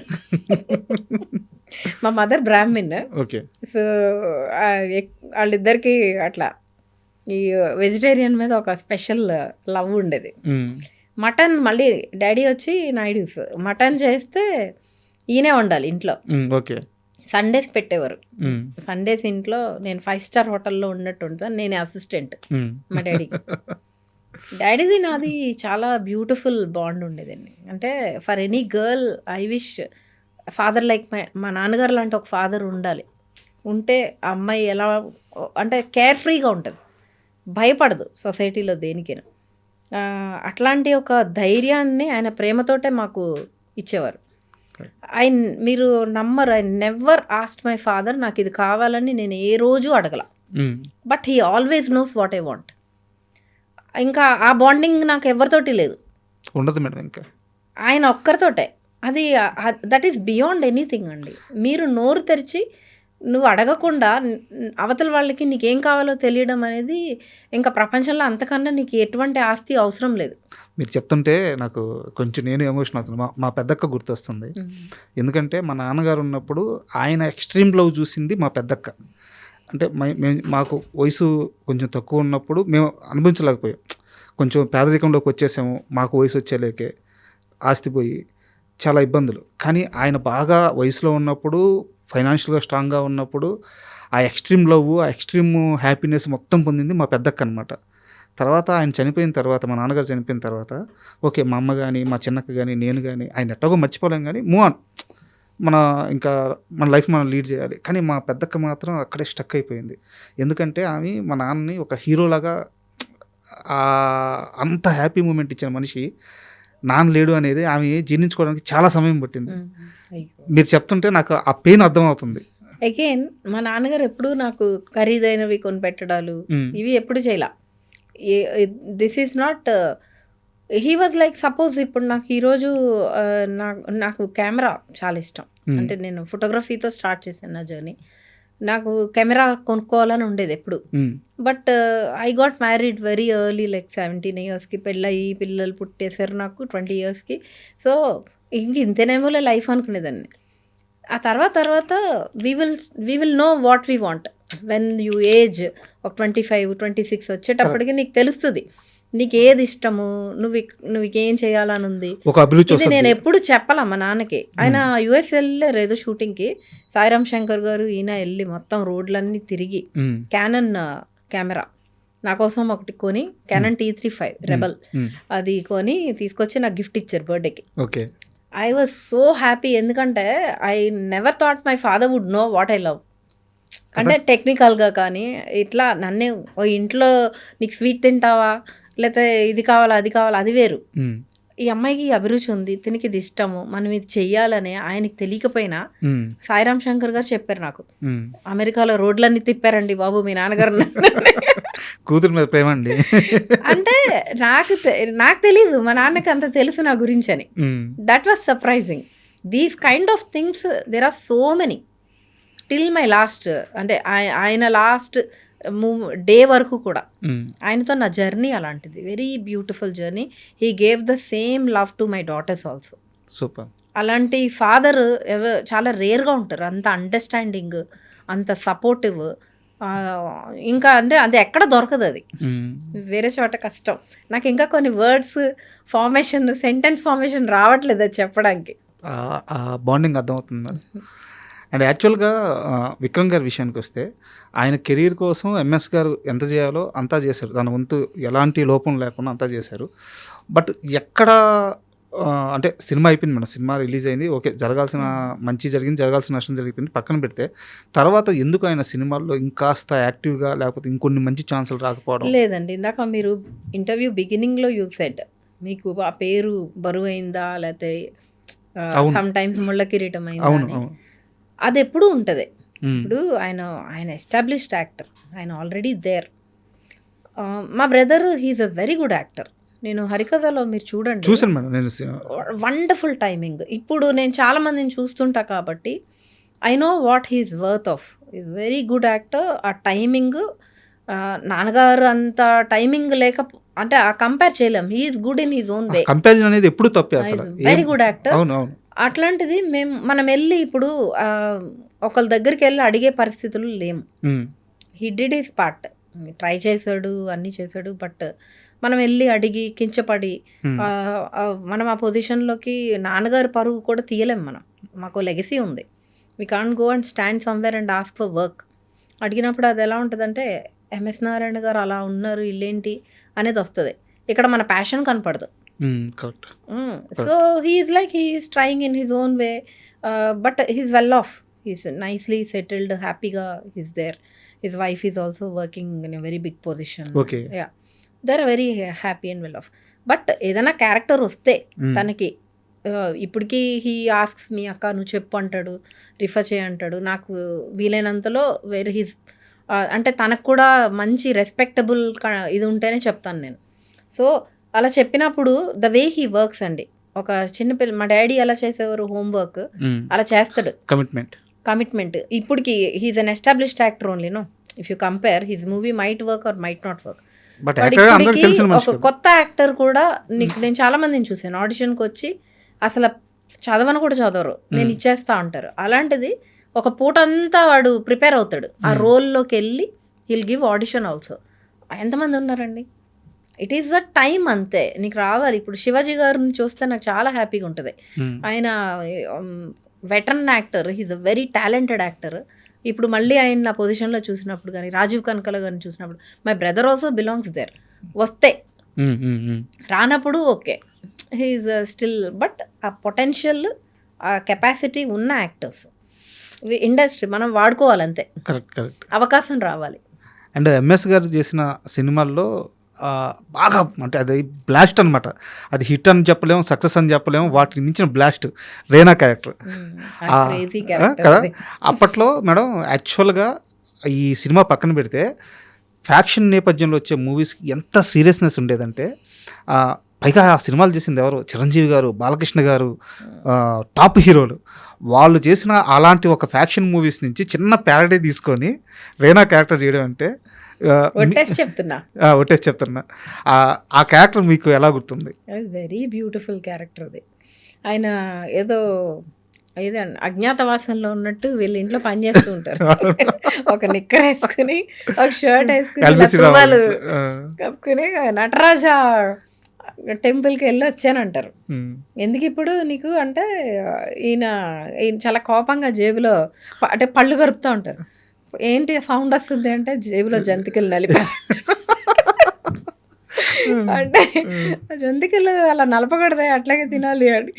[SPEAKER 3] మా మదర్ బ్రాహ్మిన్. సో వాళ్ళిద్దరికి అట్లా ఈ వెజిటేరియన్ మీద ఒక స్పెషల్ లవ్ ఉండేది. మటన్ మళ్ళీ డాడీ వచ్చి నాయుడుస్ మటన్ చేస్తే ఈయనే వండాలి ఇంట్లో. సండేస్ పెట్టేవారు. సండేస్ ఇంట్లో నేను 5 star హోటల్లో ఉన్నట్టు ఉంటాను, నేనే అసిస్టెంట్ మా డాడీది నాది చాలా బ్యూటిఫుల్ బాండ్ ఉండేదండి. అంటే for any girl I wish father like మా నాన్నగారు లాంటి ఒక ఫాదర్ ఉండాలి. ఉంటే ఆ అమ్మాయి ఎలా అంటే కేర్ ఫ్రీగా ఉంటుంది, భయపడదు సొసైటీలో దేనికైనా. అట్లాంటి ఒక ధైర్యాన్ని ఆయన ప్రేమతోటే మాకు ఇచ్చేవారు. మీరు నమ్మరు, I never asked my father నాకు ఇది కావాలని నేను ఏ రోజు అడగల. But he always knows what I want. ఇంకా ఆ బాండింగ్ నాకు ఎవరితోటి లేదు,
[SPEAKER 2] ఉండదు మేడం. ఇంకా
[SPEAKER 3] ఆయన ఒక్కరితోటే. అది దట్ ఈస్ బియాండ్ ఎనీథింగ్ అండి. మీరు నోరు తెరిచి నువ్వు అడగకుండా అవతల వాళ్ళకి నీకేం కావాలో తెలియడం అనేది ఇంకా ప్రపంచంలో అంతకన్నా నీకు ఎటువంటి ఆస్తి అవసరం లేదు.
[SPEAKER 2] మీరు చెప్తుంటే నాకు కొంచెం నేను ఎమోషన్ అవుతుంది. మా పెద్దక్క గుర్తొస్తుంది. ఎందుకంటే మా నాన్నగారు ఉన్నప్పుడు ఆయన ఎక్స్ట్రీమ్ లవ్ చూసింది మా పెద్దక్క. అంటే మాకు వయసు కొంచెం తక్కువ ఉన్నప్పుడు మేము అనుభవించలేకపోయాం. కొంచెం పేదరికంలోకి వచ్చేసాము. మాకు వయసు వచ్చేలేకే ఆస్తి పోయి చాలా ఇబ్బందులు. కానీ ఆయన బాగా వయసులో ఉన్నప్పుడు, ఫైనాన్షియల్గా స్ట్రాంగ్గా ఉన్నప్పుడు ఆ ఎక్స్ట్రీమ్ లవ్, ఆ ఎక్స్ట్రీమ్ హ్యాపీనెస్ మొత్తం పొందింది మా పెద్దక్క అనమాట. తర్వాత ఆయన చనిపోయిన తర్వాత, మా నాన్నగారు చనిపోయిన తర్వాత ఓకే, మా అమ్మ కానీ, మా చిన్నక్క కానీ, నేను కానీ ఆయన ఎట్టగో మర్చిపోలేం, కానీ మూవ్ ఆన్, మన లైఫ్ మనం లీడ్ చేయాలి. కానీ మా పెద్దక్క మాత్రం అక్కడే స్టక్ అయిపోయింది. ఎందుకంటే ఆమె మా నాన్నని ఒక హీరోలాగా అంత హ్యాపీ మూమెంట్ ఇచ్చిన మనిషి నాన్న లేడు అనేది ఆమె జీర్ణించుకోవడానికి చాలా సమయం పట్టింది. మీరు చెప్తుంటే నాకు ఆ పెయిన్ అర్థమవుతుంది.
[SPEAKER 3] అగైన్ మా నాన్నగారు ఎప్పుడు నాకు ఖరీదైనవి కొనిపెట్టడాలు ఇవి ఎప్పుడు చేయలా. This is not, he was like suppose ఇప్పుడు నాకు ఈరోజు నాకు కెమెరా చాలా ఇష్టం. అంటే నేను ఫోటోగ్రఫీతో స్టార్ట్ చేశాను నా జర్నీ. నాకు కెమెరా కొనుక్కోవాలని ఉండేది ఎప్పుడు. But I got married very early, like 17 yearsకి పెళ్ళయి పిల్లలు పుట్టేశారు నాకు 20 yearsకి. సో ఇంతేనేమోలే లైఫ్ అనుకునేదాన్ని. ఆ తర్వాత we will know what we want when you age ఒక 25, 26 వచ్చేటప్పటికి నీకు తెలుస్తుంది నీకు ఏది ఇష్టము, నువ్వు ఏం చేయాలని ఉంది. ఇది నేను ఎప్పుడు చెప్పాలా మా నాన్నకి. ఆయన యుఎస్ వెళ్ళారు ఏదో షూటింగ్కి, సాయిరామ్ శంకర్ గారు ఈయన వెళ్ళి మొత్తం రోడ్లన్నీ తిరిగి క్యానన్ కెమెరా నా కోసం ఒకటి కొని, క్యానన్ T35 రెబల్ అది కొని తీసుకొచ్చి నాకు గిఫ్ట్ ఇచ్చారు బర్త్డేకి. I was so happy. ఎందుకంటే I never thought my father would know what I love. అంటే టెక్నికల్గా కానీ ఇట్లా నన్నే ఓ ఇంట్లో నీకు స్వీట్ తింటావా, లేకపోతే ఇది కావాలా అది కావాలా, అది వేరు. ఈ అమ్మాయికి అభిరుచి ఉంది, తినికి ఇది ఇష్టము, మనం ఇది చెయ్యాలని ఆయనకి తెలియకపోయినా సాయిరామ్ శంకర్ గారు చెప్పారు నాకు. అమెరికాలో రోడ్లన్నీ తిప్పారండి బాబు మీ నాన్నగారు.
[SPEAKER 2] కూతురు మీద ప్రేమ అండి.
[SPEAKER 3] అంటే నాకు తెలీదు మా నాన్నకి అంత తెలుసు నా గురించి అని. That was surprising. These kind of things there are so many till my last. అంటే ఆయన లాస్ట్ డే వరకు కూడా ఆయనతో నా జర్నీ అలాంటిది. Very beautiful journey. He gave the same love to my daughters also.
[SPEAKER 2] Super.
[SPEAKER 3] అలాంటి ఫాదర్ చాలా రేర్గా ఉంటారు. అంత అండర్స్టాండింగ్, అంత సపోర్టివ్. ఇంకా అంటే అది ఎక్కడ దొరకదు, అది వేరే చోట కష్టం. నాకు ఇంకా కొన్ని వర్డ్స్ ఫార్మేషన్, సెంటెన్స్ ఫార్మేషన్ రావట్లేదు అది చెప్పడానికి.
[SPEAKER 2] బాండింగ్ అర్థమవుతుంది. అండ్ యాక్చువల్గా విక్రమ్ గారి విషయానికి వస్తే ఆయన కెరీర్ కోసం ఎంఎస్ గారు ఎంత చేయాలో అంతా చేశారు. దాని వంతు ఎలాంటి లోపం లేకుండా అంతా చేశారు. బట్ ఎక్కడ అంటే సినిమా అయిపోయింది మేడం, సినిమా రిలీజ్ అయింది, ఓకే, జరగాల్సిన మంచి జరిగింది, జరగాల్సిన నష్టం జరిగిపోయింది, పక్కన పెడితే తర్వాత ఎందుకు ఆయన సినిమాల్లో ఇంకాస్త యాక్టివ్గా, లేకపోతే ఇంకొన్ని మంచి ఛాన్సులు రాకపోవడం?
[SPEAKER 3] లేదండి, ఇందాక మీరు ఇంటర్వ్యూ బిగినింగ్లో యూ సెడ్ మీకు ఆ పేరు బరువు అయిందా, లేకపోతే సమ్ టైమ్స్ ముళ్ళ కిరీటం అయిందా, అది ఎప్పుడూ ఉంటుంది. ఇప్పుడు ఆయన ఎస్టాబ్లిష్డ్ యాక్టర్, ఆయన ఆల్రెడీ దేర్. మా brother he is a very good actor. నేను హరికథలో మీరు చూడండి,
[SPEAKER 2] చూసాను మేడం, నేను
[SPEAKER 3] వండర్ఫుల్ టైమింగ్. ఇప్పుడు నేను చాలా మందిని చూస్తుంటా కాబట్టి I know what he is worth of. Is very good actor. ఆ టైమింగ్ నాన్నగారు అంత టైమింగ్ లేక అంటే ఆ కంపేర్ చేయలేం. He is good in his own way.
[SPEAKER 2] Comparison అనేది ఎప్పుడు తప్పే,
[SPEAKER 3] వెరీ గుడ్ యాక్టర్. అట్లాంటిది మనం వెళ్ళి ఇప్పుడు ఒకళ్ళ దగ్గరికి వెళ్ళి అడిగే పరిస్థితులు లేము. He did his part, try చేశాడు, అన్నీ చేశాడు. బట్ మనం వెళ్ళి అడిగి కించపడి మనం ఆ పొజిషన్లోకి నాన్నగారి పరువు కూడా తీయలేం. మాకు లెగసీ ఉంది. We can't go and stand somewhere and ask for work. అడిగినప్పుడు అది ఎలా ఉంటుందంటే ఎంఎస్ నారాయణ గారు అలా ఉన్నారు, ఇల్లేంటి అనేది వస్తుంది. ఇక్కడ మన ప్యాషన్ కనపడదు. So he's like he's trying in his own way, but he's well off, he's nicely settled, హ్యాపీగా he's there. His wife is also working in a very big position. Yeah, they are very happy and well off. But ఏదైనా character వస్తే తనకి ఇప్పటికీ he asks me అక్క నువ్వు చెప్పు అంటాడు, refer చేయ అంటాడు. నాకు వీలైనంతలో వేరే హీస్ అంటే తనకు కూడా మంచి రెస్పెక్టబుల్ ఇది ఉంటేనే చెప్తాను నేను. సో అలా చెప్పినప్పుడు ద వే హీ వర్క్స్ అండి, ఒక చిన్న పిల్ల, మా డాడీ ఎలా చేసేవారు హోంవర్క్ అలా చేస్తాడు. కమిట్మెంట్. ఇప్పటికి he is an established actor only, no if you compare his movie might work or might not work. But ఇప్పటికి ఒక కొత్త యాక్టర్ కూడా నేను చాలా మందిని చూసాను ఆడిషన్కి వచ్చి అసలు చదవని కూడా చదవరు, నేను ఇచ్చేస్తా అంటారు. అలాంటిది ఒక పూట అంతా వాడు ప్రిపేర్ అవుతాడు, ఆ రోల్లోకి వెళ్ళి హీల్ గివ్ ఆడిషన్ ఆల్సో. ఎంతమంది ఉన్నారండి? ఇట్ ఈస్ ద టైం, అంతే. నీకు రావాలి. ఇప్పుడు శివాజీ గారిని చూస్తే నాకు చాలా హ్యాపీగా ఉంటుంది. ఆయన veteran actor, he's a very talented actor. ఇప్పుడు మళ్ళీ ఆయన నా పొజిషన్లో చూసినప్పుడు కానీ, రాజీవ్ కనకల గారిని చూసినప్పుడు, my brother also belongs there. వస్తే రానప్పుడు ఓకే, హీఈస్ స్టిల్, బట్ ఆ పొటెన్షియల్, ఆ కెపాసిటీ ఉన్న యాక్టర్స్ ఇండస్ట్రీ మనం వాడుకోవాలంతే.
[SPEAKER 2] కరెక్ట్.
[SPEAKER 3] అవకాశం రావాలి.
[SPEAKER 2] అండ్ ఎంఎస్ గారు చేసిన సినిమాల్లో బాగా అంటే అది బ్లాస్ట్ అనమాట. అది హిట్ అని చెప్పలేము, సక్సెస్ అని చెప్పలేము, వాటిని మించిన బ్లాస్ట్ రేనా క్యారెక్టర్ కదా. అప్పట్లో మేడం యాక్చువల్గా ఈ సినిమా పక్కన పెడితే ఫ్యాక్షన్ నేపథ్యంలో వచ్చే మూవీస్కి ఎంత సీరియస్నెస్ ఉండేదంటే, పైగా ఆ సినిమాలు చేసింది ఎవరు? చిరంజీవి గారు, బాలకృష్ణ గారు, టాప్ హీరోలు. వాళ్ళు చేసిన అలాంటి ఒక ఫ్యాక్షన్ మూవీస్ నుంచి చిన్న ప్యారడీ తీసుకొని రేనా క్యారెక్టర్ చేయడం అంటే ఒట్టేసి చెప్తున్నా. ఆ క్యారెక్టర్ మీకు ఎలా గుర్తుంది?
[SPEAKER 3] వెరీ బ్యూటిఫుల్ క్యారెక్టర్ అది. ఆయన ఏదో అజ్ఞాతవాసంలో ఉన్నట్టు వీళ్ళు ఇంట్లో పని చేస్తూ ఉంటారు. ఒక నిక్కర్ వేసుకుని, ఒక షర్ట్ వేసుకుని, కప్పుకుని నటరాజ టెంపుల్కి వెళ్ళి వచ్చానంటారు. ఎందుకు ఇప్పుడు నీకు అంటే, ఈయన చాలా కోపంగా జేబులో అంటే పళ్ళు కరుపుతూ ఉంటారు. ఏంటి సౌండ్ వస్తుంది అంటే జేబులో జంతికలు నలిపా. అంటే జంతికలు అలా నలపకూడదు, అట్లాగే తినాలి అని.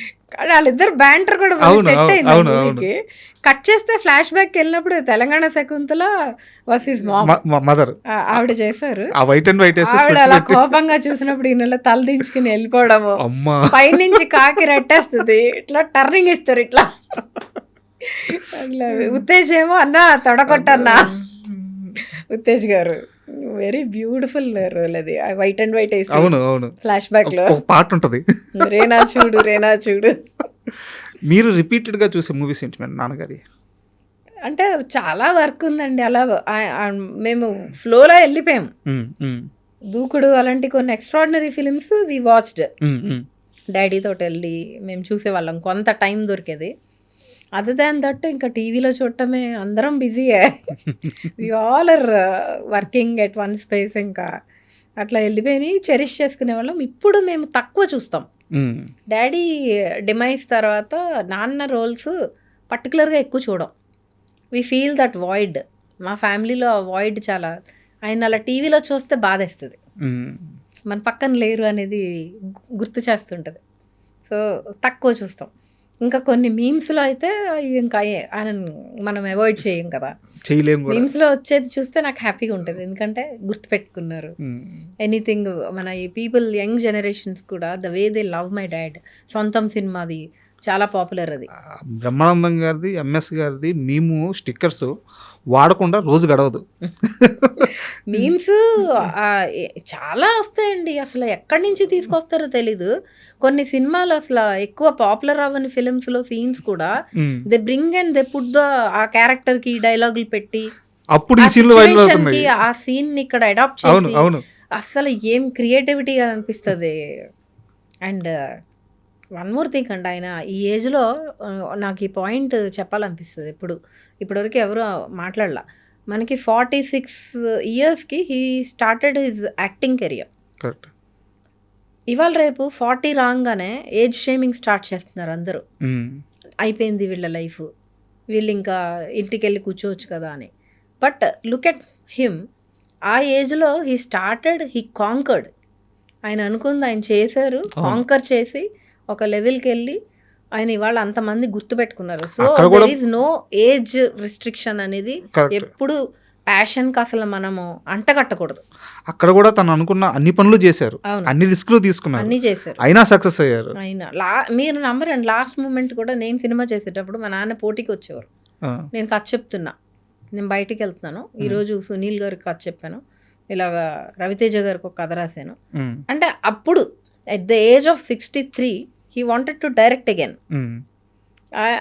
[SPEAKER 3] వాళ్ళిద్దరు బ్యాంటర్ కూడా సెట్ అయింది మూవీకి. కట్ చేస్తే ఫ్లాష్ బ్యాక్ వెళ్ళినప్పుడు తెలంగాణ శకుంతల వర్సెస్
[SPEAKER 2] మదర్
[SPEAKER 3] ఆవిడ చేశారు.
[SPEAKER 2] ఆవిడ
[SPEAKER 3] అలా కోపంగా చూసినప్పుడు ఈయన తల దించుకుని వెళ్ళిపోవడము, పైనుంచి కాకి రట్టేస్తుంది, ఇట్లా టర్నింగ్ ఇస్తారు ఇట్లా. ఉత్తేజ్ ఏమో అన్నా తొడగొట్టన్నా, ఉత్తేజ్ గారు వెరీ బ్యూటిఫుల్ రోల్ అది. వైట్ అండ్ వైట్ వేసి ఫ్లాష్ బ్యాక్ లో
[SPEAKER 2] పాట ఉంటుంది,
[SPEAKER 3] రేనా చూడు.
[SPEAKER 2] మీరు రిపీటెడ్ గా చూసే మూవీస్ ఏంటి మేడం నాన్నగారి?
[SPEAKER 3] అంటే చాలా వర్క్ ఉందండి. అలా మేము ఫ్లోలో వెళ్ళిపోయాము. దూకుడు అలాంటి కొన్ని ఎక్స్ట్రాడినరీ ఫిలిమ్స్ వి వాచ్డ్. డాడీతో వెళ్ళి మేము చూసేవాళ్ళం, కొంత టైం దొరికేది. అదర్ దాన్ దట్ ఇంకా టీవీలో చూడటమే, అందరం బిజీయే, we all are working at one space. ఇంకా అట్లా వెళ్ళిపోయి చెరిష్ చేసుకునే వాళ్ళం. ఇప్పుడు మేము తక్కువ చూస్తాం. డాడీ డిమైజ్ తర్వాత నాన్న రోల్స్ పర్టికులర్గా ఎక్కువ చూడం. We feel that void. మా ఫ్యామిలీలో ఆ వాయిడ్ చాలా. ఆయన అలా టీవీలో చూస్తే బాధేస్తుంది, మన పక్కన లేరు అనేది గుర్తు చేస్తుంటుంది. సో తక్కువ చూస్తాం. ఇంకా కొన్ని మీమ్స్లో అయితే ఇంకా మనం అవాయిడ్ చేయం కదా, మీమ్స్లో వచ్చేది చూస్తే నాకు హ్యాపీగా ఉంటుంది. ఎందుకంటే గుర్తుపెట్టుకున్నారు ఎనీథింగ్. మన ఈ పీపుల్ యంగ్ జనరేషన్స్ కూడా the way they love my dad. సొంతం సినిమాది చాలా పాపులర్ అది.
[SPEAKER 2] బ్రహ్మానందం గారిది, ఎంఎస్ గారిది మేము స్టిక్కర్స్ వాడకుండా రోజు గడవదు.
[SPEAKER 3] మీమ్స్ చాలా వస్తాయండి, అసలు ఎక్కడి నుంచి తీసుకొస్తారో తెలీదు. కొన్ని సినిమాలు అసలు ఎక్కువ పాపులర్ అవ్వని ఫిలిమ్స్ లో సీన్స్ కూడా they bring and they put the ఆ క్యారెక్టర్ కి డైలాగులు పెట్టి
[SPEAKER 2] అప్పుడు
[SPEAKER 3] ఆ సీన్ ని ఇక్కడ అడాప్ట్ చేసి అసలు ఏం క్రియేటివిటీ అనిపిస్తుంది. అండ్ వన్ మోర్ థింగ్ అండి, ఆయన ఈ ఏజ్లో నాకు ఈ పాయింట్ చెప్పాలనిపిస్తుంది. ఇప్పటివరకు ఎవరు మాట్లాడలా. మనకి 46 yearsకి he started his acting career. ఇవాళ రేపు 40 రాగానే ఏజ్ షేమింగ్ స్టార్ట్ చేస్తున్నారు అందరూ. అయిపోయింది వీళ్ళ లైఫ్, వీళ్ళు ఇంకా ఇంటికి వెళ్ళి కూర్చోవచ్చు కదా అని. బట్ లుక్ ఎట్ హిమ్, ఆ ఏజ్లో హీ స్టార్టెడ్, హీ కాంకర్డ్. ఆయన అనుకుంది ఆయన చేశారు, కాంకర్ చేసి ఒక లెవెల్కి వెళ్ళి ఆయన ఇవాళ అంతమంది గుర్తుపెట్టుకున్నారు. So there is no age restriction అనేది. ఎప్పుడు ప్యాషన్కి అసలు మనము అంటగట్టకూడదు.
[SPEAKER 2] అక్కడ కూడా తను అనుకున్న అన్ని పనులు చేశారు, అన్ని రిస్క్లు తీసుకున్నారు,
[SPEAKER 3] అన్ని చేశారు,
[SPEAKER 2] అయినా సక్సెస్ అయ్యారు.
[SPEAKER 3] మీరు నమ్మరండి, లాస్ట్ మూమెంట్ కూడా నేను సినిమా చేసేటప్పుడు మా నాన్న పోటీకి వచ్చేవారు. నేను కథ చెప్తున్నా, నేను బయటికి వెళ్తున్నాను, ఈరోజు సునీల్ గారికి కథ చెప్పాను, ఇలాగా రవితేజ గారికి ఒక కథ రాశాను అంటే, అప్పుడు at the age of 63 he wanted to direct again.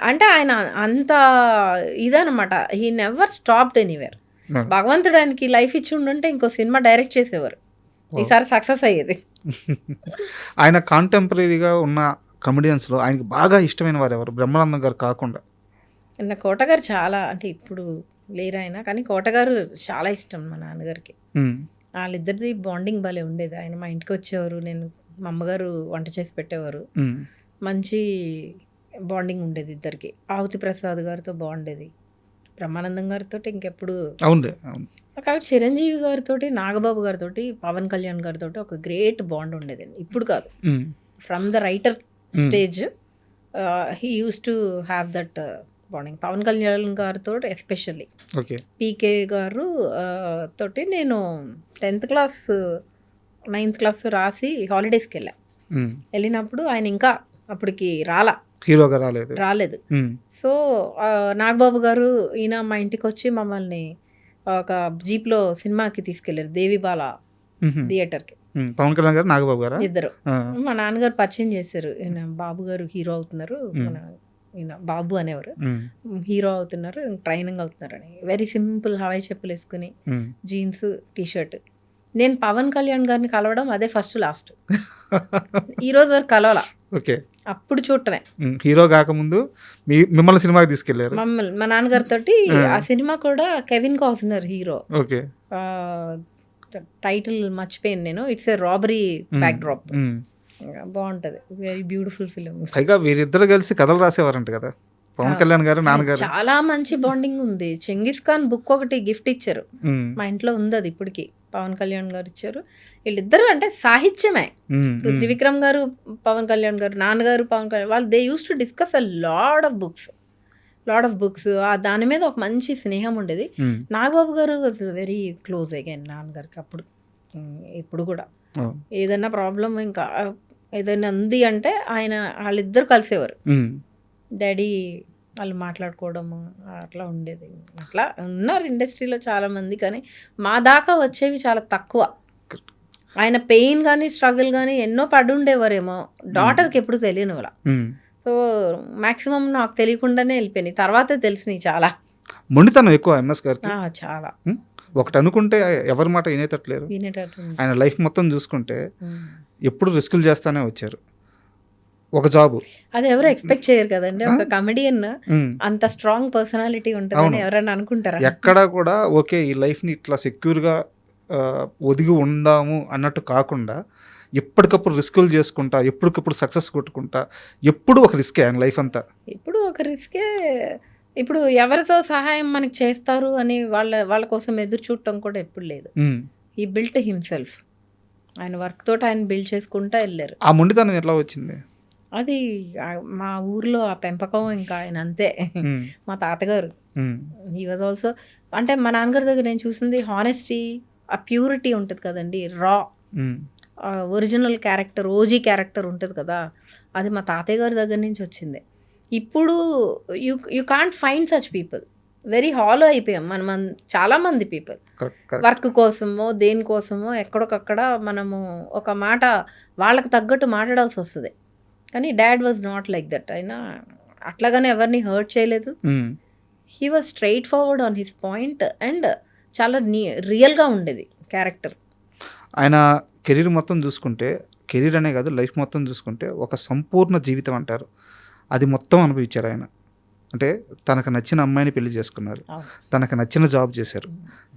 [SPEAKER 3] అంటే ఆయన అంత ఇదనమాట. He never stopped anywhere. భగవంతుడు ఆయనకి లైఫ్ ఇచ్చి ఉండుంటే ఇంకో సినిమా డైరెక్ట్ చేసేవారు, ఈసారి సక్సెస్ అయ్యేది.
[SPEAKER 2] ఆయన కాంటెంపరీగా ఉన్న కమెడియన్స్లో ఆయనకి బాగా ఇష్టమైన వారు ఎవరు, బ్రహ్మానందం గారు కాకుండా?
[SPEAKER 3] నా కోటగారు చాలా, అంటే ఇప్పుడు లేరు ఆయన, కానీ కోటగారు చాలా ఇష్టం మా నాన్నగారికి. వాళ్ళిద్దరిది బాండింగ్ భలే ఉండేది. ఆయన మా ఇంటికి వచ్చేవారు, మా అమ్మగారు వంట చేసి పెట్టేవారు. మంచి బాండింగ్ ఉండేది ఇద్దరికి. ఆవుతి ప్రసాద్ గారితో బాగుండేది, బ్రహ్మానందం గారితో ఇంకెప్పుడు. కాబట్టి చిరంజీవి గారితో, నాగబాబు గారితో, పవన్ కళ్యాణ్ గారితో ఒక గ్రేట్ బాండ్ ఉండేదండి. ఇప్పుడు కాదు, from the writer stage he use to have that bonding. Pawan Kalyan గారితో ఎస్పెషల్లీ. పీకే గారు తోటి నేను 10th క్లాస్ 9th క్లాస్ రాసి హాలిడేస్కి వెళ్ళినప్పుడు ఆయన ఇంకా అప్పటికి
[SPEAKER 2] హీరోగా
[SPEAKER 3] రాలేదు. సో నాగబాబు గారు ఈయన మా ఇంటికి వచ్చి మమ్మల్ని ఒక జీప్లో సినిమాకి తీసుకెళ్లారు, దేవిబాల థియేటర్కి.
[SPEAKER 2] పవన్ కళ్యాణ్ గారు, నాగబాబు గారు
[SPEAKER 3] ఇద్దరు. మా నాన్నగారు పరిచయం చేశారు, ఈయన బాబు గారు హీరో అవుతున్నారు, ఈయన బాబు అనేవారు, హీరో అవుతున్నారు, ట్రైనింగ్ అవుతున్నారు అని. వెరీ సింపుల్ హవాయి చెప్పులు వేసుకుని, జీన్స్, టీషర్ట్. నేను పవన్ కళ్యాణ్ గారిని కలవడం అదే ఫస్ట్ లాస్ట్. ఈ రోజు వరకు కలవాల. అప్పుడు చూడటమే.
[SPEAKER 2] హీరో కాకముందు మిమ్మల్ని సినిమాకి తీసుకెళ్లారు.
[SPEAKER 3] మమ్మల్ని మా నాన్నగారితో. ఆ సినిమా కూడా కెవిన్ కాస్నర్ హీరో. టైటిల్ మర్చిపోయాను నేను. It's a robbery back drop. బాగుంటది, వెరీ బ్యూటిఫుల్ ఫిలిం.
[SPEAKER 2] పైగా వీరిద్దరు కలిసి కథలు రాసేవారంట కదా, పవన్ కళ్యాణ్ గారు, నాన్నగారు.
[SPEAKER 3] చాలా మంచి బాండింగ్ ఉంది. చెంగిస్ ఖాన్ బుక్ ఒకటి గిఫ్ట్ ఇచ్చారు, మా ఇంట్లో ఉంది అది ఇప్పటికి. పవన్ కళ్యాణ్ గారు ఇచ్చారు. వీళ్ళిద్దరు అంటే సాహిత్యమే. త్రివిక్రమ్ గారు, పవన్ కళ్యాణ్ గారు, నాన్నగారు, పవన్ కళ్యాణ్ వాళ్ళు they use to discuss a lot of books. దాని మీద ఒక మంచి స్నేహం ఉండేది. నాగబాబు గారు వాజ్ వెరీ క్లోజ్ అగైన్ నాన్నగారికి. అప్పుడు ఇప్పుడు కూడా ఏదైనా ప్రాబ్లం, ఇంకా ఏదైనా ఉంది అంటే వాళ్ళిద్దరు కలిసేవారు. డాడీ వాళ్ళు మాట్లాడుకోవడము అట్లా ఉండేది. అట్లా ఉన్నారు ఇండస్ట్రీలో చాలా మంది, కానీ మా దాకా వచ్చేవి చాలా తక్కువ. ఆయన పెయిన్ కానీ స్ట్రగుల్ కానీ ఎన్నో పడి ఉండేవారేమో, డాటర్కి ఎప్పుడు తెలియని వాళ్ళ. సో మాక్సిమం నాకు తెలియకుండానే వెళ్ళిపోయినాయి, తర్వాతే తెలిసినాయి. చాలా
[SPEAKER 2] మొండితనం ఎక్కువ ఎంఎస్ గారికి,
[SPEAKER 3] చాలా.
[SPEAKER 2] ఒకటి అనుకుంటే ఎవరి మాట వినేటట్లేరు. ఆయన లైఫ్ మొత్తం చూసుకుంటే ఎప్పుడు రిస్కులు చేస్తానే వచ్చారు. ఒక జాబ్
[SPEAKER 3] అది ఎవరు ఎక్స్పెక్ట్ చేయరు కదండి, ఒక కమెడియన్ అంత స్ట్రాంగ్ పర్సనాలిటీ ఉంటుందని ఎవరైనా అనుకుంటారా?
[SPEAKER 2] ఎక్కడా కూడా ఓకే ఈ లైఫ్ని ఇట్లా సెక్యూర్గా ఒదిగి ఉందాము అన్నట్టు కాకుండా ఎప్పటికప్పుడు రిస్కులు చేసుకుంటా, ఎప్పటికప్పుడు సక్సెస్ కొట్టుకుంటా, ఎప్పుడు ఒక రిస్కే ఆయన లైఫ్ అంతా.
[SPEAKER 3] ఇప్పుడు ఒక రిస్కే. ఇప్పుడు ఎవరితో సహాయం మనకి చేస్తారు అని వాళ్ళ కోసం ఎదురు చూడటం కూడా ఎప్పుడు లేదు. ఈ బిల్ట్ హిమ్సెల్ఫ్, ఆయన వర్క్ తోటి ఆయన బిల్డ్ చేసుకుంటా వెళ్ళారు.
[SPEAKER 2] ఆ మొండితనం ఎట్లా వచ్చింది?
[SPEAKER 3] అది మా ఊర్లో ఆ పెంపకం, ఇంకా ఆయన అంతే. మా తాతగారు హీ వాజ్ ఆల్సో, అంటే మా నాన్నగారి దగ్గర నేను చూసింది హానెస్టీ, ఆ ప్యూరిటీ ఉంటుంది కదండి, రా ఒరిజినల్ క్యారెక్టర్, ఓజీ క్యారెక్టర్ ఉంటుంది కదా, అది మా తాతయ్య గారి దగ్గర నుంచి వచ్చింది. ఇప్పుడు you can't find such people. Very hollow అయిపోయాం మనం, చాలామంది పీపుల్ వర్క్ కోసమో దేనికోసమో ఎక్కడికక్కడ మనము ఒక మాట వాళ్ళకి తగ్గట్టు మాట్లాడాల్సి వస్తుంది. కానీ dad was not like that. ఆయన అట్లాగానే ఎవరిని హర్ట్ చేయలేదు. He was straight forward on his point and చాలా రియల్గా ఉండేది క్యారెక్టర్.
[SPEAKER 2] ఆయన కెరీర్ మొత్తం చూసుకుంటే, కెరీర్ అనే కాదు లైఫ్ మొత్తం చూసుకుంటే ఒక సంపూర్ణ జీవితం అంటారు, అది మొత్తం అనుభవించారు ఆయన. అంటే తనకు నచ్చిన అమ్మాయిని పెళ్లి చేసుకున్నారు, తనకు నచ్చిన జాబ్ చేశారు,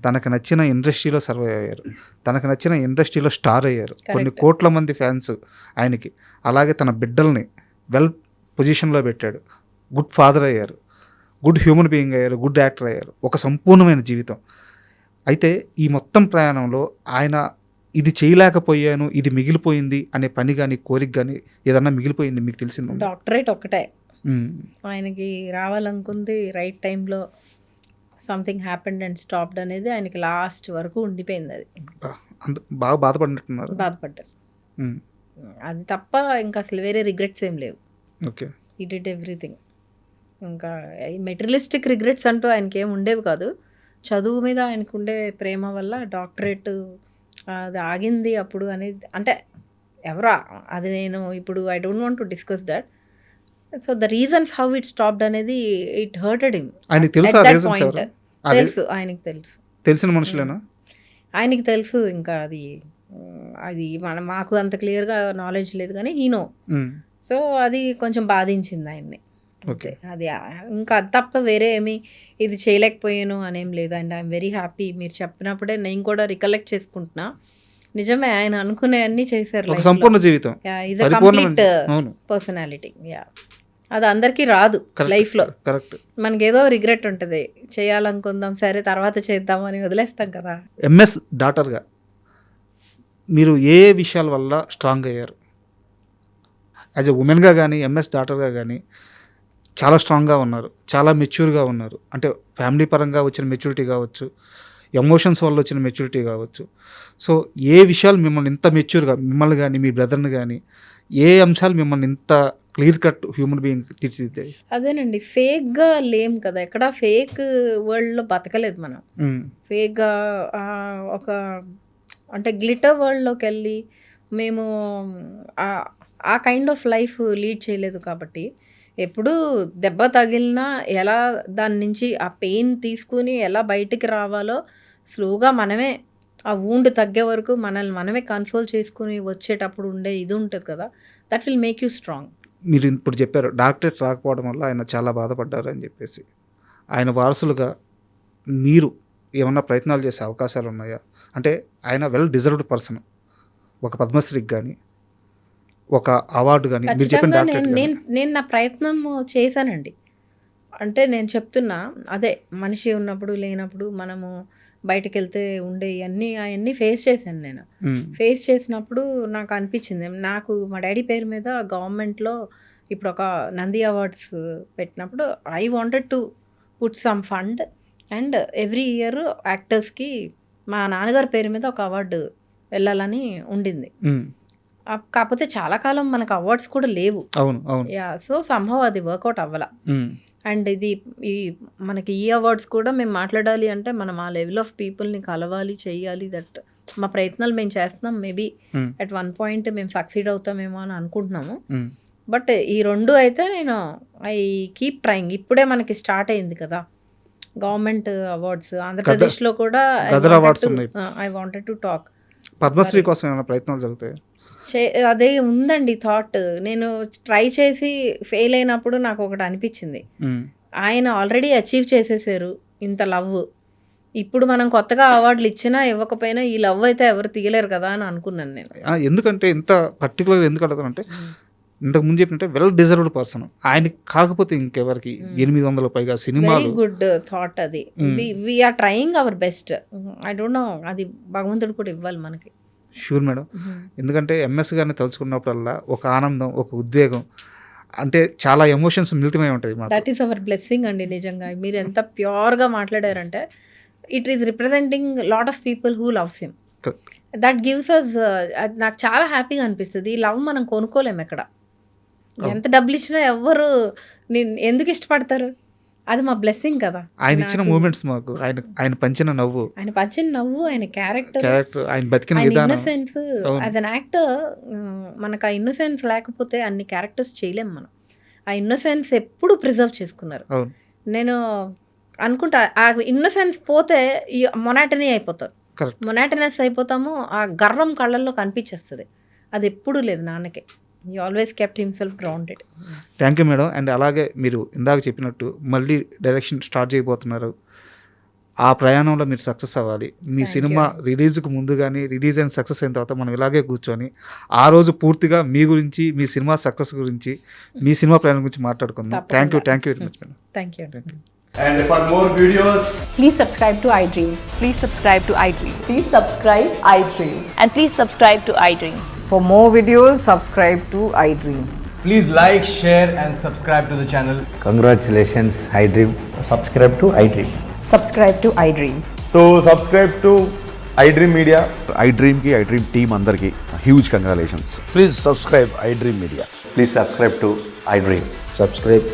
[SPEAKER 2] తనకు నచ్చిన ఇండస్ట్రీలో సర్వైవ్ అయ్యారు, తనకు నచ్చిన ఇండస్ట్రీలో స్టార్ అయ్యారు, కొన్ని కోట్ల మంది ఫ్యాన్స్ ఆయనకి. అలాగే తన బిడ్డల్ని వెల్ పొజిషన్లో పెట్టాడు, గుడ్ ఫాదర్ అయ్యారు, గుడ్ హ్యూమన్ బీయింగ్ అయ్యారు, గుడ్ యాక్టర్ అయ్యారు. ఒక సంపూర్ణమైన జీవితం. అయితే ఈ మొత్తం ప్రయాణంలో ఆయన ఇది చేయలేకపోయాను, ఇది మిగిలిపోయింది అనే పని కానీ కోరిక కానీ ఏదన్నా మిగిలిపోయింది మీకు తెలిసింది?
[SPEAKER 3] డాక్టరేట్ ఒకటే ఆయనకి రావాలనుకుంది, రైట్ టైంలో సంథింగ్ హ్యాపెండ్ అండ్ స్టాప్డ్ అనేది ఆయనకి లాస్ట్ వరకు ఉండిపోయింది. అది
[SPEAKER 2] బాగా బాధపడినట్టున్నారు.
[SPEAKER 3] బాధపడ్డారు, అది తప్ప ఇంకా అసలు వేరే రిగ్రెట్స్ ఏం లేవు.
[SPEAKER 2] Okay,
[SPEAKER 3] he did everything. ఇంకా మెటీరియలిస్టిక్ రిగ్రెట్స్ అంటూ ఆయనకి ఏమి ఉండేవి కాదు. చదువు మీద ఆయనకు ఉండే ప్రేమ వల్ల డాక్టరేట్ అది ఆగింది అప్పుడు అనేది, అంటే ఎవరా అది నేను ఇప్పుడు I don't want to discuss that. So the reasons how it stopped అనేది ఇట్ హర్టెడ్ హిమ్.
[SPEAKER 2] ఆయనకి తెలుసా రీజన్స్ ఎవరు?
[SPEAKER 3] తెలుసు, ఆయనకి తెలుసు,
[SPEAKER 2] తెలిసిన మనుషులేనా?
[SPEAKER 3] ఆయనకి తెలుసు. ఇంకా అది మాకు అంత క్లియర్గా నాలెడ్జ్ లేదు కానీ హీనో. సో అది కొంచెం బాధించింది ఆయన్ని. ఓకే, అది ఇంకా అది తప్ప వేరే ఏమి ఇది చేయలేకపోయాను అనేం లేదు. And I'm very happy. మీరు చెప్పినప్పుడే నేను కూడా రికలెక్ట్ చేసుకుంటున్నా. నిజమే, ఆయన అనుకునే అన్ని చేశారు.
[SPEAKER 2] సంపూర్ణ జీవితం,
[SPEAKER 3] ఇది కంప్లీట్ పర్సనాలిటీ. యా, అది అందరికీ రాదు లైఫ్లో.
[SPEAKER 2] కరెక్ట్.
[SPEAKER 3] మనకేదో రిగ్రెట్ ఉంటుంది, చేయాలనుకుందాం, సరే తర్వాత చేద్దాం అని వదిలేస్తాం కదా.
[SPEAKER 2] ఎంఎస్ డాటర్గా మీరు ఏ విషయాల వల్ల స్ట్రాంగ్ అయ్యారు? యాజ్ ఎ ఉమెన్గా కానీ ఎంఎస్ డాటర్గా కానీ చాలా స్ట్రాంగ్గా ఉన్నారు, చాలా మెచ్యూర్గా ఉన్నారు. అంటే ఫ్యామిలీ పరంగా వచ్చిన మెచ్యూరిటీ కావచ్చు, ఎమోషన్స్ వల్ల వచ్చిన మెచ్యూరిటీ కావచ్చు. సో ఏ విషయాలు మిమ్మల్ని ఇంత మెచ్యూర్గా, మిమ్మల్ని కానీ మీ బ్రదర్ని కానీ ఏ అంశాలు మిమ్మల్ని ఇంత క్లియర్ కట్ హ్యూమన్ బీయింగ్ తీర్చిదిద్దాయి?
[SPEAKER 3] అదేనండి, ఫేక్గా లేం కదా, ఎక్కడ ఫేక్ వరల్డ్లో బతకలేదు మనం. ఫేక్గా ఒక అంటే గ్లిటర్ వరల్డ్లోకి వెళ్ళి మేము ఆ కైండ్ ఆఫ్ లైఫ్ లీడ్ చేయలేదు. కాబట్టి ఎప్పుడు దెబ్బ తగిలినా ఎలా దాని నుంచి ఆ పెయిన్ తీసుకుని ఎలా బయటికి రావాలో స్లోగా మనమే ఆ వూండ్ తగ్గే వరకు మనల్ని మనమే కన్సోల్ చేసుకుని వచ్చేటప్పుడు ఉండే ఇది ఉంటుంది కదా, that will make you strong.
[SPEAKER 2] మీరు ఇప్పుడు చెప్పారు డాక్టరేట్ రాకపోవడం వల్ల ఆయన చాలా బాధపడ్డారు అని చెప్పేసి. ఆయన వారసులుగా మీరు ఏమన్నా ప్రయత్నాలు చేసే అవకాశాలు ఉన్నాయా? అంటే ఆయన వెల్ డిజర్వ్డ్ పర్సన్, ఒక పద్మశ్రీకి కానీ ఒక అవార్డు కానీ మీరు చెప్పిన
[SPEAKER 3] నేను నా ప్రయత్నం చేశానండి. అంటే నేను చెప్తున్నా, అదే మనిషి ఉన్నప్పుడు లేనప్పుడు మనము బయటకు వెళ్తే ఉండే అవన్నీ ఫేస్ చేశాను నేను. ఫేస్ చేసినప్పుడు నాకు అనిపించింది, నాకు మా డాడీ పేరు మీద గవర్నమెంట్లో ఇప్పుడు ఒక నంది అవార్డ్స్ పెట్టినప్పుడు I wanted to put some fund and every year యాక్టర్స్కి మా నాన్నగారి పేరు మీద ఒక అవార్డు వెళ్ళాలని ఉండింది. కాకపోతే చాలా కాలం మనకు అవార్డ్స్ కూడా లేవు. యా, సో సంహవ్ అది వర్కౌట్ అవ్వాల. అండ్ మనకి ఈ అవార్డ్స్ కూడా మేము మాట్లాడాలి అంటే మనం ఆ లెవెల్ ఆఫ్ పీపుల్ని కలవాలి, చెయ్యాలి. దట్ మా ప్రయత్నాలు మేము చేస్తున్నాం. మేబీ అట్ వన్ పాయింట్ మేము సక్సీడ్ అవుతామేమో అని అనుకుంటున్నాము. బట్ ఈ రెండు అయితే నేను ఐ కీప్ ట్రయింగ్. ఇప్పుడే మనకి స్టార్ట్ అయింది కదా గవర్నమెంట్ అవార్డ్స్ ఆంధ్రప్రదేశ్లో కూడా. I wanted to talk.
[SPEAKER 2] Padma Shri కోసం ఏమైనా ప్రయత్నాలు జరుగుతాయి?
[SPEAKER 3] అదే ఉందండి థాట్. నేను ట్రై చేసి ఫెయిల్ అయినప్పుడు నాకు ఒకటి అనిపించింది, ఆయన ఆల్రెడీ అచీవ్ చేసేసారు ఇంత లవ్. ఇప్పుడు మనం కొత్తగా అవార్డులు ఇచ్చినా ఇవ్వకపోయినా ఈ లవ్ అయితే ఎవరు తీయలేరు కదా అని అనుకున్నాను నేను.
[SPEAKER 2] ఎందుకంటే ఇంత పర్టికులర్గా ఎందుకు అడుగుతానంటే, ఇంతకు ముందు చెప్పినట్టే వెల్ డిజర్వ్డ్ పర్సన్. ఆయనకి కాకపోతే ఇంకెవరికి 800 పైగా సినిమాలు.
[SPEAKER 3] వెరీ గుడ్ థాట్ అది. We are trying our best. I don't know, అది భగవంతుడు కూడా ఇవ్వాలి మనకి.
[SPEAKER 2] Sure madam. ఎందుకంటే ఎంఎస్ గారిని తలుచుకున్నప్పుడల్లా ఒక ఆనందం, ఒక ఉద్వేగం, అంటే చాలా ఎమోషన్స్ మిళితమై ఉంటాయి.
[SPEAKER 3] దట్ ఈస్ అవర్ బ్లెస్సింగ్ అండి. నిజంగా మీరు ఎంత ప్యూర్గా మాట్లాడారంటే it is representing lot of people who loves him. That gives us, నాకు చాలా హ్యాపీగా అనిపిస్తుంది. ఈ లవ్ మనం కొనుక్కోలేము ఎక్కడ. ఎంత డబ్బులు ఇచ్చినా ఎవ్వరు ఎందుకు ఇష్టపడతారు? అది మా బ్లెస్సింగ్ కదా.
[SPEAKER 2] ఆయన ఇచ్చిన మూమెంట్స్ మాకు, ఆయన పంచిన నవ్వు,
[SPEAKER 3] ఆయన క్యారెక్టర్,
[SPEAKER 2] ఆయన బతికిన విధానం,
[SPEAKER 3] ఇన్నోసెన్స్. యాజ్ అన్ యాక్టర్ మనకు ఆ ఇన్నోసెన్స్ లేకపోతే అన్ని క్యారెక్టర్స్ చేయలేము మనం. ఆ ఇన్నోసెన్స్ ఎప్పుడు ప్రిజర్వ్ చేసుకున్నారు. నేను అనుకుంటా ఆ ఇన్నోసెన్స్ పోతే మొనాటనీ అయిపోతారు, మొనాటనస్ అయిపోతాము. ఆ గర్వం కళ్ళల్లో కనిపించేస్తుంది. అది ఎప్పుడూ లేదు నాన్నకి. He always kept himself grounded.
[SPEAKER 2] Thank you madam. And అలాగే మీరు ఇందాక చెప్పినట్టు మళ్ళీ డైరెక్షన్ స్టార్ట్ చేయబోతున్నారు. ఆ ప్రయాణంలో మీరు సక్సెస్ అవ్వాలి. మీ సినిమా రిలీజ్కు ముందు కానీ రిలీజ్ అయిన సక్సెస్ అయిన తర్వాత మనం ఇలాగే కూర్చొని ఆ రోజు పూర్తిగా మీ గురించి, మీ సినిమా సక్సెస్ గురించి, మీ సినిమా ప్రయాణం గురించి మాట్లాడుకుందాం. Thank you very much madam.
[SPEAKER 3] Thank you.
[SPEAKER 4] And for more videos,
[SPEAKER 5] please subscribe to iDream.
[SPEAKER 6] Please subscribe to iDream.
[SPEAKER 5] Please subscribe iDream.
[SPEAKER 6] And please subscribe to iDream.
[SPEAKER 5] For more videos, subscribe to iDream.
[SPEAKER 4] please like, share and subscribe to the channel.
[SPEAKER 7] Congratulations, iDream.
[SPEAKER 8] Subscribe to iDream.
[SPEAKER 5] Subscribe to iDream.
[SPEAKER 8] So subscribe to iDream Media.
[SPEAKER 9] iDream ki iDream team andarki huge congratulations.
[SPEAKER 7] Please subscribe iDream Media.
[SPEAKER 8] Please subscribe to iDream.
[SPEAKER 7] Subscribe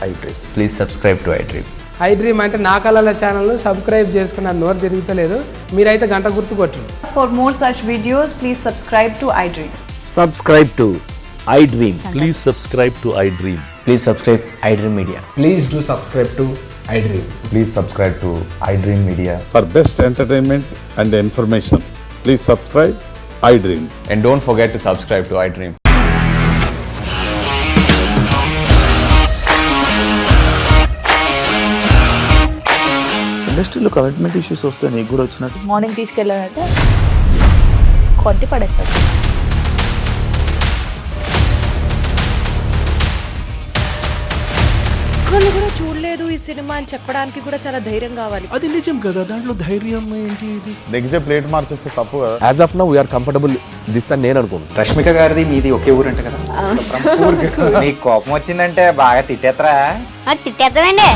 [SPEAKER 7] iDream.
[SPEAKER 8] Please subscribe to iDream.
[SPEAKER 10] iDream అంటే నా కళల ఛానల్ను subscribe చేసుకున్న నోరు తిరుగుతలేదు. మీరైతే గంట గుర్తు కొట్టండి.
[SPEAKER 6] For more such videos, please subscribe to iDream.
[SPEAKER 7] Subscribe to iDream.
[SPEAKER 11] Please subscribe to iDream.
[SPEAKER 8] Please subscribe iDream Media.
[SPEAKER 4] Please do subscribe to iDream.
[SPEAKER 8] Please subscribe to iDream Media.
[SPEAKER 9] For best entertainment and information, please subscribe iDream.
[SPEAKER 8] And don't forget to subscribe to iDream.
[SPEAKER 11] ఇండస్ట్రీలో commitment issues వస్తే నీకు కూడా వచ్చినట్టు
[SPEAKER 6] morning తీసుకెళ్ళాలంటే కొట్టి పడేసాడు.
[SPEAKER 3] ఒక్కళ్ళు కూడా చూడలేదు ఈ సినిమా అని చెప్పడానికి కూడా చాలా ధైర్యం కావాలి.
[SPEAKER 11] అది నిజం కదా, దాంట్లో ధైర్యం ఏంటి ఇది?
[SPEAKER 9] నెక్స్ట్ డే ప్లేట్ మార్చేస్తే తప్పు కదా.
[SPEAKER 10] As of now we are comfortable this అని నేను అనుకుంటున్నాను.
[SPEAKER 8] రష్మిక గారిది మీది ఒకే ఊరంట కదా. నీకు కోపం వచ్చిందంటే బాగా తిట్టేత్తరా?
[SPEAKER 6] తిట్టేద్దామండి.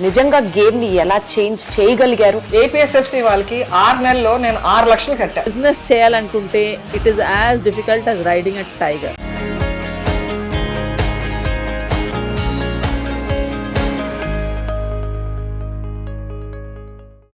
[SPEAKER 5] నిజంగా గేమ్ ని ఎలా చేంజ్ చేయగలిగారు?
[SPEAKER 10] ఏపీఎస్ఎఫ్సి వాళ్ళకి 6 నెలల్లో నేను 6 లక్షలు కట్టా.
[SPEAKER 6] బిజినెస్ చేయాలనుకుంటే it is as difficult as riding a tiger.